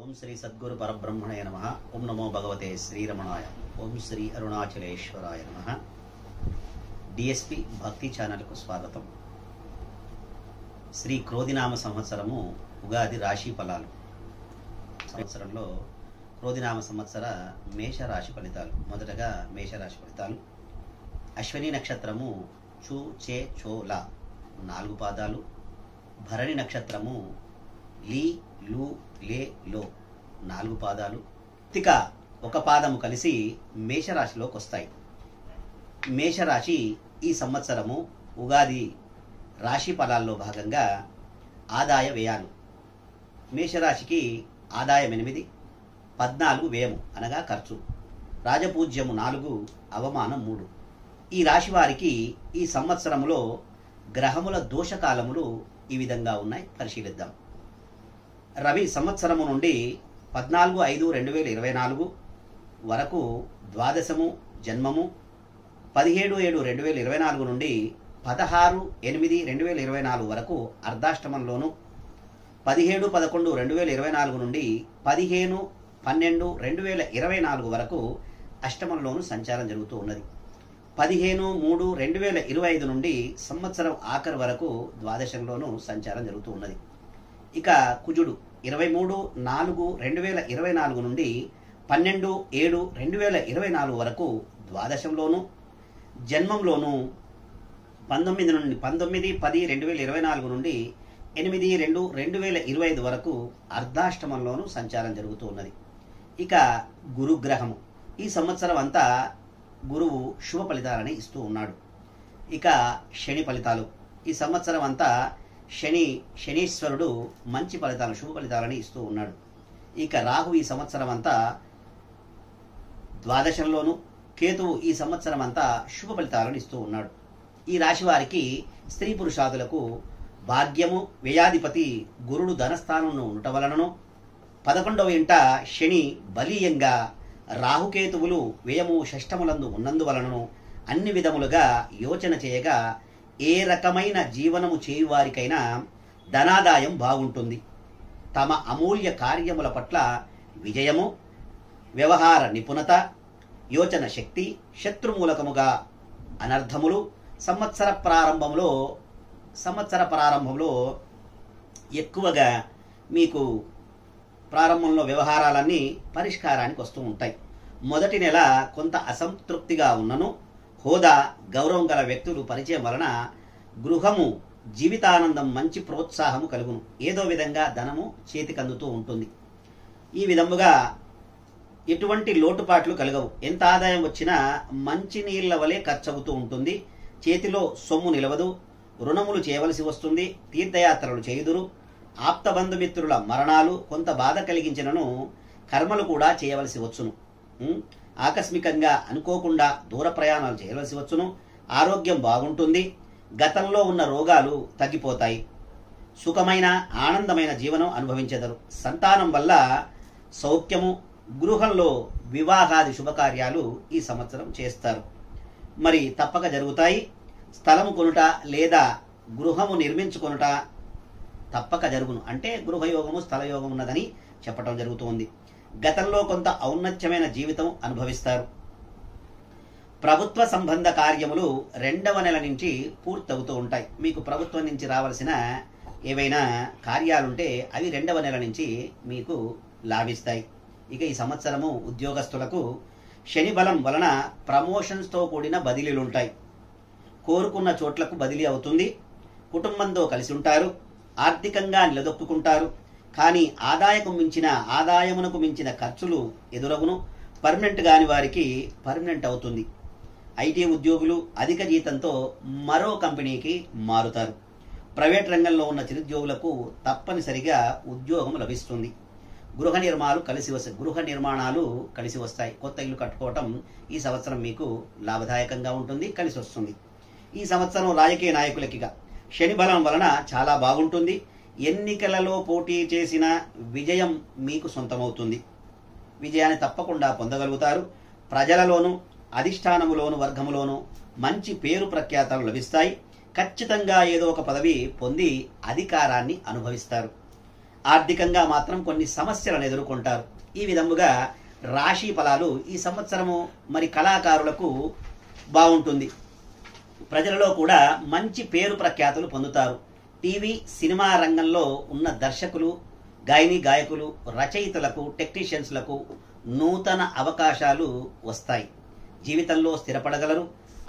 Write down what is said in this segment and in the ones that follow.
ఓం శ్రీ సద్గురు పరబ్రహ్మణే నమః. ఓం నమో భగవతే శ్రీరమణాయ. ఓం శ్రీ అరుణాచలేశ్వరాయ నమః. డిఎస్పి భక్తి ఛానల్కు స్వాగతం. శ్రీ క్రోధినామ సంవత్సరము ఉగాది రాశి ఫలాలు. సంవత్సరంలో క్రోధినామ సంవత్సర మేషరాశి ఫలితాలు. మొదటగా మేషరాశి ఫలితాలు. అశ్విని నక్షత్రము చూ చే చో లా 4 పాదాలు. భరణి నక్షత్రము లీ లు లే లో 4 పాదాలు. కృత్తిక 1 పాదము కలిసి మేషరాశిలోకి వస్తాయి. మేషరాశి ఈ సంవత్సరము ఉగాది రాశి ఫలాల్లో భాగంగా ఆదాయ వ్యయాలు. మేషరాశికి ఆదాయం 8, 14 వ్యయము అనగా ఖర్చు, రాజపూజ్యము 4, అవమానం 3. ఈ రాశి వారికి ఈ సంవత్సరములో గ్రహముల దోషకాలములు ఈ విధంగా ఉన్నాయి, పరిశీలిద్దాం. రవి సంవత్సరము నుండి 14/5/2024 వరకు ద్వాదశము జన్మము, 17/7/2024 నుండి 16/8/2024 వరకు అర్ధాష్టమంలోను, 17/11/2024 నుండి 15/12/2024 వరకు అష్టమంలోను సంచారం జరుగుతూ ఉన్నది. 15/3/2025 నుండి సంవత్సరం ఆఖరి వరకు ద్వాదశంలోను సంచారం జరుగుతూ ఉన్నది. ఇక కుజుడు 23/4/2024 నుండి 12/7/2024 వరకు ద్వాదశంలోను, జన్మంలోను 19/10/2024 నుండి 8/2/2025 వరకు అర్ధాష్టమంలోను సంచారం జరుగుతూ ఉన్నది. ఇక గురుగ్రహము ఈ సంవత్సరం అంతా గురువు శుభ ఫలితాలని ఇస్తూ ఉన్నాడు. ఇక శని ఫలితాలు. ఈ సంవత్సరం అంతా శనీశ్వరుడు మంచి ఫలితాలు, శుభ ఫలితాలని ఇస్తూ ఉన్నాడు. ఇక రాహు ఈ సంవత్సరం అంతా ద్వాదశంలోను, కేతువు ఈ సంవత్సరం అంతా శుభ ఫలితాలను ఇస్తూ ఉన్నాడు. ఈ రాశి వారికి స్త్రీ పురుషాదులకు భాగ్యము, వ్యయాధిపతి గురుడు ధనస్థానంలో ఉండటం వలనను, 11వ ఇంట శని బలీయంగా రాహుకేతువులు వ్యయము షష్టములందు ఉన్నందువలనను అన్ని విధములుగా యోచన చేయగా ఏ రకమైన జీవనము చేయువారికైనా ధనాదాయం బాగుంటుంది. తమ అమూల్య కార్యముల పట్ల విజయము, వ్యవహార నిపుణత, యోచన శక్తి, శత్రుమూలకముగా అనర్థములు సంవత్సర ప్రారంభంలో ఎక్కువగా మీకు ప్రారంభంలో వ్యవహారాలన్నీ పరిష్కారానికి వస్తూ ఉంటాయి. మొదటి నెల కొంత అసంతృప్తిగా ఉన్నను హోదా, గౌరవం గల వ్యక్తులు పరిచయం వలన గృహము, జీవితానందం, మంచి ప్రోత్సాహము కలుగును. ఏదో విధంగా ధనము చేతికి అందుతూ ఉంటుంది. ఈ విధముగా ఎటువంటి లోటుపాట్లు కలగవు. ఎంత ఆదాయం వచ్చినా మంచి నీళ్ల వలె ఖర్చవుతూ ఉంటుంది. చేతిలో సొమ్ము నిలవదు. రుణములు చేయవలసి వస్తుంది. తీర్థయాత్రలు చేయుదురు. ఆప్త బంధుమిత్రుల మరణాలు కొంత బాధ కలిగించినను కర్మలు కూడా చేయవలసి వచ్చును. ఆకస్మికంగా అనుకోకుండా దూర ప్రయాణాలు చేయవలసి వచ్చును. ఆరోగ్యం బాగుంటుంది. గతంలో ఉన్న రోగాలు తగ్గిపోతాయి. సుఖమైన ఆనందమైన జీవనం అనుభవించెదరు. సంతానం వల్ల సౌఖ్యము, గృహంలో వివాహాది శుభకార్యాలు ఈ సంవత్సరం చేస్తారు. మరి తప్పక జరుగుతాయి. స్థలము కొనుట లేదా గృహము నిర్మించుకొనుట తప్పక జరుగును. అంటే గృహయోగము, స్థలయోగం ఉన్నదని చెప్పటం జరుగుతుంది. గతంలో కొంత ఔన్నత్యమైన జీవితం అనుభవిస్తారు. ప్రభుత్వ సంబంధ కార్యములు 2వ నెల నుంచి పూర్తవుతూ ఉంటాయి. మీకు ప్రభుత్వం నుంచి రావాల్సిన ఏవైనా కార్యాలుంటే అవి 2వ నెల నుంచి మీకు లాభిస్తాయి. ఇక ఈ సంవత్సరము ఉద్యోగస్తులకు శని బలం వలన ప్రమోషన్స్తో కూడిన బదిలీలుంటాయి. కోరుకున్న చోట్లకు బదిలీ అవుతుంది. కుటుంబంతో కలిసి ఉంటారు. ఆర్థికంగా నిలదొక్కుంటారు. కానీ ఆదాయమునకు మించిన ఖర్చులు ఎదురగును. పర్మనెంట్ కాని వారికి పర్మనెంట్ అవుతుంది. ఐటీ ఉద్యోగులు అధిక జీతంతో మరో కంపెనీకి మారుతారు. ప్రైవేట్ రంగంలో ఉన్న చిరుద్యోగులకు తప్పనిసరిగా ఉద్యోగం లభిస్తుంది. గృహ నిర్మాణాలు కలిసి వస్తాయి. కొత్త ఇల్లు కట్టుకోవటం ఈ సంవత్సరం మీకు లాభదాయకంగా ఉంటుంది, కలిసి వస్తుంది. ఈ సంవత్సరం రాజకీయ నాయకులకి శని బలం వలన చాలా బాగుంటుంది. ఎన్నికలలో పోటీ చేసిన విజయం మీకు సొంతమవుతుంది. విజయాన్ని తప్పకుండా పొందగలుగుతారు. ప్రజలలోను, అధిష్టానములోను, వర్గములోను మంచి పేరు ప్రఖ్యాతలు లభిస్తాయి. ఖచ్చితంగా ఏదో ఒక పదవి పొంది అధికారాన్ని అనుభవిస్తారు. ఆర్థికంగా మాత్రం కొన్ని సమస్యలను ఎదుర్కొంటారు. ఈ విధముగా రాశి ఫలాలు ఈ సంవత్సరము మరి కళాకారులకు బాగుంటుంది. ప్రజలలో కూడా మంచి పేరు ప్రఖ్యాతులు పొందుతారు. టీవీ సినిమా రంగంలో ఉన్న దర్శకులు, గాయకులు, రచయితలకు, టెక్నీషియన్స్లకు నూతన అవకాశాలు వస్తాయి. జీవితంలో స్థిరపడగలరు.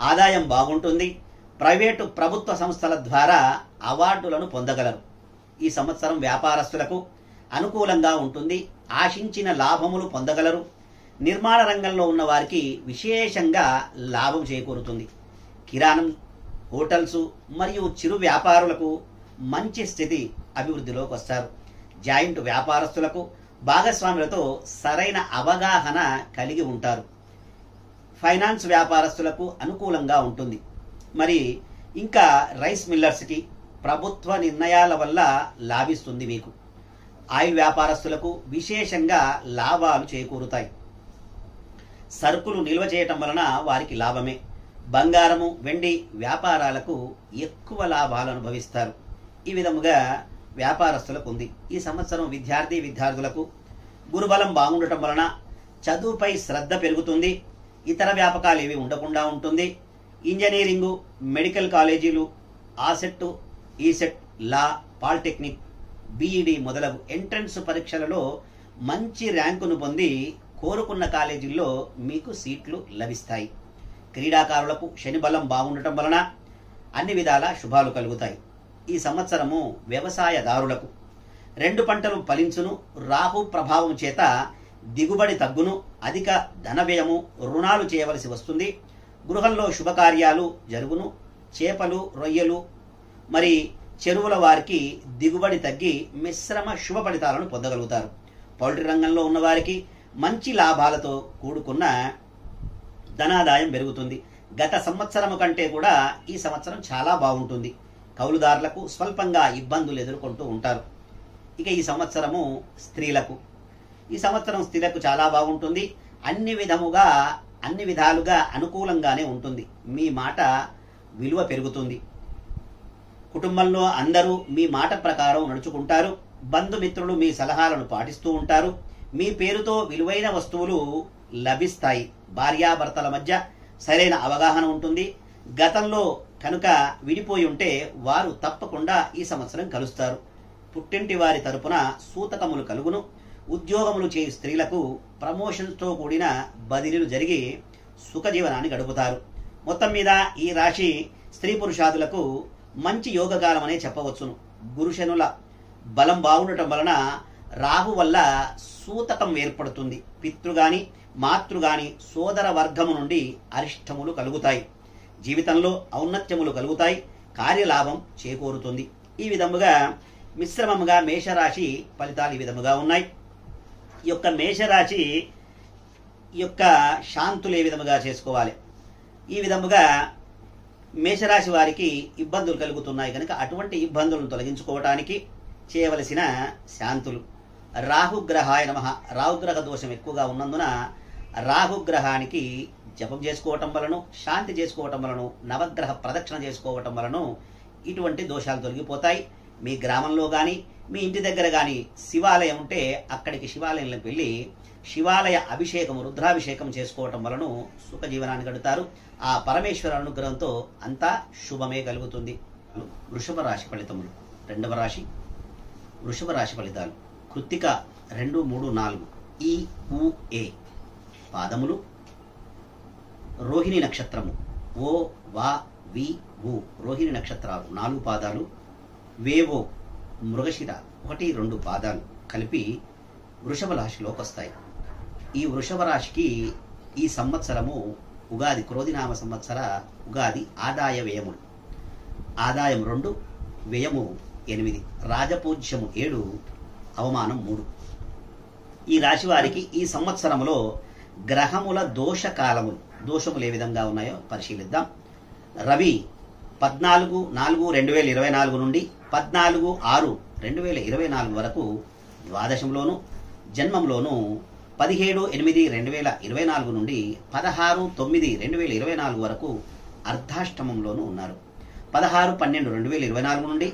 ఆదాయం బాగుంటుంది. ప్రైవేటు ప్రభుత్వ సంస్థల ద్వారా అవార్డులను పొందగలరు. ఈ సంవత్సరం వ్యాపారస్తులకు అనుకూలంగా ఉంటుంది. ఆశించిన లాభములు పొందగలరు. నిర్మాణ రంగంలో ఉన్న వారికి విశేషంగా లాభం చేకూరుతుంది. కిరాణం, హోటల్స్ మరియు చిరు వ్యాపారులకు మంచి స్థితి అభివృద్ధిలోకి వస్తారు. జాయింట్ వ్యాపారస్తులకు భాగస్వాములతో సరైన అవగాహన కలిగి ఉంటారు. ఫైనాన్స్ వ్యాపారస్తులకు అనుకూలంగా ఉంటుంది. మరి ఇంకా రైస్ మిల్లర్స్కి ప్రభుత్వ నిర్ణయాల వల్ల లాభిస్తుంది. మీకు ఆయిల్ వ్యాపారస్తులకు విశేషంగా లాభాలు చేకూరుతాయి. సరుకులు నిల్వ చేయటం వలన వారికి లాభమే. బంగారము, వెండి వ్యాపారాలకు ఎక్కువ లాభాలు అనుభవిస్తారు. ఈ విధముగా వ్యాపారస్తులకు ఉంది. ఈ సంవత్సరం విద్యార్థులకు గురుబలం బాగుండటం వలన చదువుపై శ్రద్ధ పెరుగుతుంది. ఇతర వ్యాపకాలు ఏవి ఉండకుండా ఉంటుంది. ఇంజనీరింగు, మెడికల్ కాలేజీలు, ఆసెట్, ఈసెట్, లా, పాలిటెక్నిక్, బీఈడి మొదలగు ఎంట్రన్స్ పరీక్షలలో మంచి ర్యాంకును పొంది కోరుకున్న కాలేజీల్లో మీకు సీట్లు లభిస్తాయి. క్రీడాకారులకు శని బలం బాగుండటం వలన అన్ని విధాల శుభాలు కలుగుతాయి. ఈ సంవత్సరము వ్యవసాయదారులకు 2 పంటలు ఫలించును. రాహు ప్రభావం చేత దిగుబడి తగ్గును. అధిక ధన వ్యయము, రుణాలు చేయవలసి వస్తుంది. గృహంలో శుభకార్యాలు జరుగును. చేపలు, రొయ్యలు మరి చెరువుల వారికి దిగుబడి తగ్గి మిశ్రమ శుభ ఫలితాలను పొందగలుగుతారు. పౌల్ట్రీ రంగంలో ఉన్నవారికి మంచి లాభాలతో కూడుకున్న ధనాదాయం పెరుగుతుంది. గత సంవత్సరం కంటే కూడా ఈ సంవత్సరం చాలా బాగుంటుంది. కౌలుదారులకు స్వల్పంగా ఇబ్బందులు ఎదుర్కొంటూ ఉంటారు. ఇక ఈ సంవత్సరము ఈ సంవత్సరం స్త్రీలకు చాలా బాగుంటుంది. అన్ని విధాలుగా అనుకూలంగానే ఉంటుంది. మీ మాట విలువ పెరుగుతుంది. కుటుంబంలో అందరూ మీ మాట ప్రకారం నడుచుకుంటారు. బంధుమిత్రులు మీ సలహాలను పాటిస్తూ ఉంటారు. మీ పేరుతో విలువైన వస్తువులు లభిస్తాయి. భార్యాభర్తల మధ్య సరైన అవగాహన ఉంటుంది. గతంలో కనుక విడిపోయి ఉంటే వారు తప్పకుండా ఈ సంవత్సరం కలుస్తారు. పుట్టింటి వారి తరపున సూతకములు కలుగును. ఉద్యోగములు చేయు స్త్రీలకు ప్రమోషన్స్తో కూడిన బదిలీలు జరిగి సుఖజీవనాన్ని గడుపుతారు. మొత్తం మీద ఈ రాశి స్త్రీ పురుషాదులకు మంచి యోగకాలం అనే చెప్పవచ్చును. గురుశనుల బలం బాగుండటం వలన రాహు వల్ల సూతకం ఏర్పడుతుంది. పితృగాని, మాతృగాని, సోదర వర్గము నుండి అరిష్టములు కలుగుతాయి. జీవితంలో ఔన్నత్యములు కలుగుతాయి. కార్యలాభం చేకూరుతుంది. ఈ విధముగా మిశ్రమముగా మేషరాశి ఫలితాలు ఈ విధముగా ఉన్నాయి. ఈ యొక్క మేషరాశి యొక్క శాంతులు ఏ విధముగా చేసుకోవాలి? ఈ విధముగా మేషరాశి వారికి ఇబ్బందులు కలుగుతున్నాయి కనుక అటువంటి ఇబ్బందులను తొలగించుకోవటానికి చేయవలసిన శాంతులు. రాహుగ్రహాయ నమః. రాహుగ్రహ దోషం ఎక్కువగా ఉన్నందున రాహుగ్రహానికి జపం చేసుకోవటం వలన, శాంతి చేసుకోవటం వలన, నవగ్రహ ప్రదక్షిణ చేసుకోవటం వలన ఇటువంటి దోషాలు తొలగిపోతాయి. మీ గ్రామంలో కానీ మీ ఇంటి దగ్గర కానీ శివాలయం ఉంటే అక్కడికి శివాలయంలోకి వెళ్ళి శివాలయ అభిషేకము, రుద్రాభిషేకం చేసుకోవటం వలన సుఖ జీవనాన్ని గడుపుతారు. ఆ పరమేశ్వర అనుగ్రహంతో అంతా శుభమే కలుగుతుంది. వృషభ రాశి ఫలితములు. 2వ రాశి వృషభ రాశి ఫలితాలు. కృత్తిక 2, 3, 4 ఈ ఉ ఏ పాదములు. రోహిణి నక్షత్రము ఓ వా వి వు రోహిణి నక్షత్రాలు 4 పాదాలు. వేవో మృగశిర 1, 2 పాదాలు కలిపి వృషభ రాశిలోకి వస్తాయి. ఈ వృషభ రాశికి ఈ సంవత్సరము ఉగాది, క్రోధినామ సంవత్సర ఉగాది ఆదాయ వ్యయములు. ఆదాయం 2, వ్యయము 8, రాజపూజ్యము 7, అవమానం 3. ఈ రాశి వారికి ఈ సంవత్సరంలో గ్రహముల దోష కాలములు, దోషములు ఏ విధంగా ఉన్నాయో పరిశీలిద్దాం. రవి 14/4/2024 నుండి 14/6/2024 వరకు ద్వాదశంలోను, జన్మంలోను 17/8/2024 నుండి 16/9/2024 వరకు అర్ధాష్టమంలోనూ ఉన్నారు. 16/12/2024 నుండి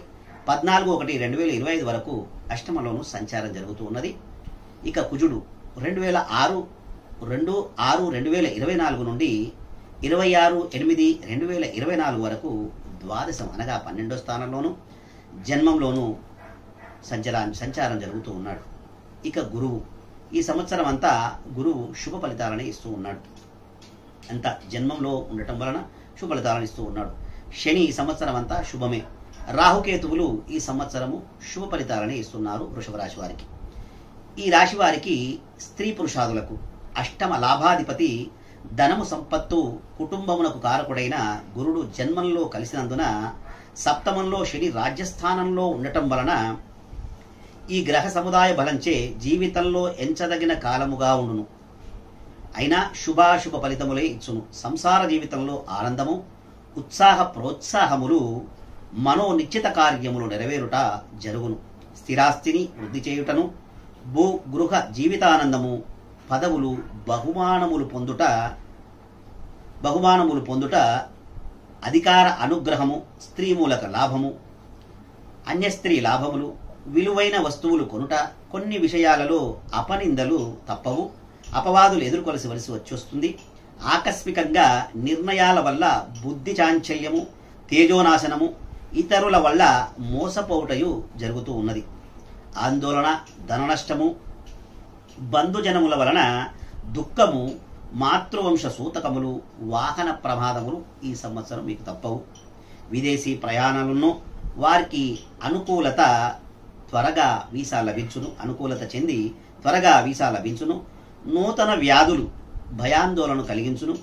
14/1/2025 వరకు అష్టమంలోనూ సంచారం జరుగుతూ ఉన్నది. ఇక కుజుడు 2/6/2024 నుండి 26/8/2024 వరకు ద్వాదశం అనగా 12వ స్థానంలోను జన్మంలోనూ సంచారం జరుగుతూ ఉన్నాడు. ఇక గురువు ఈ సంవత్సరం అంతా గురువు శుభ ఫలితాలను ఇస్తూ ఉన్నాడు. అంత జన్మంలో ఉండటం వలన శుభ ఫలితాలను ఇస్తూ ఉన్నాడు. శని ఈ సంవత్సరం అంతా శుభమే. రాహుకేతువులు ఈ సంవత్సరము శుభ ఫలితాలని ఇస్తున్నారు వృషభ రాశి వారికి. ఈ రాశి వారికి స్త్రీ పురుషాదులకు అష్టమ లాభాధిపతి ధనము సంపత్తు కుటుంబమునకు కారకుడైన గురుడు జన్మంలో కలిసినందున సప్తమంలో శని రాజ్యస్థానంలో ఉండటం వలన ఈ గ్రహ సముదాయ బలంచే జీవితంలో ఎంచదగిన కాలముగా ఉండును. అయినా శుభాశుభ ఫలితములే ఇచ్చును. సంసార జీవితంలో ఆనందము ఉత్సాహ ప్రోత్సాహములు మనో నిశ్చిత కార్యములు నెరవేరుట జరుగును. స్థిరాస్తిని వృద్ధి చేయుటను భూ గృహ జీవితానందము పదవులు బహుమానములు పొందుట అధికార అనుగ్రహము స్త్రీ మూలక లాభము అన్యస్త్రీ లాభములు విలువైన వస్తువులు కొనుట కొన్ని విషయాలలో అపనిందలు తప్పవు. అపవాదులు ఎదుర్కొలసి వచ్చొస్తుంది. ఆకస్మికంగా నిర్ణయాల వల్ల బుద్ధి చాంచల్యము తేజోనాశనము ఇతరుల వల్ల మోసపోవుటయు జరుగుతూ ఉన్నది. ఆందోళన ధన నష్టము బంధుజనముల వలన దుఃఖము మాతృవంశ సూతకములు వాహన ప్రమాదములు ఈ సంవత్సరం మీకు తప్పవు. విదేశీ ప్రయాణాలను వారికి అనుకూలత చెంది త్వరగా వీసా లభించును. నూతన వ్యాధులు భయాందోళన కలిగించును.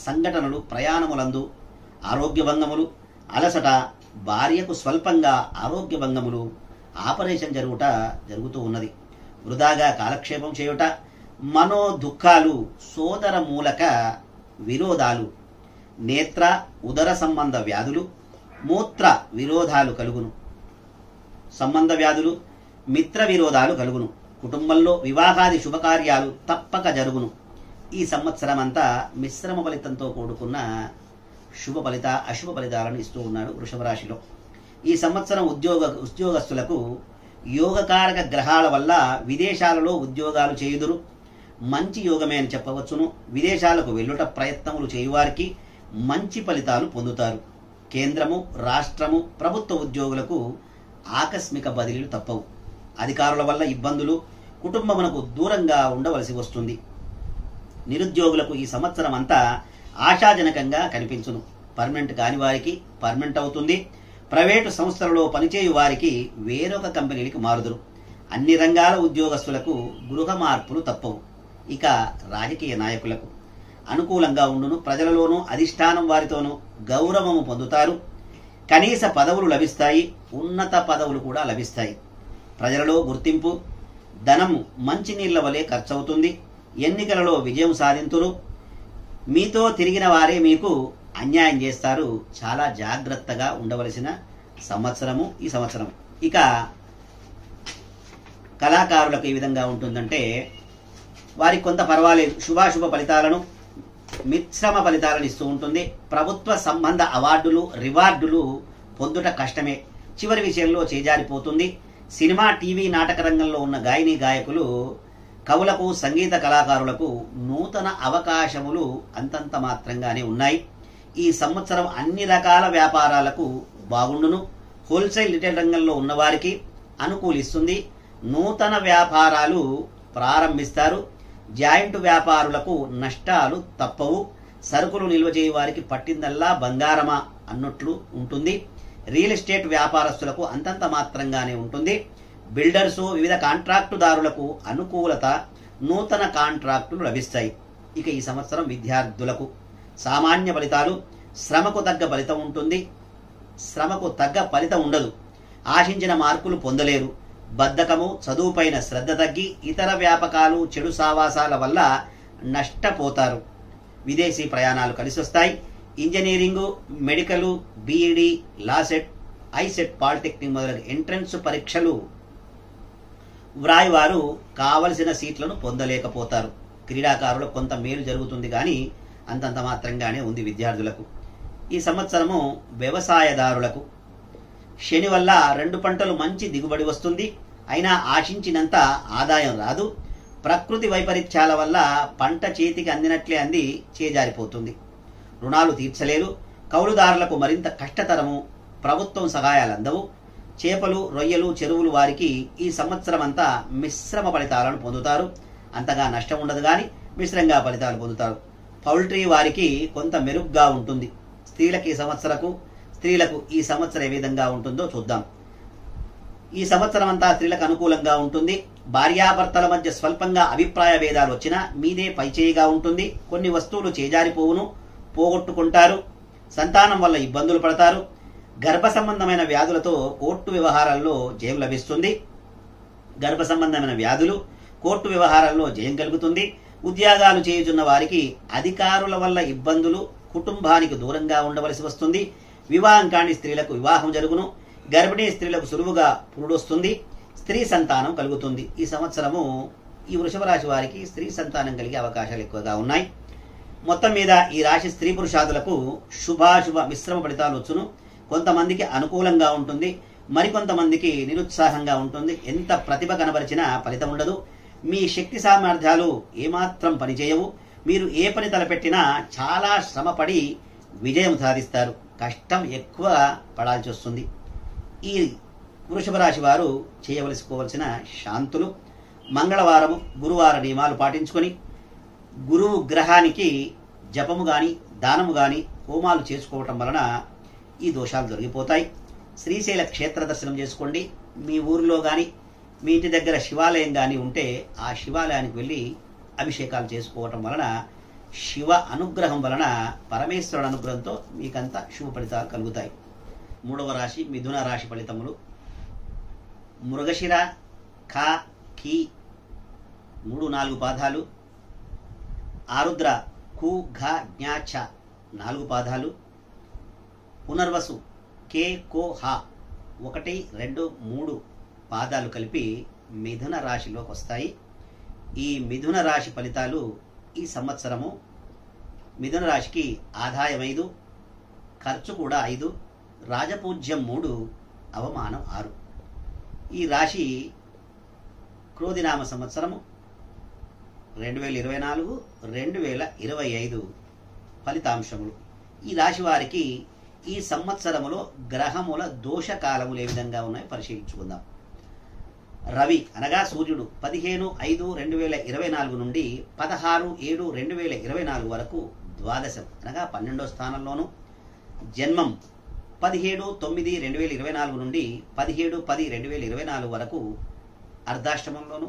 సంఘటనలు ప్రయాణములందు ఆరోగ్యభంగములు అలసట భార్యకు స్వల్పంగా ఆరోగ్యభంగములు ఆపరేషన్ జరుగుతూ ఉన్నది. వృధాగా కాలక్షేపం చేయుట మనో దుఃఖాలు సోదర మూలక విరోధాలు నేత్ర ఉదర సంబంధ వ్యాధులు మూత్ర విరోధాలు కలుగును. సంబంధ వ్యాధులు మిత్ర విరోధాలు కలుగును. కుటుంబంలో వివాహాది శుభకార్యాలు తప్పక జరుగును. ఈ సంవత్సరం అంతా మిశ్రమ ఫలితంతో కూడుకున్న అశుభ ఫలితాలను ఇస్తూ ఉన్నాడు వృషభ రాశిలో. ఈ సంవత్సరం ఉద్యోగస్తులకు యోగకారక గ్రహాల వల్ల విదేశాలలో ఉద్యోగాలు చేయుదురు. మంచి యోగమే అని చెప్పవచ్చును. విదేశాలకు వెళ్ళుట ప్రయత్నములు చేయువారికి మంచి ఫలితాలు పొందుతారు. కేంద్రము రాష్ట్రము ప్రభుత్వ ఉద్యోగులకు ఆకస్మిక బదిలీలు తప్పవు. అధికారుల వల్ల ఇబ్బందులు కుటుంబమునకు దూరంగా ఉండవలసి వస్తుంది. నిరుద్యోగులకు ఈ సంవత్సరం అంతా ఆశాజనకంగా కనిపించును. పర్మనెంట్ కాని వారికి పర్మనెంట్ అవుతుంది. ప్రైవేటు సంస్థలలో పనిచేయు వారికి వేరొక కంపెనీలకు మారుదురు. అన్ని రంగాల ఉద్యోగస్తులకు గృహ మార్పులు తప్పవు. ఇక రాజకీయ నాయకులకు అనుకూలంగా ఉండును. ప్రజలలోనూ అధిష్టానం వారితోనూ గౌరవము పొందుతారు. కనీస పదవులు లభిస్తాయి. ఉన్నత పదవులు కూడా లభిస్తాయి. ప్రజలలో గుర్తింపు ధనము మంచినీళ్ల వలె ఖర్చవుతుంది. ఎన్నికలలో విజయం సాధింతురు. మీతో తిరిగిన వారే మీకు అన్యాయం చేస్తారు. చాలా జాగ్రత్తగా ఉండవలసిన సంవత్సరము ఈ సంవత్సరం. ఇక కళాకారులకు ఈ విధంగా ఉంటుందంటే వారికి కొంత పర్వాలేదు. శుభాశుభ ఫలితాలను మిశ్రమ ఫలితాలను ఇస్తూ ఉంటుంది. ప్రభుత్వ సంబంధ అవార్డులు రివార్డులు పొందుట కష్టమే. చివరి విషయంలో చేజారిపోతుంది. సినిమా టీవీ నాటక రంగంలో ఉన్న గాయని గాయకులు కవులకు సంగీత కళాకారులకు నూతన అవకాశములు అంతంత మాత్రంగానే ఉన్నాయి. ఈ సంవత్సరం అన్ని రకాల వ్యాపారాలకు బాగుండును. హోల్సేల్ రిటైల్ రంగంలో ఉన్నవారికి అనుకూలిస్తుంది. నూతన వ్యాపారాలు ప్రారంభిస్తారు. జాయింట్ వ్యాపారులకు నష్టాలు తప్పవు. సరుకులు నిల్వ చేయ వారికి పట్టిందల్లా బంగారమా అన్నట్లు ఉంటుంది. రియల్ ఎస్టేట్ వ్యాపారస్తులకు అంతంత మాత్రంగానే ఉంటుంది. బిల్డర్సు వివిధ కాంట్రాక్టుదారులకు అనుకూలత నూతన కాంట్రాక్టులు లభిస్తాయి. ఇక ఈ సంవత్సరం విద్యార్థులకు సామాన్య ఫలితాలు. శ్రమకు తగ్గ ఫలితం ఉంటుంది. శ్రమకు తగ్గ ఫలితం ఉండదు. ఆశించిన మార్కులు పొందలేరు. బద్ధకము చదువుపైన శ్రద్ధ తగ్గి ఇతర వ్యాపకాలు చెడు సావాసాల వల్ల నష్టపోతారు. విదేశీ ప్రయాణాలు కలిసి వస్తాయి. Engineering medical BEd LAWCET ICET polytechnic మొదలగు ఎంట్రన్స్ పరీక్షలు వ్రాయివారు కావలసిన సీట్లను పొందలేకపోతారు. క్రీడాకారులకు కొంత మేలు జరుగుతుంది కానీ అంతంత మాత్రంగానే ఉంది విద్యార్థులకు. ఈ సంవత్సరము వ్యవసాయదారులకు శని వల్ల 2 పంటలు మంచి దిగుబడి వస్తుంది, అయినా ఆశించినంత ఆదాయం రాదు. ప్రకృతి వైపరీత్యాల వల్ల పంట చేతికి అందినట్లే అంది చేజారిపోతుంది. రుణాలు తీర్చలేరు, కౌలుదారులకు మరింత కష్టతరము, ప్రభుత్వం సహాయాలు అందవు. చేపలు, రొయ్యలు, చెరువులు వారికి ఈ సంవత్సరం అంతా మిశ్రమ ఫలితాలను పొందుతారు. అంతగా నష్టం ఉండదు కానీ మిశ్రంగా ఫలితాలు పొందుతారు. పౌల్ట్రీ వారికి కొంత మెరుగ్గా ఉంటుంది. స్త్రీలకు ఈ సంవత్సరం ఏ విధంగా ఉంటుందో చూద్దాం. ఈ సంవత్సరం అంతా స్త్రీలకు అనుకూలంగా ఉంటుంది. భార్యాభర్తల మధ్య స్వల్పంగా అభిప్రాయ భేదాలు వచ్చినా మీదే పైచేయిగా ఉంటుంది. కొన్ని వస్తువులు చేజారిపోవును, పోగొట్టుకుంటారు. సంతానం వల్ల ఇబ్బందులు పడతారు. గర్భ సంబంధమైన వ్యాధులతో కోర్టు వ్యవహారాల్లో జయం లభిస్తుంది. గర్భ సంబంధమైన వ్యాధులు, కోర్టు వ్యవహారాల్లో జయం కలుగుతుంది. ఉద్యోగాలు చేయుచున్న వారికి అధికారుల వల్ల ఇబ్బందులు, కుటుంబానికి దూరంగా ఉండవలసి వస్తుంది. వివాహం కాని స్త్రీలకు వివాహం జరుగును. గర్భిణీ స్త్రీలకు సులువుగా పురుడొస్తుంది. స్త్రీ సంతానం కలుగుతుంది. ఈ సంవత్సరము ఈ వృషభ రాశి వారికి స్త్రీ సంతానం కలిగే అవకాశాలు ఎక్కువగా ఉన్నాయి. మొత్తం మీద ఈ రాశి స్త్రీ పురుషాదులకు శుభాశుభ మిశ్రమ ఫలితాలు వచ్చును. కొంతమందికి అనుకూలంగా ఉంటుంది, మరికొంతమందికి నిరుత్సాహంగా ఉంటుంది. ఎంత ప్రతిభ కనబరిచినా ఫలితం ఉండదు. మీ శక్తి సామర్థ్యాలు ఏమాత్రం పనిచేయవు. మీరు ఏ పని తలపెట్టినా చాలా శ్రమపడి విజయం సాధిస్తారు. కష్టం ఎక్కువ పడాల్సి వస్తుంది. ఈ వృషభ రాశి వారు చేయవలసిన శాంతులు: మంగళవారము, గురువార నియమాలు పాటించుకొని గురువు గ్రహానికి జపము గాని, దానము గాని, హోమాలు చేసుకోవటం వలన ఈ దోషాలు దొరికిపోతాయి. శ్రీశైల క్షేత్ర దర్శనం చేసుకోండి. మీ ఊరిలో గాని, మీ ఇంటి దగ్గర శివాలయం గాని ఉంటే ఆ శివాలయానికి వెళ్ళి అభిషేకాలు చేసుకోవటం వలన, శివ అనుగ్రహం వలన, పరమేశ్వరుడు అనుగ్రహంతో మీకంతా శుభ ఫలితాలు కలుగుతాయి. 3వ రాశి మిథున రాశి ఫలితములు: మృగశిర, ఖ, కి 3-4 పాదాలు, ఆరుద్ర, కు, ఘ, జ్ఞ, ఛ 4 పాదాలు, పునర్వసు, కే, కో, హ 1, 2, 3 పాదాలు కలిపి మిథున రాశిలోకి వస్తాయి. ఈ మిథున రాశి ఫలితాలు ఈ సంవత్సరము మిథున రాశికి ఆదాయం 5, ఖర్చు కూడా 5, రాజపూజ్యం 3, అవమానం 6. ఈ రాశి క్రోధినామ సంవత్సరము 2024-2025 ఫలితాంశములు. ఈ రాశి వారికి ఈ సంవత్సరములో గ్రహముల దోషకాలములు ఏ విధంగా ఉన్నాయో పరిశీలించుకుందాం. రవి అనగా సూర్యుడు 15/5/2024 నుండి 16/7/2024 వరకు ద్వాదశం అనగా 12వ స్థానంలోను, జన్మం 17/9/2024 నుండి 17/10/2024 వరకు అర్ధాష్టమంలోను,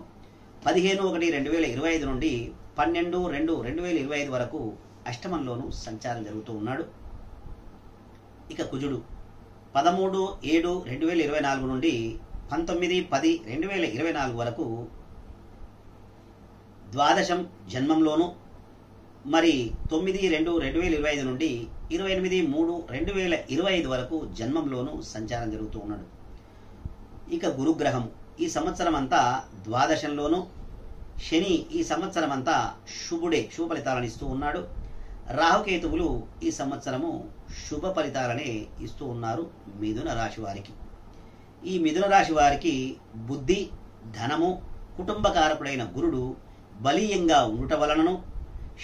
15/1/2025 నుండి 12/2/2025 వరకు అష్టమంలోను సంచారం జరుగుతూ ఉన్నాడు. ఇక కుజుడు 13/7/2024 నుండి 19/10/2024 వరకు ద్వాదశం జన్మంలోను, మరి 9/2/2025 నుండి 28/3/2025 వరకు జన్మంలోను సంచారం జరుగుతూ ఉన్నాడు. ఇక గురుగ్రహం ఈ సంవత్సరం అంతా ద్వాదశంలోను, శని ఈ సంవత్సరం అంతా శుభ ఫలితాలను ఇస్తూ ఉన్నాడు. రాహుకేతువులు ఈ సంవత్సరము శుభ ఫలితాలనే ఇస్తూ ఉన్నారు మిథున రాశి వారికి. ఈ మిథున రాశి వారికి బుద్ధి, ధనము, కుటుంబకారకుడైన గురుడు బలీయంగా ఉండుట వలనను,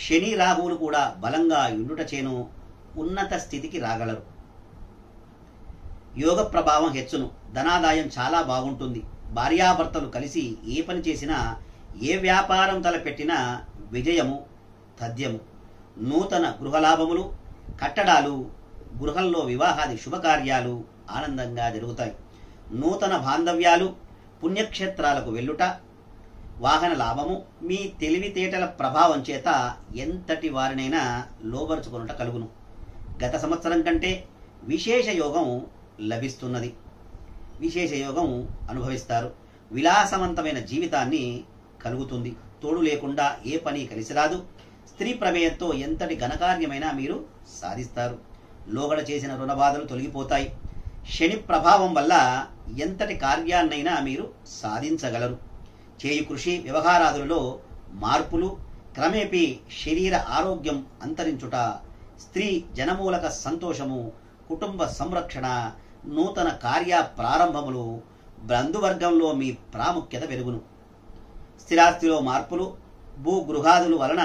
శని రాహువులు కూడా బలంగా ఉండుట చేను ఉన్నత స్థితికి రాగలరు. యోగ ప్రభావం హెచ్చును. ధనాదాయం చాలా బాగుంటుంది. భార్యాభర్తలు కలిసి ఏ పని చేసినా, ఏ వ్యాపారం తలపెట్టినా విజయము తథ్యము. నూతన గృహలాభములు, కట్టడాలు, గృహంలో వివాహాది శుభకార్యాలు ఆనందంగా జరుగుతాయి. నూతన బాంధవ్యాలు, పుణ్యక్షేత్రాలకు వెళ్ళుట, వాహన లాభము, మీ తెలివితేటల ప్రభావం చేత ఎంతటి వారినైనా లోబరుచుకొనుట కలుగును. గత సంవత్సరం కంటే విశేష యోగం లభిస్తున్నది. విశేష యోగం అనుభవిస్తారు. విలాసవంతమైన జీవితాన్ని కలుగుతుంది. తోడు లేకుండా ఏ పని కలిసిరాదు. స్త్రీ ప్రమేయంతో ఎంతటి ఘనకార్యమైనా మీరు సాధిస్తారు. లోగడ చేసిన రుణబాధలు తొలగిపోతాయి. శని ప్రభావం వల్ల ఎంతటి కార్యాన్నైనా మీరు సాధించగలరు. చేయు కృషి వ్యవహారాదులలో మార్పులు, క్రమేపీ శరీర ఆరోగ్యం అంతరించుట, స్త్రీ జనమూలక సంతోషము, కుటుంబ సంరక్షణ, నూతన కార్య ప్రారంభములు, బంధువర్గంలో మీ ప్రాముఖ్యత పెరుగును. స్థిరాస్తిలో మార్పులు, భూగృహాదుల వలన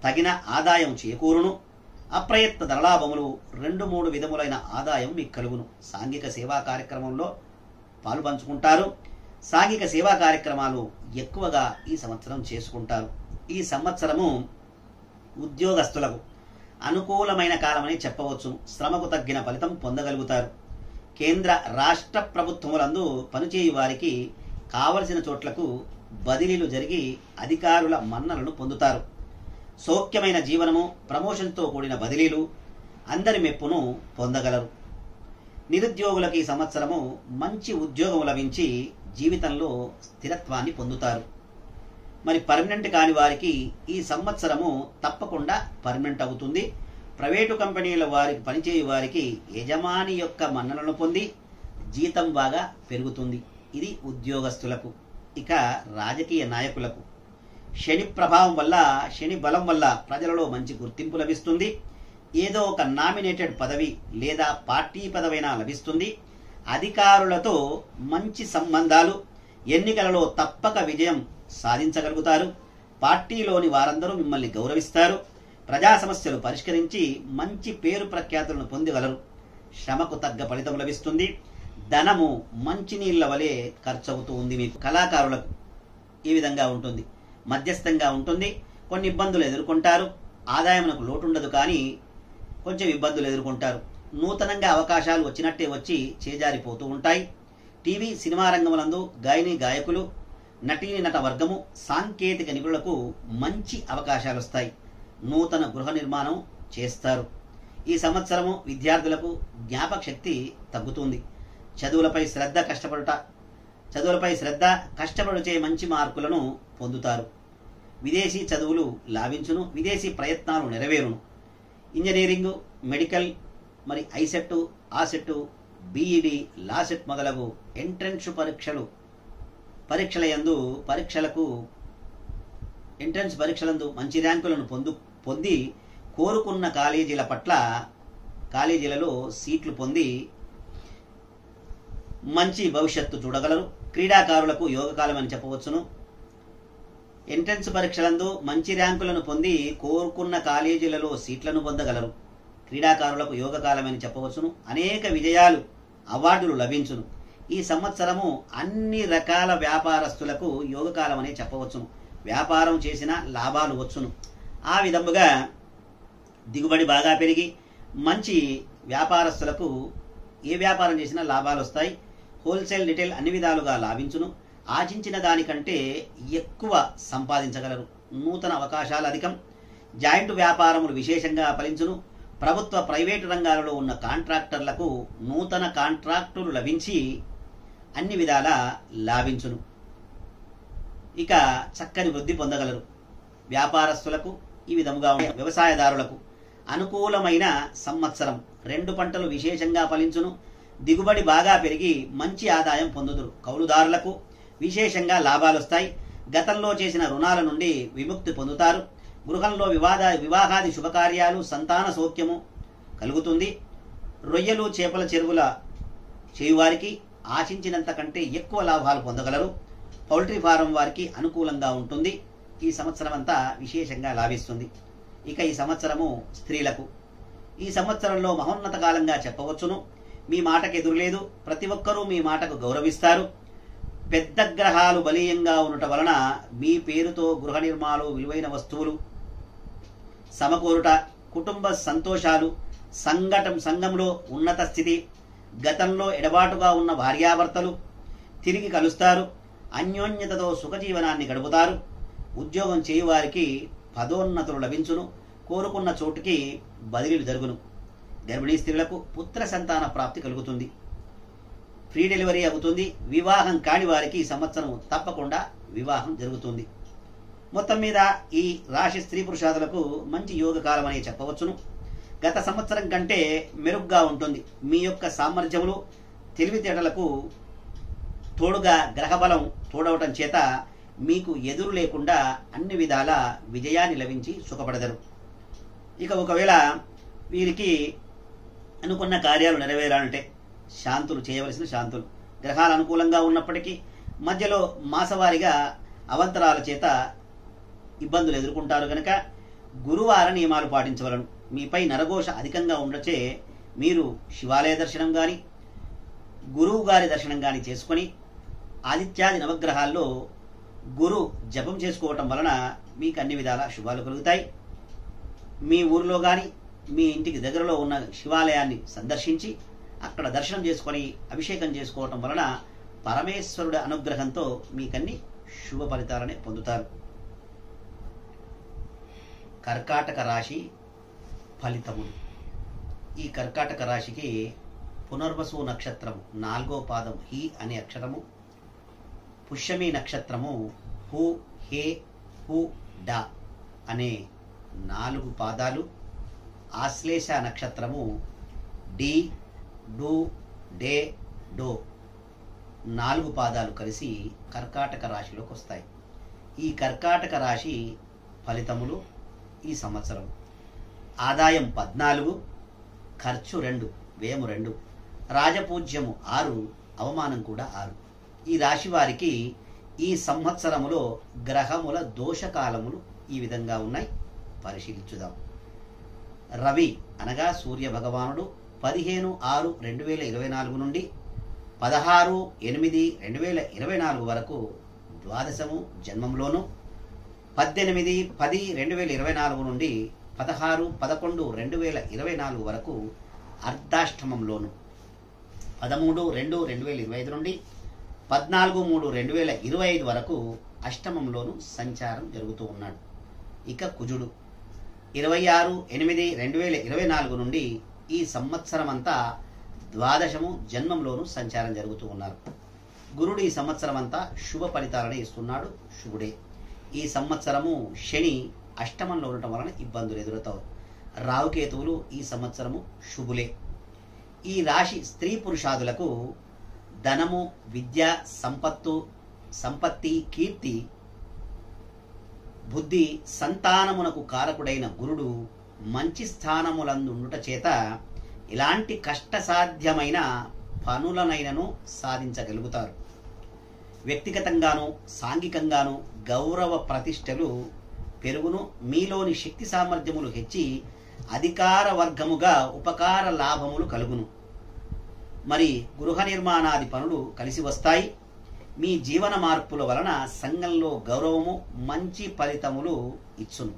తగిన ఆదాయం చేకూరును. అప్రయత్న ధనలాభములు, 2-3 విధములైన ఆదాయం మీకు కలుగును. సాంఘిక సేవా కార్యక్రమంలో పాలు పంచుకుంటారు. సాంఘిక సేవా కార్యక్రమాలు ఎక్కువగా ఈ సంవత్సరం చేసుకుంటారు. ఈ సంవత్సరము ఉద్యోగస్తులకు అనుకూలమైన కాలమని చెప్పవచ్చు. శ్రమకు తగ్గిన ఫలితం పొందగలుగుతారు. కేంద్ర రాష్ట్ర ప్రభుత్వములందు పనిచేయు వారికి కావలసిన చోట్లకు బదిలీలు జరిగి అధికారుల మన్నలను పొందుతారు. సౌఖ్యమైన జీవనము, ప్రమోషన్తో కూడిన బదిలీలు, అందరి మెప్పును పొందగలరు. నిరుద్యోగులకు ఈ సంవత్సరము మంచి ఉద్యోగం లభించి జీవితంలో స్థిరత్వాన్ని పొందుతారు. మరి పర్మనెంట్ కాని వారికి ఈ సంవత్సరము తప్పకుండా పర్మనెంట్ అవుతుంది. ప్రైవేటు కంపెనీల వారికి పనిచేయు వారికి యజమాని యొక్క మన్ననలను పొంది జీతం బాగా పెరుగుతుంది. ఇది ఉద్యోగస్తులకు. ఇక రాజకీయ నాయకులకు శని ప్రభావం వల్ల, శని బలం వల్ల ప్రజలలో మంచి గుర్తింపు లభిస్తుంది. ఏదో ఒక నామినేటెడ్ పదవి లేదా పార్టీ పదవైనా లభిస్తుంది. అధికారులతో మంచి సంబంధాలు, ఎన్నికలలో తప్పక విజయం సాధించగలుగుతారు. పార్టీలోని వారందరూ మిమ్మల్ని గౌరవిస్తారు. ప్రజా సమస్యలు పరిష్కరించి మంచి పేరు ప్రఖ్యాతులను పొందగలరు. శ్రమకు తగ్గ ఫలితం లభిస్తుంది. ధనము మంచినీళ్ల వలె ఖర్చవుతూ ఉంది. మీకు కళాకారులకు ఈ విధంగా ఉంటుంది. మధ్యస్థంగా ఉంటుంది. కొన్ని ఇబ్బందులు ఎదుర్కొంటారు. ఆదాయమునకు లోటు ఉండదు, కానీ కొంచెం ఇబ్బందులు ఎదుర్కొంటారు. నూతనంగా అవకాశాలు వచ్చినట్టే వచ్చి చేజారిపోతూ ఉంటాయి. టీవీ, సినిమా రంగములందు గాయని గాయకులు, నటీని నట వర్గము, సాంకేతిక నిపుణులకు మంచి అవకాశాలు వస్తాయి. నూతన గృహ నిర్మాణం చేస్తారు. ఈ సంవత్సరము విద్యార్థులకు జ్ఞాపక శక్తి తగ్గుతుంది. చదువులపై శ్రద్ధ కష్టపడిచే మంచి మార్కులను పొందుతారు. విదేశీ చదువులు లాభించును. విదేశీ ప్రయత్నాలు నెరవేరును. ఇంజనీరింగు, మెడికల్, మరి ఐసెట్, ఆసెట్, బీఈడి, లాసెట్ మొదలగు ఎంట్రన్స్ ఎంట్రన్స్ పరీక్షలందు మంచి ర్యాంకులను పొంది కోరుకున్న కాలేజీలలో సీట్లు పొంది మంచి భవిష్యత్తు చూడగలరు. క్రీడాకారులకు యోగకాలం అని చెప్పవచ్చును. ఎంట్రన్స్ పరీక్షలందు మంచి ర్యాంకులను పొంది కోరుకున్న కాలేజీలలో సీట్లను పొందగలరు. క్రీడాకారులకు యోగకాలం అని చెప్పవచ్చును. అనేక విజయాలు, అవార్డులు లభించును. ఈ సంవత్సరము అన్ని రకాల వ్యాపారస్తులకు యోగకాలం అనే చెప్పవచ్చును. వ్యాపారం చేసిన లాభాలు వచ్చును. ఆ విధముగా దిగుబడి బాగా పెరిగి మంచి వ్యాపారస్తులకు ఏ వ్యాపారం చేసినా లాభాలు వస్తాయి. హోల్సేల్, రిటైల్ అన్ని విధాలుగా లాభించును. ఆశించిన దానికంటే ఎక్కువ సంపాదించగలరు. నూతన అవకాశాలు అధికం. జాయింట్ వ్యాపారములు విశేషంగా ఫలించును. ప్రభుత్వ, ప్రైవేటు రంగాలలో ఉన్న కాంట్రాక్టర్లకు నూతన కాంట్రాక్టులు లభించి అన్ని విధాల లాభించును. ఇక చక్కని వృద్ధి పొందగలరు. వ్యాపారస్తులకు ఈ విధముగా వ్యవసాయదారులకు అనుకూలమైన సంవత్సరం. 2 పంటలు విశేషంగా ఫలించును. దిగుబడి బాగా పెరిగి మంచి ఆదాయం పొందుదురు. కౌలుదారులకు విశేషంగా లాభాలు వస్తాయి. గతంలో చేసిన రుణాల నుండి విముక్తి పొందుతారు. గృహంలో వివాహాది శుభకార్యాలు, సంతాన సౌఖ్యము కలుగుతుంది. రొయ్యలు, చేపల చెరువుల చేయువారికి ఆశించినంత కంటే ఎక్కువ లాభాలు పొందగలరు. పౌల్ట్రీ ఫారం వారికి అనుకూలంగా ఉంటుంది. ఈ సంవత్సరం అంతా విశేషంగా లాభిస్తుంది. ఇక ఈ సంవత్సరము స్త్రీలకు ఈ సంవత్సరంలో మహోన్నత కాలంగా చెప్పవచ్చును. మీ మాటకు ఎదురులేదు. ప్రతి ఒక్కరూ మీ మాటకు గౌరవిస్తారు. పెద్ద గ్రహాలు బలీయంగా ఉండటం వలన మీ పేరుతో గృహ నిర్మాణాలు, విలువైన వస్తువులు సమకూరుట, కుటుంబ సంతోషాలు, సంఘంలో ఉన్నత స్థితి, గతంలో ఎడబాటుగా ఉన్న భార్యాభర్తలు తిరిగి కలుస్తారు. అన్యోన్యతతో సుఖజీవనాన్ని గడుపుతారు. ఉద్యోగం చేయువారికి పదోన్నతులు లభించును. కోరుకున్న చోటుకి బదిలీలు జరుగును. గర్భిణీ స్త్రీలకు పుత్ర సంతాన ప్రాప్తి కలుగుతుంది. ఫ్రీ డెలివరీ అవుతుంది. వివాహం కాని వారికి ఈ సంవత్సరం తప్పకుండా వివాహం జరుగుతుంది. మొత్తం మీద ఈ రాశి స్త్రీ పురుషాదులకు మంచి యోగ కాలం అని చెప్పవచ్చును. గత సంవత్సరం కంటే మెరుగ్గా ఉంటుంది. మీ యొక్క సామర్థ్యములు, తెలివితేటలకు తోడుగా గ్రహబలం తోడవటం చేత మీకు ఎదురు లేకుండా అన్ని విధాల విజయాన్ని లభించి సుఖపడదరు. ఇక ఒకవేళ వీరికి అనుకున్న కార్యాలు నెరవేరాలంటే శాంతులు చేయవలసిన శాంతులు. గ్రహాలు అనుకూలంగా ఉన్నప్పటికీ మధ్యలో మాసవారీగా అవంతరాల చేత ఇబ్బందులు ఎదుర్కొంటారు కనుక గురువార నియమాలు పాటించవలను. మీపై నరఘోష అధికంగా ఉండచే మీరు శివాలయ దర్శనం కానీ గురువు గారి దర్శనం కానీ చేసుకొని ఆదిత్యాది నవగ్రహాల్లో గురు జపం చేసుకోవటం వలన మీకు అన్ని విధాల శుభాలు కలుగుతాయి. మీ ఊరిలో కానీ మీ ఇంటికి దగ్గరలో ఉన్న శివాలయాన్ని సందర్శించి అక్కడ దర్శనం చేసుకొని అభిషేకం చేసుకోవటం వలన పరమేశ్వరుడి అనుగ్రహంతో మీకన్ని శుభ ఫలితాలనే పొందుతారు. కర్కాటక రాశి ఫలితములు. ఈ కర్కాటక రాశికి పునర్వసు నక్షత్రము 4వ పాదం హి అనే అక్షరము, పుష్యమి నక్షత్రము హు హే హు డా అనే 4 పాదాలు, ఆశ్లేష నక్షత్రము డి డు డే డో 4 పాదాలు కలిసి కర్కాటక రాశిలోకి వస్తాయి. ఈ కర్కాటక రాశి ఫలితములు ఈ సంవత్సరం ఆదాయం 14, ఖర్చు 2, వ్యయము 2, రాజపూజ్యము 6, అవమానం కూడా 6. ఈ రాశి వారికి ఈ సంవత్సరములో గ్రహముల దోషకాలములు ఈ విధంగా ఉన్నాయి. పరిశీలించుదాం. రవి అనగా సూర్య భగవానుడు 15/6/2024 నుండి 16/8/2024 వరకు ద్వాదశము జన్మంలోను, 18/10/2024 నుండి 16/11/2024 వరకు అర్ధాష్టమంలోను, 13/2/2025 నుండి 14/3/2025 వరకు అష్టమంలోను సంచారం జరుగుతూ ఉన్నాడు. ఇక కుజుడు 26/8/2024 నుండి ఈ సంవత్సరం అంతా ద్వాదశము జన్మంలోను సంచారం జరుగుతూ ఉన్నారు. గురుడు ఈ సంవత్సరం అంతా శుభ ఫలితాలను ఇస్తున్నాడు. శుభుడే. ఈ సంవత్సరము శని అష్టమంలో ఉండటం వలన ఇబ్బందులు ఎదురవుతావు. రావుకేతువులు ఈ సంవత్సరము శుభులే. ఈ రాశి స్త్రీ పురుషాదులకు ధనము, విద్య, సంపత్తి, కీర్తి, బుద్ధి, సంతానమునకు కారకుడైన గురుడు మంచి స్థానములందుండుట చేత ఇలాంటి కష్టసాధ్యమైన పనులనైనను సాధించగలుగుతారు. వ్యక్తిగతంగాను సాంఘికంగాను గౌరవ ప్రతిష్టలు పెరుగును. మీలోని శక్తి సామర్థ్యములు హెచ్చి అధికార వర్గముగా ఉపకార లాభములు కలుగును. మరి గృహ నిర్మాణాది పనులు కలిసి వస్తాయి. మీ జీవన మార్పుల వలన సంఘంలో గౌరవము, మంచి ఫలితములు ఇచ్చును.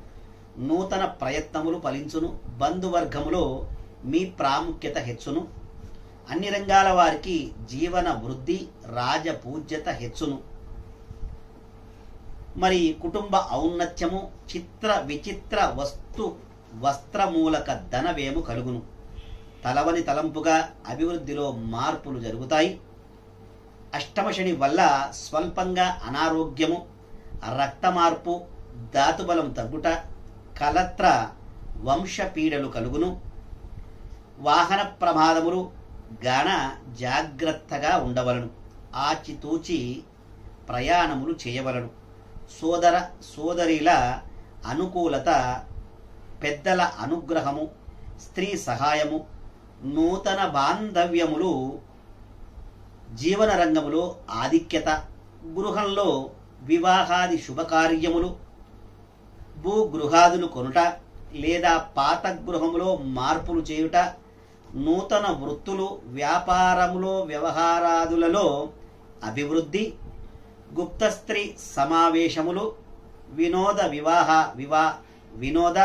నూతన ప్రయత్నములు ఫలించును. బంధువర్గములో మీ ప్రాముఖ్యత హెచ్చును. అన్ని రంగాల వారికి జీవన వృద్ధి, రాజపూజ్యత హెచ్చును. మరి కుటుంబ ఔన్నత్యము, చిత్ర విచిత్ర వస్త్రమూలక ధనవ్యయము కలుగును. తలవని తలంపుగా అభివృద్ధిలో మార్పులు జరుగుతాయి. అష్టమ శని వల్ల స్వల్పంగా అనారోగ్యము, రక్త మార్పు, ధాతుబలం తగ్గుట, కలత్ర వంశపీడలు కలుగును. వాహన ప్రమాదములు గాన జాగ్రత్తగా ఉండవలను. ఆచితూచి ప్రయాణములు చేయవలను. సోదర సోదరిల అనుకూలత, పెద్దల అనుగ్రహము, స్త్రీ సహాయము, నూతన బాంధవ్యములు, జీవన రంగములో ఆధిక్యత, గృహంలో వివాహాది శుభకార్యములు, భూగృహాదులు కొనుట లేదా పాత గృహములో మార్పులు చేయుట, నూతన వృత్తులు, వ్యాపారములో వ్యవహారాదులలో అభివృద్ధి, గుప్త స్త్రీ సమావేశములు, వినోద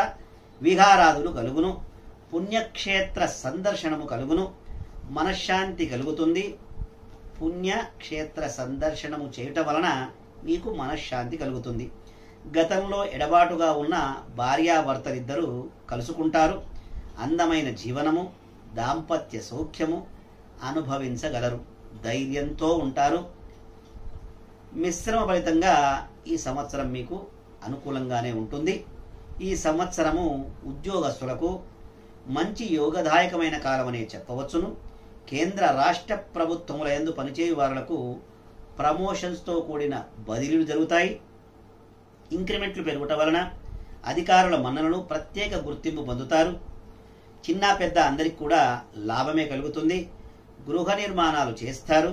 విహారాదులు కలుగును. పుణ్యక్షేత్ర సందర్శనము కలుగును. మనశ్శాంతి కలుగుతుంది. పుణ్యక్షేత్ర సందర్శనము చేయటం వలన మీకు మనశ్శాంతి కలుగుతుంది. గతంలో ఎడబాటుగా ఉన్న భార్యాభర్తలిద్దరూ కలుసుకుంటారు. అందమైన జీవనము, దాంపత్య సౌఖ్యము అనుభవించగలరు. ధైర్యంతో ఉంటారు. మిశ్రమ ఫలితంగా ఈ సంవత్సరం మీకు అనుకూలంగానే ఉంటుంది. ఈ సంవత్సరము ఉద్యోగస్తులకు మంచి యోగదాయకమైన కాలమనే చెప్పవచ్చును. కేంద్ర రాష్ట్ర ప్రభుత్వముల యందు పనిచేయు వారులకు ప్రమోషన్స్తో కూడిన బదిలీలు జరుగుతాయి. ఇంక్రిమెంట్లు పెరుగుట వలన అధికారుల మన్ననలు, ప్రత్యేక గుర్తింపు పొందుతారు. చిన్న పెద్ద అందరికి కూడా లాభమే కలుగుతుంది. గృహ నిర్మాణాలు చేస్తారు.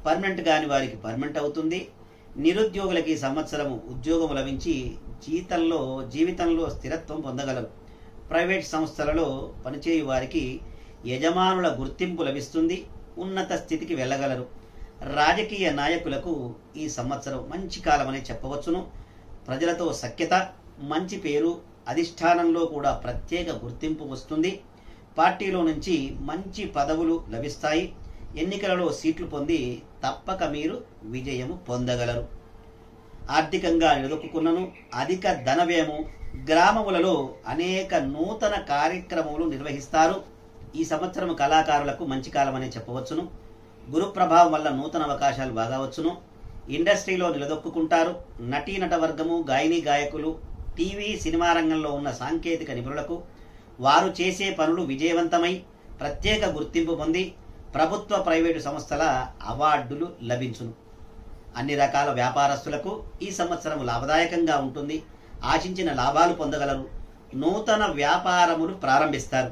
పర్మనెంట్ కాని వారికి పర్మనెంట్ అవుతుంది. నిరుద్యోగులకి ఈ సంవత్సరము ఉద్యోగం లభించి జీవితంలో స్థిరత్వం పొందగలరు. ప్రైవేట్ సంస్థలలో పనిచేయు వారికి యజమానుల గుర్తింపు లభిస్తుంది. ఉన్నత స్థితికి వెళ్ళగలరు. రాజకీయ నాయకులకు ఈ సంవత్సరం మంచి కాలమనే చెప్పవచ్చును. ప్రజలతో సఖ్యత, మంచి పేరు, అధిష్టానంలో కూడా ప్రత్యేక గుర్తింపు వస్తుంది. పార్టీలో నుంచి మంచి పదవులు లభిస్తాయి. ఎన్నికలలో సీట్లు పొంది తప్పక మీరు విజయము పొందగలరు. ఆర్థికంగా నిలదొక్కున్నను. అధిక ధన వ్యయము. గ్రామములలో అనేక నూతన కార్యక్రమములు నిర్వహిస్తారు. ఈ సంవత్సరం కళాకారులకు మంచి కాలమనే చెప్పవచ్చును. గురు ప్రభావం వల్ల నూతన అవకాశాలు బాగా వచ్చును. ఇండస్ట్రీలో నిలదొక్కుంటారు. నటీనట వర్గము, గాయని గాయకులు, టీవీ సినిమా రంగంలో ఉన్న సాంకేతిక నిపుణులకు వారు చేసే పనులు విజయవంతమై ప్రత్యేక గుర్తింపు పొంది ప్రభుత్వ ప్రైవేటు సంస్థల అవార్డులు లభించును. అన్ని రకాల వ్యాపారస్తులకు ఈ సంవత్సరం లాభదాయకంగా ఉంటుంది. ఆశించిన లాభాలు పొందగలరు. నూతన వ్యాపారములు ప్రారంభిస్తారు.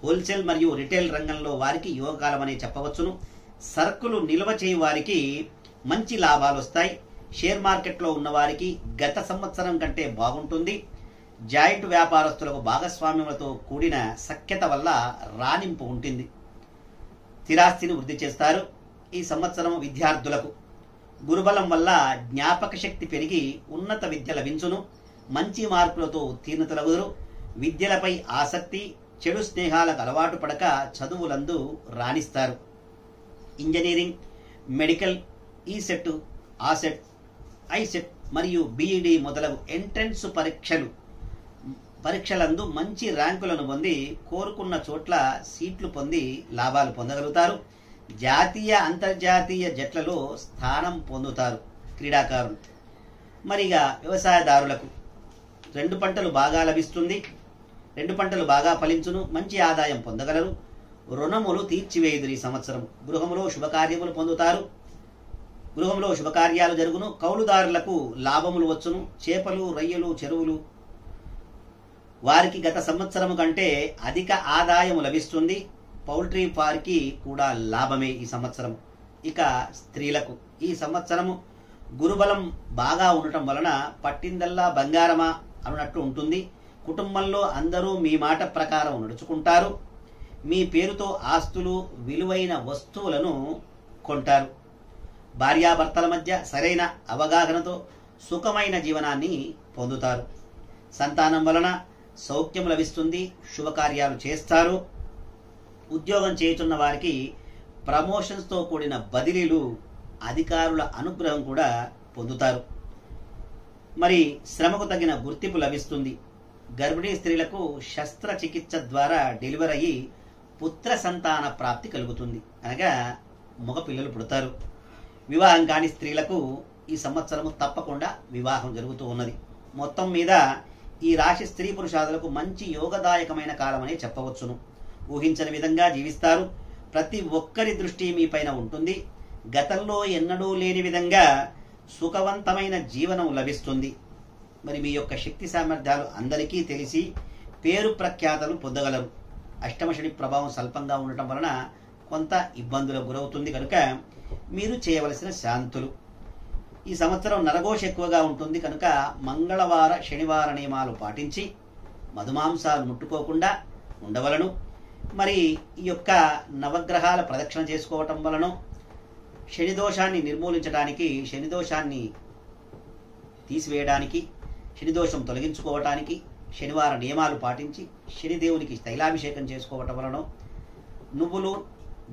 హోల్సేల్ మరియు రిటైల్ రంగంలో వారికి యోగకాలమని చెప్పవచ్చును. సరుకులు నిల్వ చేయు వారికి మంచి లాభాలు వస్తాయి. షేర్ మార్కెట్లో ఉన్న వారికి గత సంవత్సరం కంటే బాగుంటుంది. జాయింట్ వ్యాపారస్తులకు భాగస్వామ్యములతో కూడిన సఖ్యత వల్ల రాణింపు ఉంటుంది. స్థిరాస్తిని వృద్ధి చేస్తారు. ఈ సంవత్సరం విద్యార్థులకు గురుబలం వల్ల జ్ఞాపక శక్తి పెరిగి ఉన్నత విద్య లభించును. మంచి మార్కులతో ఉత్తీర్ణతలగుదురు. విద్యలపై ఆసక్తి, చెడు స్నేహాలకు అలవాటు పడక చదువులందు రాణిస్తారు. Engineering, medical, ECET, AUCET, ICET మరియు బీఈడి మొదలగు ఎంట్రన్స్ పరీక్షలందు మంచి ర్యాంకులను పొంది కోరుకున్న చోట్ల సీట్లు పొంది లాభాలు పొందగలుగుతారు. జాతీయ అంతర్జాతీయ జట్లలో స్థానం పొందుతారు క్రీడాకారులు. మరిగా వ్యవసాయదారులకు 2 పంటలు బాగా లభిస్తుంది. 2 పంటలు బాగా ఫలించును. మంచి ఆదాయం పొందగలరు. రుణములు తీర్చివేయుదురు. ఈ సంవత్సరం గృహములో శుభకార్యములు పొందుతారు. గృహంలో శుభకార్యాలు జరుగును. కౌలుదారులకు లాభములు వచ్చును. చేపలు, రొయ్యలు, చెరువులు వారికి గత సంవత్సరము కంటే అధిక ఆదాయము లభిస్తుంది. పౌల్ట్రీ వారికి కూడా లాభమే ఈ సంవత్సరం. ఇక స్త్రీలకు ఈ సంవత్సరము గురుబలం బాగా ఉండటం వలన పట్టిందల్లా బంగారమా అన్నట్టు ఉంటుంది. కుటుంబంలో అందరూ మీ మాట ప్రకారం నడుచుకుంటారు. మీ పేరుతో ఆస్తులు, విలువైన వస్తువులను కొంటారు. భార్యాభర్తల మధ్య సరైన అవగాహనతో సుఖమైన జీవనాన్ని పొందుతారు. సంతానం వలన సౌఖ్యం లభిస్తుంది. శుభకార్యాలు చేస్తారు. ఉద్యోగం చేయుచున్న వారికి ప్రమోషన్స్తో కూడిన బదిలీలు, అధికారుల అనుగ్రహం కూడా పొందుతారు. మరి శ్రమకు తగిన గుర్తింపు లభిస్తుంది. గర్భిణీ స్త్రీలకు శస్త్రచికిత్స ద్వారా డెలివరీ అయ్యి పుత్ర సంతాన ప్రాప్తి కలుగుతుంది. అనగా మగ పిల్లలు పుడతారు. వివాహం కాని స్త్రీలకు ఈ సంవత్సరము తప్పకుండా వివాహం జరుగుతూ ఉన్నది. మొత్తం మీద ఈ రాశి స్త్రీ పురుషాదులకు మంచి యోగదాయకమైన కాలమనే చెప్పవచ్చును. ఊహించని విధంగా జీవిస్తారు. ప్రతి ఒక్కరి దృష్టి మీ పైన ఉంటుంది. గతంలో ఎన్నడూ లేని విధంగా సుఖవంతమైన జీవనం లభిస్తుంది. మరి మీ యొక్క శక్తి సామర్థ్యాలు అందరికీ తెలిసి పేరు ప్రఖ్యాతలు పొందగలరు. అష్టమ శని ప్రభావం స్వల్పంగా ఉండటం వలన కొంత ఇబ్బందులకు గురవుతుంది. కనుక మీరు చేయవలసిన శాంతులు, ఈ సంవత్సరం నరఘోష ఎక్కువగా ఉంటుంది కనుక మంగళవార శనివార నియమాలు పాటించి మధుమాంసాలు ముట్టుకోకుండా ఉండవలను. మరి ఈ యొక్క నవగ్రహాల ప్రదక్షిణ చేసుకోవటం వలన శని దోషాన్ని నిర్మూలించడానికి, శని దోషాన్ని తీసివేయడానికి, శని దోషం తొలగించుకోవటానికి శనివార నియమాలు పాటించి శనిదేవునికి తైలాభిషేకం చేసుకోవటం వలన, నువ్వులు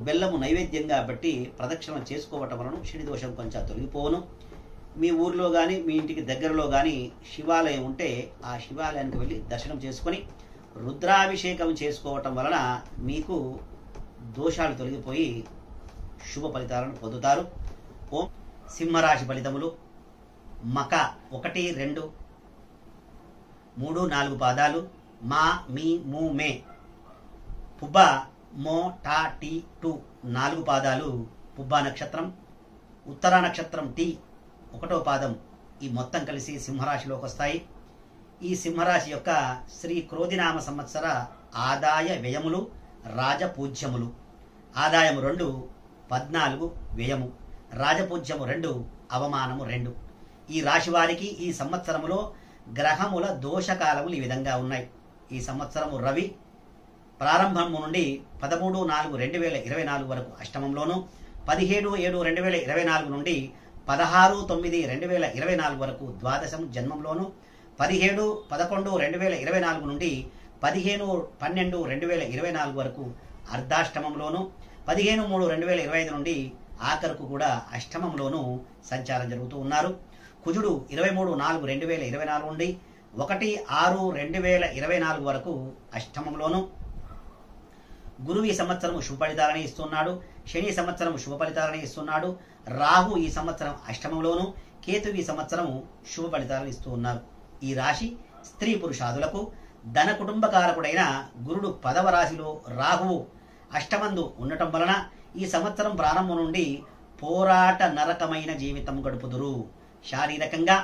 బెల్లము నైవేద్యంగా బట్టి ప్రదక్షిణ చేసుకోవటం వలన శని దోషం కొంచెం తొలగిపోవును. మీ ఊర్లో కానీ మీ ఇంటికి దగ్గరలో కానీ శివాలయం ఉంటే ఆ శివాలయానికి వెళ్ళి దర్శనం చేసుకొని రుద్రాభిషేకం చేసుకోవటం వలన మీకు దోషాలు తొలగిపోయి శుభ ఫలితాలను పొందుతారు. ఓం. సింహరాశి ఫలితములు. మక 1, 2, 3, 4 పాదాలు. మా, మీ, ము, మే. పుబ్బ, మో, టా, టీ, టు 4 పాదాలు పుబ్బ నక్షత్రం. ఉత్తర నక్షత్రం టీ 1వ పాదం. ఈ మొత్తం కలిసి సింహరాశిలోకి వస్తాయి. ఈ సింహరాశి యొక్క శ్రీ క్రోధినామ సంవత్సర ఆదాయ వ్యయములు రాజపూజ్యములు. ఆదాయము 2, 14 వ్యయము, రాజపూజ్యము 2, అవమానము 2. ఈ రాశి వారికి ఈ సంవత్సరములో గ్రహముల దోషకాలములు ఈ విధంగా ఉన్నాయి. ఈ సంవత్సరము రవి ప్రారంభము నుండి 13/4/2024 వరకు అష్టమంలోను, 17/7/2024 నుండి 16/9/2024 వరకు ద్వాదశం జన్మంలోను, 17/11/2024 నుండి 15/12/2024 వరకు అర్ధాష్టమంలోను, 15/3/2025 నుండి ఆఖరుకు కూడా అష్టమంలోను సంచారం జరుగుతూ ఉన్నారు. కుజుడు 23/4/2024 నుండి 1/6/2024 వరకు అష్టమంలోను, గురువు ఈ సంవత్సరం శుభ ఫలితాలని ఇస్తున్నాడు. శని సంవత్సరం శుభ ఫలితాలని ఇస్తున్నాడు. రాహు ఈ సంవత్సరం అష్టమంలోను, కేతు ఈ సంవత్సరం శుభ ఫలితాలను ఇస్తూ ఉన్నారు. ఈ రాశి స్త్రీ పురుషాదులకు ధన కుటుంబకారకుడైన గురుడు 10వ రాశిలో రాహువు అష్టమందు ఉండటం వలన ఈ సంవత్సరం ప్రారంభం నుండి పోరాట నరకమైన జీవితం గడుపుదురు. శారీరకంగా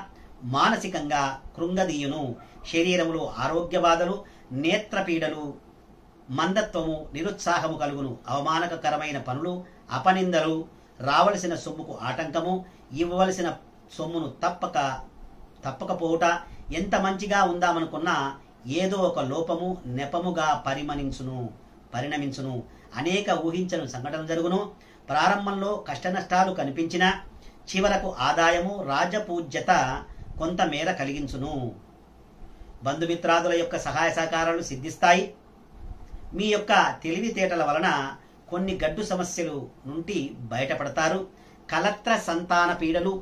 మానసికంగా కృంగదీయును. శరీరములో ఆరోగ్య బాధలు, నేత్రపీడలు, మందత్వము, నిరుత్సాహము కలుగును. అవమానకరమైన పనులు, అపనిందలు, రావలసిన సొమ్ముకు ఆటంకము, ఇవ్వవలసిన సొమ్మును తప్పకపోవుట, ఎంత మంచిగా ఉందామనుకున్నా ఏదో ఒక లోపము నెపముగా పరిణమించును. అనేక ఊహించని సంఘటనలు జరుగును. ప్రారంభంలో కష్టనష్టాలు కనిపించినా చివరకు ఆదాయము, రాజపూజ్యత కొంతమేర కలిగించును. బంధుమిత్రాదుల యొక్క సహాయ సహకారాలు సిద్ధిస్తాయి. మీ యొక్క తెలివితేటల వలన కొన్ని గడ్డు సమస్యలు నుండి బయటపడతారు. కలత్ర సంతాన పీడలు,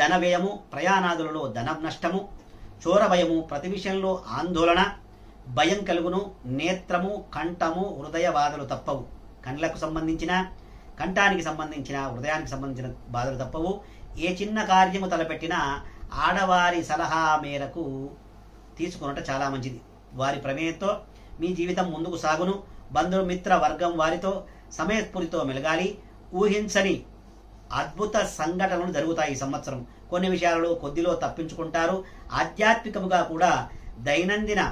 ధన వ్యయము, ప్రయాణాదులలో ధన నష్టము, చోర భయము, ప్రతి విషయంలో ఆందోళన, భయం కలుగును. నేత్రము, కంఠము, హృదయ బాధలు తప్పవు. కండ్లకు సంబంధించిన, కంఠానికి సంబంధించిన, హృదయానికి సంబంధించిన బాధలు తప్పవు. ఏ చిన్న కార్యము తలపెట్టినా ఆడవారి సలహా మేరకు తీసుకున్నట్టు చాలా మంచిది. వారి ప్రమేయంతో మీ జీవితం ముందుకు సాగును. బంధుమిత్ర వర్గం వారితో సమయస్ఫూర్తితో మెలగాలి. ఊహించని అద్భుత సంఘటనలు జరుగుతాయి. ఈ సంవత్సరం కొన్ని విషయాలలో కొద్దిలో తప్పించుకుంటారు. ఆధ్యాత్మికముగా కూడా దైనందిన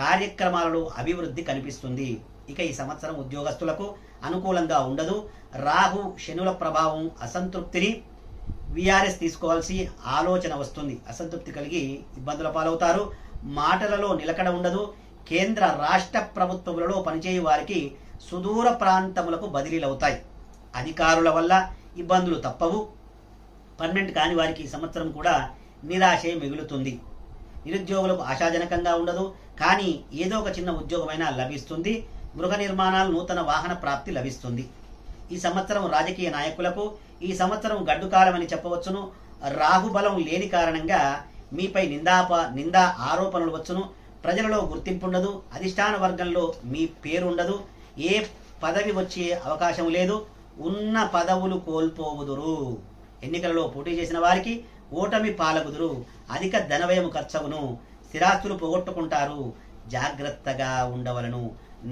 కార్యక్రమాలలో అభివృద్ధి కనిపిస్తుంది. ఇక ఈ సంవత్సరం ఉద్యోగస్తులకు అనుకూలంగా ఉండదు. రాహు శనుల ప్రభావం అసంతృప్తిని విఆర్ఎస్ తీసుకోవాల్సి ఆలోచన వస్తుంది. అసంతృప్తి కలిగి ఇబ్బందుల పాలవుతారు. మాటలలో నిలకడ ఉండదు. కేంద్ర రాష్ట్ర ప్రభుత్వములలో పనిచేయు వారికి సుదూర ప్రాంతములకు బదిలీలవుతాయి. అధికారుల వల్ల ఇబ్బందులు తప్పవు. పర్మనెంట్ కాని వారికి ఈ సంవత్సరం కూడా నిరాశే మిగులుతుంది. నిరుద్యోగులకు ఆశాజనకంగా ఉండదు. కానీ ఏదో ఒక చిన్న ఉద్యోగమైనా లభిస్తుంది. గృహ నిర్మాణాలు, నూతన వాహన ప్రాప్తి లభిస్తుంది. ఈ సంవత్సరం రాజకీయ నాయకులకు ఈ సంవత్సరం గడ్డు కాలమని చెప్పవచ్చును. రాహుబలం లేని కారణంగా మీపై నిందా ఆరోపణలు వచ్చును. ప్రజలలో గుర్తింపు ఉండదు. అధిష్టాన వర్గంలో మీ పేరు ఉండదు. ఏ పదవి వచ్చే అవకాశం లేదు. ఉన్న పదవులు కోల్పోవుదురు. ఎన్నికలలో పోటీ చేసిన వారికి ఓటమి పాలగుదురు. అధిక ధనవ్యయం ఖర్చవును. స్థిరాస్తులు పోగొట్టుకుంటారు. జాగ్రత్తగా ఉండవలను.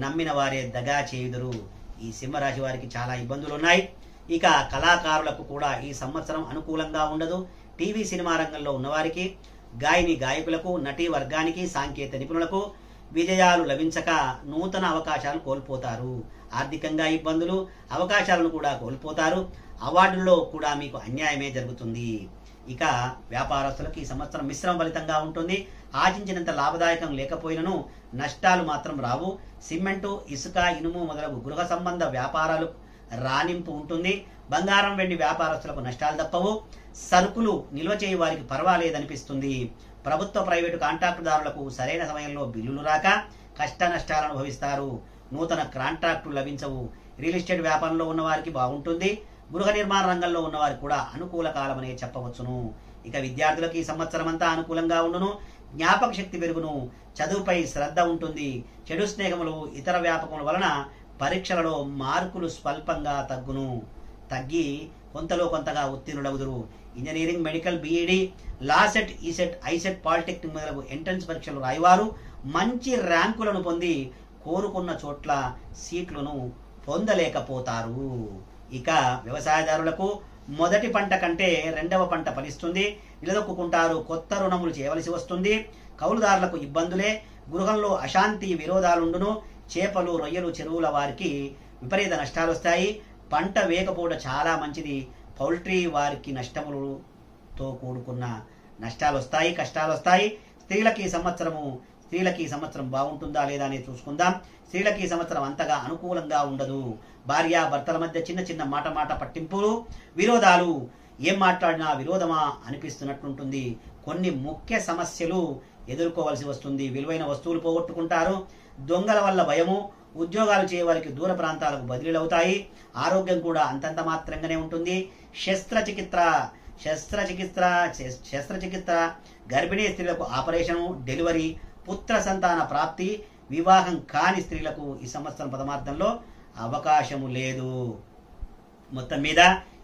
నమ్మిన వారే దగా చేయుదురు. ఈ సింహరాశి వారికి చాలా ఇబ్బందులు ఉన్నాయి. ఇక కళాకారులకు కూడా ఈ సంవత్సరం అనుకూలంగా ఉండదు. టీవీ సినిమా రంగంలో ఉన్నవారికి, గాయని గాయకులకు, నటీ వర్గానికి, సాంకేతిక నిపుణులకు విజయాలు లభించక నూతన అవకాశాలు కోల్పోతారు. ఆర్థికంగా ఇబ్బందులు, అవకాశాలను కూడా కోల్పోతారు. అవార్డుల్లో కూడా మీకు అన్యాయమే జరుగుతుంది. ఇక వ్యాపారస్తులకు ఈ సంవత్సరం మిశ్రమ ఫలితంగా ఉంటుంది. ఆశించినంత లాభదాయకం లేకపోయినను నష్టాలు మాత్రం రావు. సిమెంటు, ఇసుక, ఇనుము మొదలగు గృహ సంబంధ వ్యాపారాలు రాణింపు ఉంటుంది. బంగారం, వెండి వ్యాపారస్తులకు నష్టాలు తప్పవు. సరుకులు నిల్వ చేయ వారికి పర్వాలేదనిపిస్తుంది. ప్రభుత్వ, ప్రైవేటు కాంట్రాక్టుదారులకు సరైన సమయంలో బిల్లులు రాక కష్ట నష్టాలను అనుభవిస్తారు. నూతన కాంట్రాక్టులు లభించవు. రియల్ ఎస్టేట్ వ్యాపారంలో ఉన్న వారికి బాగుంటుంది. గృహ నిర్మాణ రంగంలో ఉన్నవారికి కూడా అనుకూల కాలమనే చెప్పవచ్చును. ఇక విద్యార్థులకు ఈ సంవత్సరం అంతా అనుకూలంగా ఉండును. జ్ఞాపక శక్తి పెరుగును. చదువుపై శ్రద్ధ ఉంటుంది. చెడు స్నేహములు, ఇతర వ్యాపకముల వలన పరీక్షలలో మార్కులు స్వల్పంగా తగ్గి కొంతలో కొంతగా ఉత్తీర్ణులవుదురు. Engineering, medical, BEd, LAWCET, ECET, ICET, polytechnic మొదలగు ఎంట్రన్స్ పరీక్షలు రాయవారు మంచి ర్యాంకులను పొంది కోరుకున్న చోట్ల సీట్లను పొందలేకపోతారు. ఇక వ్యవసాయదారులకు మొదటి పంట కంటే రెండవ పంట ఫలిస్తుంది. నిలదొక్కుంటారు. కొత్త రుణములు చేయవలసి వస్తుంది. కౌలుదారులకు ఇబ్బందులే. గృహంలో అశాంతి, విరోధాలుండును. చేపలు, రొయ్యలు, చెరువుల వారికి విపరీత నష్టాలు వస్తాయి. పంట వేయకపోవడం చాలా మంచిది. పౌల్ట్రీ వారికి నష్టములతో కూడుకున్న నష్టాలు వస్తాయి, కష్టాలు వస్తాయి. స్త్రీలకి ఈ సంవత్సరం బాగుంటుందా లేదా అనేది చూసుకుందాం. స్త్రీలకి ఈ సంవత్సరం అంతగా అనుకూలంగా ఉండదు. భార్య భర్తల మధ్య చిన్న చిన్న మాట పట్టింపులు, విరోధాలు, ఏం మాట్లాడినా విరోధమా అనిపిస్తున్నట్టుంటుంది. కొన్ని ముఖ్య సమస్యలు ఎదుర్కోవాల్సి వస్తుంది. విలువైన వస్తువులు పోగొట్టుకుంటారు. దొంగల వల్ల భయము, ఉద్యోగాలు చేయవారికి దూర ప్రాంతాలకు బదిలీలవుతాయి. ఆరోగ్యం కూడా అంతంత మాత్రంగానే ఉంటుంది. శస్త్రచికిత్స, గర్భిణీ స్త్రీలకు ఆపరేషను, డెలివరీ, పుత్ర సంతాన ప్రాప్తి, వివాహం కాని స్త్రీలకు ఈ సంవత్సరం ప్రథమార్థంలో అవకాశము లేదు. మొత్తం మీద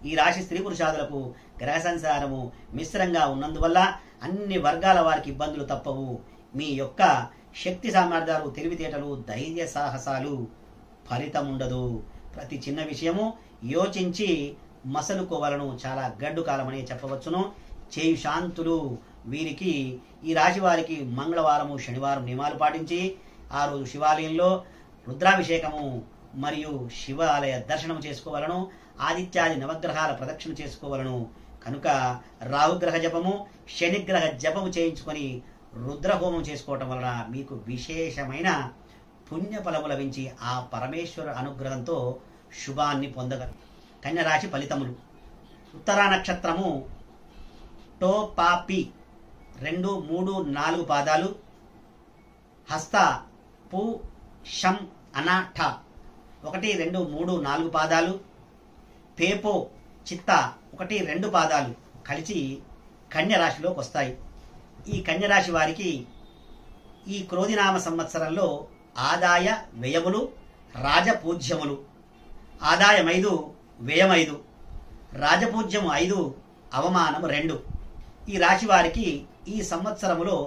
ఈ రాశి స్త్రీ పురుషాదులకు గ్రహ సంచారము మిశ్రంగా ఉన్నందువల్ల అన్ని వర్గాల వారికి ఇబ్బందులు తప్పవు. మీ యొక్క శక్తి సామర్థ్యాలు, తెలివితేటలు, ధైర్య సాహసాలు ఫలితం ఉండదు. ప్రతి చిన్న విషయము యోచించి మసలుకోవాలను. చాలా గడ్డు కాలమని చెప్పవచ్చును. చేయి శాంతులు వీరికి, ఈ రాశి వారికి మంగళవారము శనివారం నియమాలు పాటించి ఆ రోజు శివాలయంలో రుద్రాభిషేకము మరియు శివాలయ దర్శనం చేసుకోవాలను. ఆదిత్యాది నవగ్రహాల ప్రదక్షిణ చేసుకోవాలను. కనుక రాహుగ్రహ జపము, శనిగ్రహ జపము చేయించుకొని రుద్రహోమం చేసుకోవటం వలన మీకు విశేషమైన పుణ్యఫలము లభించి ఆ పరమేశ్వర అనుగ్రహంతో శుభాన్ని పొందగలరు. కన్యరాశి ఫలితములు. ఉత్తరా నక్షత్రము టో పా పి 2, 3, 4 పాదాలు. హస్త పు షం అనా ఠ 1, 2, 3, 4 పాదాలు. పేపో చిత్త 1, 2 పాదాలు కలిసి కన్యరాశిలోకి వస్తాయి. ఈ కన్యరాశి వారికి ఈ క్రోధినామ సంవత్సరంలో ఆదాయ వ్యయములు, రాజపూజ్యములు. ఆదాయం 5, వ్యయం 5, రాజపూజ్యం 5, అవమానం 2. ఈ రాశి వారికి ఈ సంవత్సరములో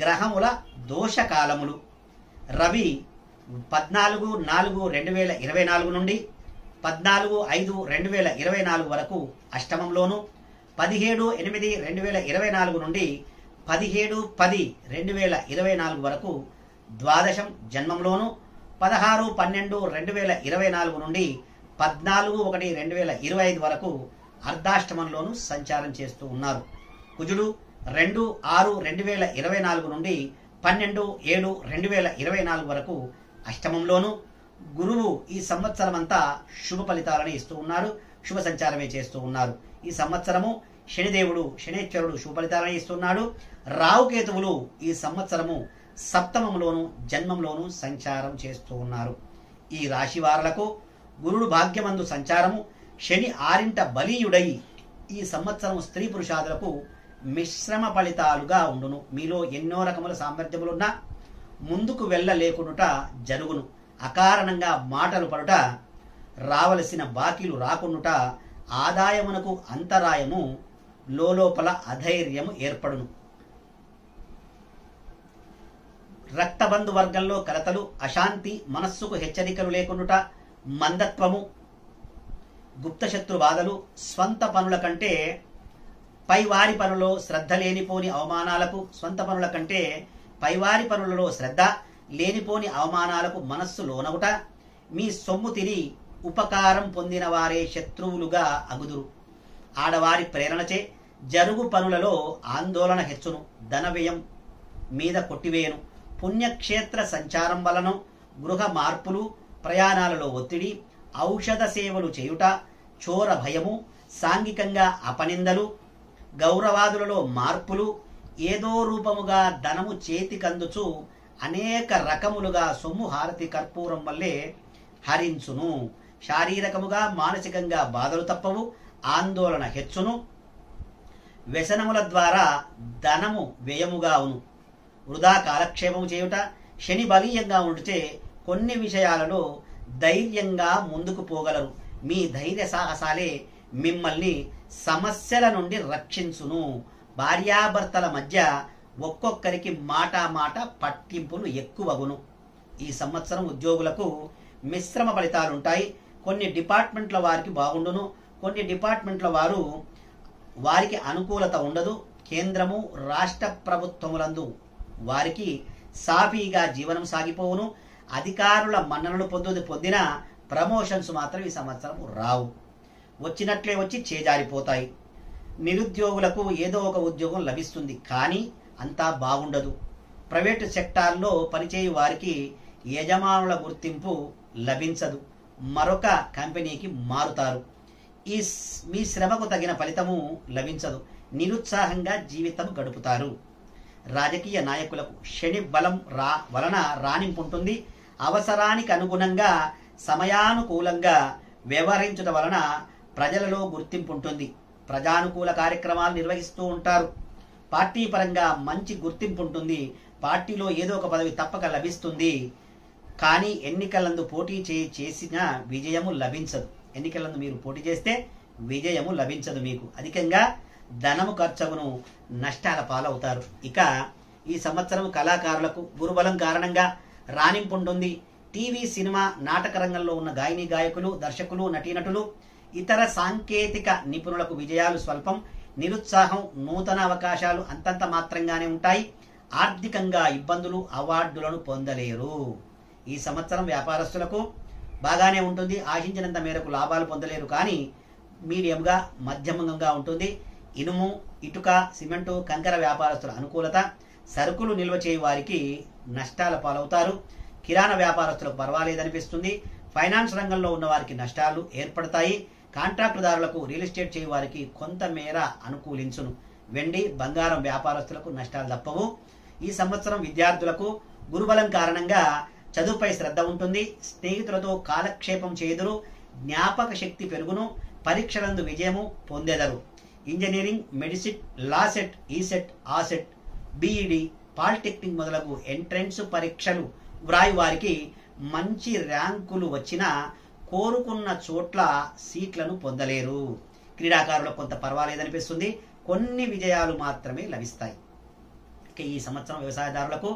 గ్రహముల దోషకాలములు. రవి 14/4/2024 నుండి 14/5/2024 వరకు అష్టమంలోను, 17/8/2024 నుండి 17/10/2024 వరకు ద్వాదశం జన్మంలోను, 16/12/2024 నుండి 14/1/2025 వరకు అర్ధాష్టమంలోను సంచారం చేస్తూ ఉన్నారు. కుజుడు 2/6/2024 నుండి 12/7/2024 వరకు అష్టమంలోను. గురువు ఈ సంవత్సరం అంతా శుభ ఫలితాలను ఇస్తూ ఉన్నారు, శుభ సంచారమే చేస్తూ ఉన్నారు. ఈ సంవత్సరము శనేశ్వరుడు శుభ ఫలితాలను ఇస్తున్నాడు. రాహుకేతువులు ఈ సంవత్సరము సప్తమంలోను జన్మంలోను సంచారం చేస్తూ ఉన్నారు. ఈ రాశి వారులకు గురుడు భాగ్యమందు సంచారము, శని 6ంట బలీయుడై ఈ సంవత్సరం స్త్రీ పురుషాదులకు మిశ్రమ ఫలితాలుగా ఉండును. మీలో ఎన్నో రకముల సామర్థ్యములున్నా ముందుకు వెళ్ళలేకునుట జరుగును. అకారణంగా మాటలు పడుట, రావలసిన బాకీలు రాకుండుట, ఆదాయమునకు అంతరాయము, లోపల అధైర్యము ఏర్పడును. రక్తబంధు వర్గంలో కలతలు, అశాంతి, మనస్సుకు హెచ్చరికలు లేకుండుట, మందత్వము, గుప్తశత్రు బాధలు, స్వంత పనుల కంటే పైవారి పనులలో శ్రద్ధ లేనిపోని అవమానాలకు, స్వంత పనుల కంటే పైవారి పనులలో శ్రద్ధ లేనిపోని అవమానాలకు మనస్సు లోనవుట, మీ సొమ్ము తిని ఉపకారం పొందిన వారే శత్రువులుగా అగుదురు. ఆడవారి ప్రేరణచే జరుగు పనులలో ఆందోళన హెచ్చును, ధన వ్యయం మీద కొట్టివేయను. పుణ్యక్షేత్ర సంచారం వలన గృహ మార్పులు, ప్రయాణాలలో ఒత్తిడి, ఔషధ సేవలు చేయుట, చోర భయము, సాంఘికంగా అపనిందలు, గౌరవాదులలో మార్పులు, ఏదో రూపముగా ధనము చేతికందుచు అనేక రకములుగా సొమ్ము హారతి కర్పూరం వల్లే హరించును. శారీరకముగా మానసికంగా బాధలు తప్పవు, ఆందోళన హెచ్చును. వ్యసనముల ద్వారా ధనము వ్యయముగా అవును. వృధా కాలక్షేపము చేయుట, శని బలీయంగా ఉంటే కొన్ని విషయాలలో ధైర్యంగా ముందుకు పోగలరు. మీ ధైర్య సాహసాలే మిమ్మల్ని సమస్యల నుండి రక్షించును. భార్యాభర్తల మధ్య ఒక్కొక్కరికి మాట పట్టింపులు ఎక్కువగును. ఈ సంవత్సరం ఉద్యోగులకు మిశ్రమ ఫలితాలుంటాయి. కొన్ని డిపార్ట్మెంట్ల వారికి బాగుండును, కొన్ని డిపార్ట్మెంట్ల వారికి అనుకూలత ఉండదు. కేంద్రము రాష్ట్ర ప్రభుత్వములందు వారికి సాఫీగా జీవనం సాగిపోవును. అధికారుల మన్ననలు పొందిన ప్రమోషన్స్ మాత్రం ఈ సంవత్సరం రావు, వచ్చినట్లే వచ్చి చేజారిపోతాయి. నిరుద్యోగులకు ఏదో ఒక ఉద్యోగం లభిస్తుంది, కానీ అంతా బాగుండదు. ప్రైవేటు సెక్టార్లో పనిచేయు వారికి యజమానుల గుర్తింపు లభించదు, మరొక కంపెనీకి మారుతారు. మీ శ్రమకు తగిన ఫలితము లభించదు, నిరుత్సాహంగా జీవితం గడుపుతారు. రాజకీయ నాయకులకు శని బలం వలన రాణింపు ఉంటుంది. అవసరానికి అనుగుణంగా సమయానుకూలంగా వ్యవహరించడం వలన ప్రజలలో గుర్తింపు ఉంటుంది. ప్రజానుకూల కార్యక్రమాలు నిర్వహిస్తూ ఉంటారు. పార్టీ పరంగా మంచి గుర్తింపు ఉంటుంది. పార్టీలో ఏదో ఒక పదవి తప్పక లభిస్తుంది. కానీ ఎన్నికలందు పోటీ చేసిన విజయము లభించదు. ఎన్నికలందు మీరు పోటీ చేస్తే విజయము లభించదు. మీకు అధికంగా ధనము ఖర్చగును, నష్టాల పాలవుతారు. ఇక ఈ సంవత్సరం కళాకారులకు గురుబలం కారణంగా రాణింపు ఉంటుంది. టీవీ, సినిమా, నాటక రంగంలో ఉన్న గాయని గాయకులు, దర్శకులు, నటీనటులు, ఇతర సాంకేతిక నిపుణులకు విజయాలు స్వల్పం. నిరుత్సాహం, నూతన అవకాశాలు అంతంత మాత్రంగానే ఉంటాయి. ఆర్థికంగా ఇబ్బందులు, అవార్డులను పొందలేరు. ఈ సంవత్సరం వ్యాపారస్తులకు బాగానే ఉంటుంది. ఆశించినంత మేరకు లాభాలు పొందలేరు, కానీ మీడియంగా మధ్యమంగా ఉంటుంది. ఇనుము, ఇటుక, సిమెంటు, కంకర వ్యాపారస్తుల అనుకూలత. సరుకులు నిల్వ చేయ వారికి నష్టాల పాలవుతారు. కిరాణా వ్యాపారస్తులకు పర్వాలేదనిపిస్తుంది. ఫైనాన్స్ రంగంలో ఉన్న వారికి నష్టాలు ఏర్పడతాయి. కాంట్రాక్టుదారులకు, రియల్ ఎస్టేట్ చేయ వారికి కొంతమేర అనుకూలించును. వెండి, బంగారం వ్యాపారస్తులకు నష్టాలు తప్పవు. ఈ సంవత్సరం విద్యార్థులకు గురుబలం కారణంగా చదువుపై శ్రద్ధ ఉంటుంది. స్నేహితులతో కాలక్షేపం చేదురు. జ్ఞాపక శక్తి పెరుగును. పరీక్షలందు విజయము పొందెదరు. Engineering, medicine, LAWCET, ECET, ASET, BEd, polytechnic మొదలగు ఎంట్రన్స్ పరీక్షలు వ్రాయి వారికి మంచి ర్యాంకులు వచ్చినా కోరుకున్న చోట్ల సీట్లను పొందలేరు. క్రీడాకారులకు కొంత పర్వాలేదనిపిస్తుంది. కొన్ని విజయాలు మాత్రమే లభిస్తాయి. ఇక ఈ సంవత్సరం వ్యవసాయదారులకు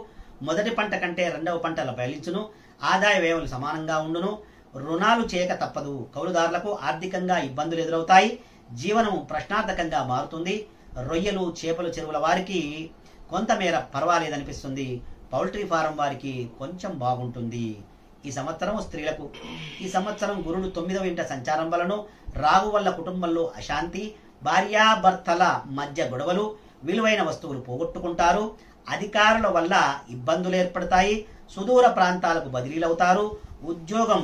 మొదటి పంట కంటే రెండవ పంటల బయలించును. ఆదాయ వ్యయాలు సమానంగా ఉండును. రుణాలు చేయక తప్పదు. కౌలుదారులకు ఆర్థికంగా ఇబ్బందులు ఎదురవుతాయి. జీవనం ప్రశ్నార్థకంగా మారుతుంది. రొయ్యలు, చేపలు చెరువుల వారికి కొంతమేర పర్వాలేదనిపిస్తుంది. పౌల్ట్రీ ఫారం వారికి కొంచెం బాగుంటుంది. ఈ సంవత్సరం స్త్రీలకు ఈ సంవత్సరం గురుడు 9వ ఇంట సంచారం వలన రాహు వల్ల కుటుంబంలో అశాంతి, భార్యాభర్తల మధ్య గొడవలు, విలువైన వస్తువులు పోగొట్టుకుంటారు. అధికారుల వల్ల ఇబ్బందులు ఏర్పడతాయి. సుదూర ప్రాంతాలకు బదిలీలవుతారు. ఉద్యోగం,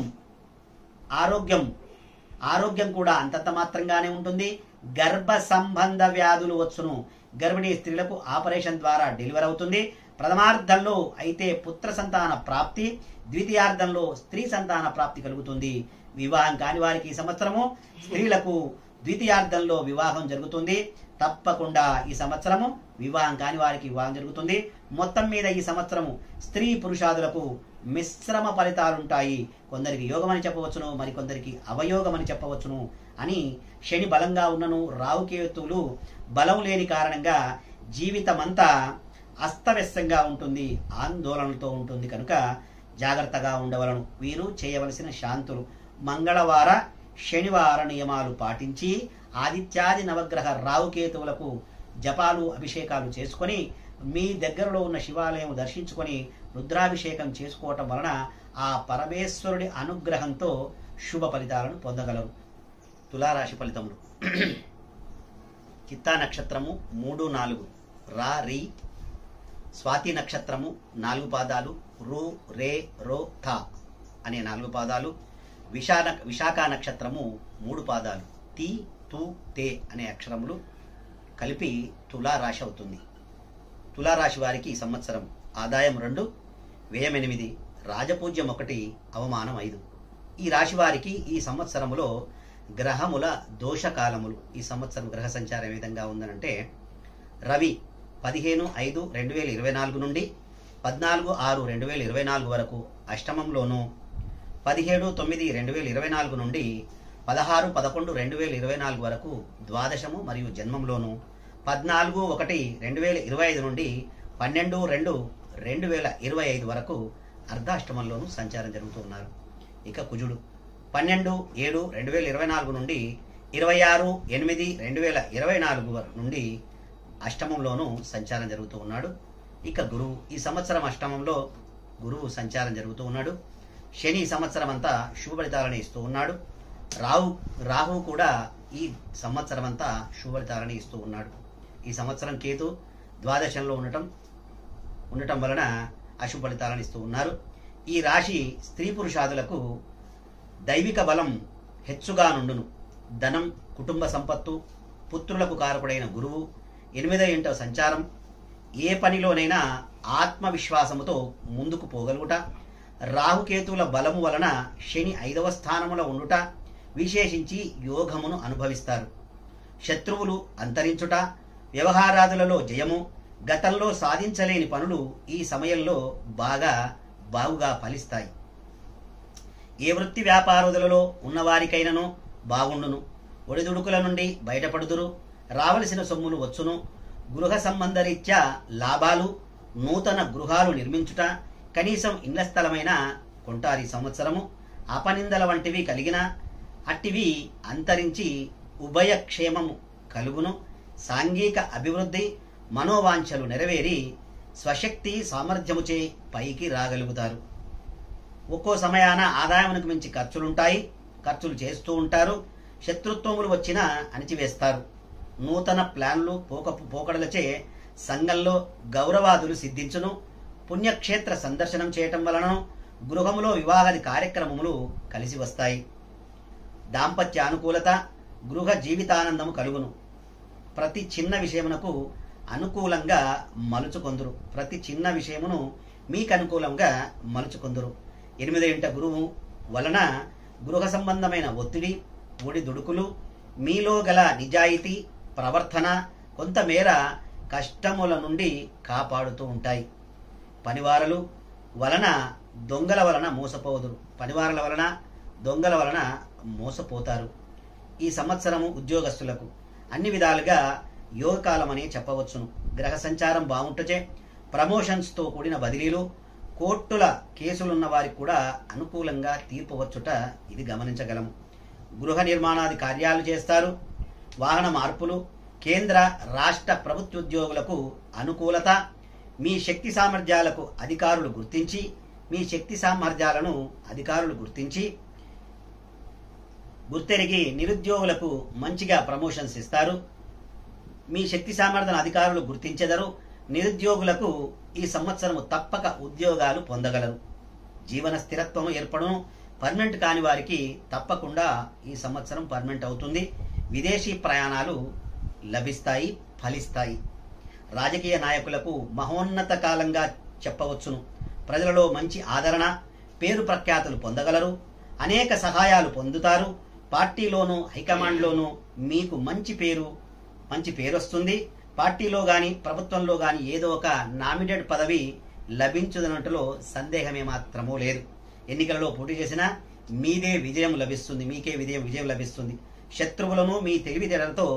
ఆరోగ్యం కూడా అంతంత మాత్రంగానే ఉంటుంది. గర్భ సంబంధ వ్యాధులు వచ్చును. గర్భిణీ స్త్రీలకు ఆపరేషన్ ద్వారా డెలివరీ అవుతుంది. ప్రథమార్థంలో అయితే పుత్ర సంతాన ప్రాప్తి, ద్వితీయార్థంలో స్త్రీ సంతాన ప్రాప్తి కలుగుతుంది. వివాహం కాని వారికి ఈ సంవత్సరము స్త్రీలకు ద్వితీయార్థంలో వివాహం జరుగుతుంది. తప్పకుండా ఈ సంవత్సరము వివాహం కాని వారికి వివాహం జరుగుతుంది. మొత్తం మీద ఈ సంవత్సరము స్త్రీ పురుషాదులకు మిశ్రమ ఫలితాలుంటాయి. కొందరికి యోగమని చెప్పవచ్చును, మరికొందరికి అవయోగమని చెప్పవచ్చును అని శని బలంగా ఉన్నను, రావుకేతువులు బలం లేని కారణంగా జీవితమంతా అస్తవ్యస్తంగా ఉంటుంది, ఆందోళనలతో ఉంటుంది. కనుక జాగ్రత్తగా ఉండవలను. వీరు చేయవలసిన శాంతులు: మంగళవార, శనివార నియమాలు పాటించి ఆదిత్యాది నవగ్రహ రావుకేతువులకు జపాలు, అభిషేకాలు చేసుకొని మీ దగ్గరలో ఉన్న శివాలయం దర్శించుకొని రుద్రాభిషేకం చేసుకోవటం వలన ఆ పరమేశ్వరుడి అనుగ్రహంతో శుభ ఫలితాలను పొందగలరు. తులారాశి ఫలితములు. చిత్తా నక్షత్రము 3, 4 రా, రి. స్వాతి నక్షత్రము 4 పాదాలు, రు, రే, రో, థ అనే 4 పాదాలు. విశాఖ నక్షత్రము 3 పాదాలు, తి, తు, తే అనే అక్షరములు కలిపి తులారాశి అవుతుంది. తులారాశి వారికి ఈ సంవత్సరం ఆదాయం 2, వ్యయం 8, రాజపూజ్యం 1, అవమానం 5. ఈ రాశి వారికి ఈ సంవత్సరములో గ్రహముల దోషకాలములు. ఈ సంవత్సరం గ్రహ సంచారం ఏ విధంగా ఉందనంటే, రవి 15/5/2024 నుండి 14/6/2024 వరకు అష్టమంలోను, 17/9/2024 నుండి 16/11/2024 వరకు ద్వాదశము మరియు జన్మంలోను, 14/1/2025 నుండి 12/2/2025 వరకు అర్ధాష్టమంలోను సంచారం జరుగుతున్నారు. ఇక కుజుడు 12/7/2024 నుండి 26/8/2024 నుండి అష్టమంలోను సంచారం జరుగుతూ ఉన్నాడు. ఇక గురువు ఈ సంవత్సరం అష్టమంలో గురువు సంచారం జరుగుతూ ఉన్నాడు. శని సంవత్సరం అంతా శుభ ఫలితాలను ఇస్తూ ఉన్నాడు. రాహువు కూడా ఈ సంవత్సరం అంతా శుభ ఫలితాలను ఇస్తూ ఉన్నాడు. ఈ సంవత్సరం కేతు ద్వాదశంలో ఉండటం వలన అశుభ ఫలితాలను ఇస్తూ ఉన్నారు. ఈ రాశి స్త్రీ పురుషాదులకు దైవిక బలం హెచ్చుగా నుండును. ధనం, కుటుంబ సంపత్తు, పుత్రులకు కారకుడైన గురువు, 8వ ఇంట సంచారం, ఏ పనిలోనైనా ఆత్మవిశ్వాసముతో ముందుకు పోగలుగుట, రాహుకేతువుల బలము వలన శని 5వ స్థానములో ఉండుట, విశేషించి యోగమును అనుభవిస్తారు. శత్రువులు అంతరించుట, వ్యవహారాదులలో జయము, గతంలో సాధించలేని పనులు ఈ సమయంలో బాగుగా ఫలిస్తాయి. ఏ వృత్తి వ్యాపారులలో ఉన్నవారికైనను బాగుండును. ఒడిదుడుకుల నుండి బయటపడుదురు. రావలసిన సొమ్ములు వచ్చును. గృహ సంబంధరీత్యా లాభాలు, నూతన గృహాలు నిర్మించుట, కనీసం ఇళ్ల స్థలమైన కొంటారి సంవత్సరము. అపనిందల వంటివి కలిగిన అట్టివి అంతరించి ఉభయ క్షేమము కలుగును. సాంఘిక అభివృద్ధి, మనోవాంఛలు నెరవేరి స్వశక్తి సామర్థ్యముచే పైకి రాగలుగుతారు. ఒక్కో సమయాన ఆదాయమునకు మించి ఖర్చులు చేస్తూ ఉంటారు. శత్రుత్వములు వచ్చినా అణిచివేస్తారు. నూతన ప్లాన్లు పోకడలచే సంఘంలో గౌరవాదులు సిద్ధించును. పుణ్యక్షేత్ర సందర్శనం చేయటం వలన గృహములో వివాహాది కార్యక్రమములు కలిసి వస్తాయి. దాంపత్య అనుకూలత, గృహ జీవితానందము కలుగును. ప్రతి చిన్న విషయమునకు అనుకూలంగా మలుచుకొందురు. ప్రతి చిన్న విషయమును మీకు అనుకూలంగా మలుచుకొందురు. 8వ ఇంట గురువు వలన గృహ సంబంధమైన ఒడిదుడుకులు, మీలో గల నిజాయితీ ప్రవర్తన కొంతమేర కష్టముల నుండి కాపాడుతూ ఉంటాయి. పనివారల వలన దొంగల వలన మోసపోతారు. ఈ సంవత్సరము ఉద్యోగస్తులకు అన్ని విధాలుగా యోగకాలమనే చెప్పవచ్చును. గ్రహ సంచారం బాగుంటచే ప్రమోషన్స్తో కూడిన బదిలీలు, కోర్టుల కేసులున్న వారికి కూడా అనుకూలంగా తీర్పు వచ్చుట ఇది గమనించగలము. గృహ నిర్మాణాది కార్యాలు చేస్తారు. వాహన మార్పులు, కేంద్ర రాష్ట్ర ప్రభుత్వోద్యోగులకు అనుకూలత. మీ శక్తి సామర్థ్యాలను అధికారులు గుర్తెరిగి నిరుద్యోగులకు మంచిగా ప్రమోషన్స్ ఇస్తారు. మీ శక్తి సామర్థ్యాలను అధికారులు గుర్తించెదరు. నిరుద్యోగులకు ఈ సంవత్సరము తప్పక ఉద్యోగాలు పొందగలరు. జీవన స్థిరత్వము ఏర్పడును. పర్మనెంట్ కాని వారికి తప్పకుండా ఈ సంవత్సరం పర్మనెంట్ అవుతుంది. విదేశీ ప్రయాణాలు లభిస్తాయి, ఫలిస్తాయి. రాజకీయ నాయకులకు మహోన్నత కాలంగా చెప్పవచ్చును. ప్రజలలో మంచి ఆదరణ, పేరు ప్రఖ్యాతులు పొందగలరు. అనేక సహాయాలు పొందుతారు. పార్టీలోనూ హైకమాండ్లోనూ మీకు మంచి పేరు వస్తుంది. పార్టీలో గాని ప్రభుత్వంలో గాని ఏదో ఒక నామినేట్ పదవి లభించుదన్నట్టులో సందేహమే మాత్రమూ లేదు. ఎన్నికలలో పోటీ చేసినా మీకే విజయం లభిస్తుంది. శత్రువులను మీ తెలివితేటలతో,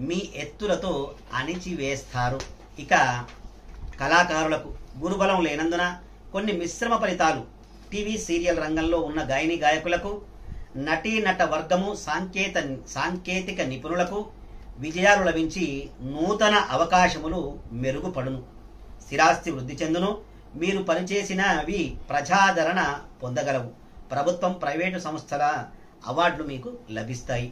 మీ ఎత్తులతో అణిచివేస్తారు. ఇక కళాకారులకు గురుబలం లేనందున కొన్ని మిశ్రమ ఫలితాలు. టీవీ సీరియల్ రంగంలో ఉన్న గాయకులకు, నట వర్గము, సాంకేతిక నిపుణులకు విజయాలు లభించి నూతన అవకాశములు మెరుగుపడును. స్థిరాస్తి వృద్ధి చెందును. మీరు పనిచేసినవి ప్రజాదరణ పొందగలవు. ప్రభుత్వం, ప్రైవేటు సంస్థల అవార్డులు మీకు లభిస్తాయి.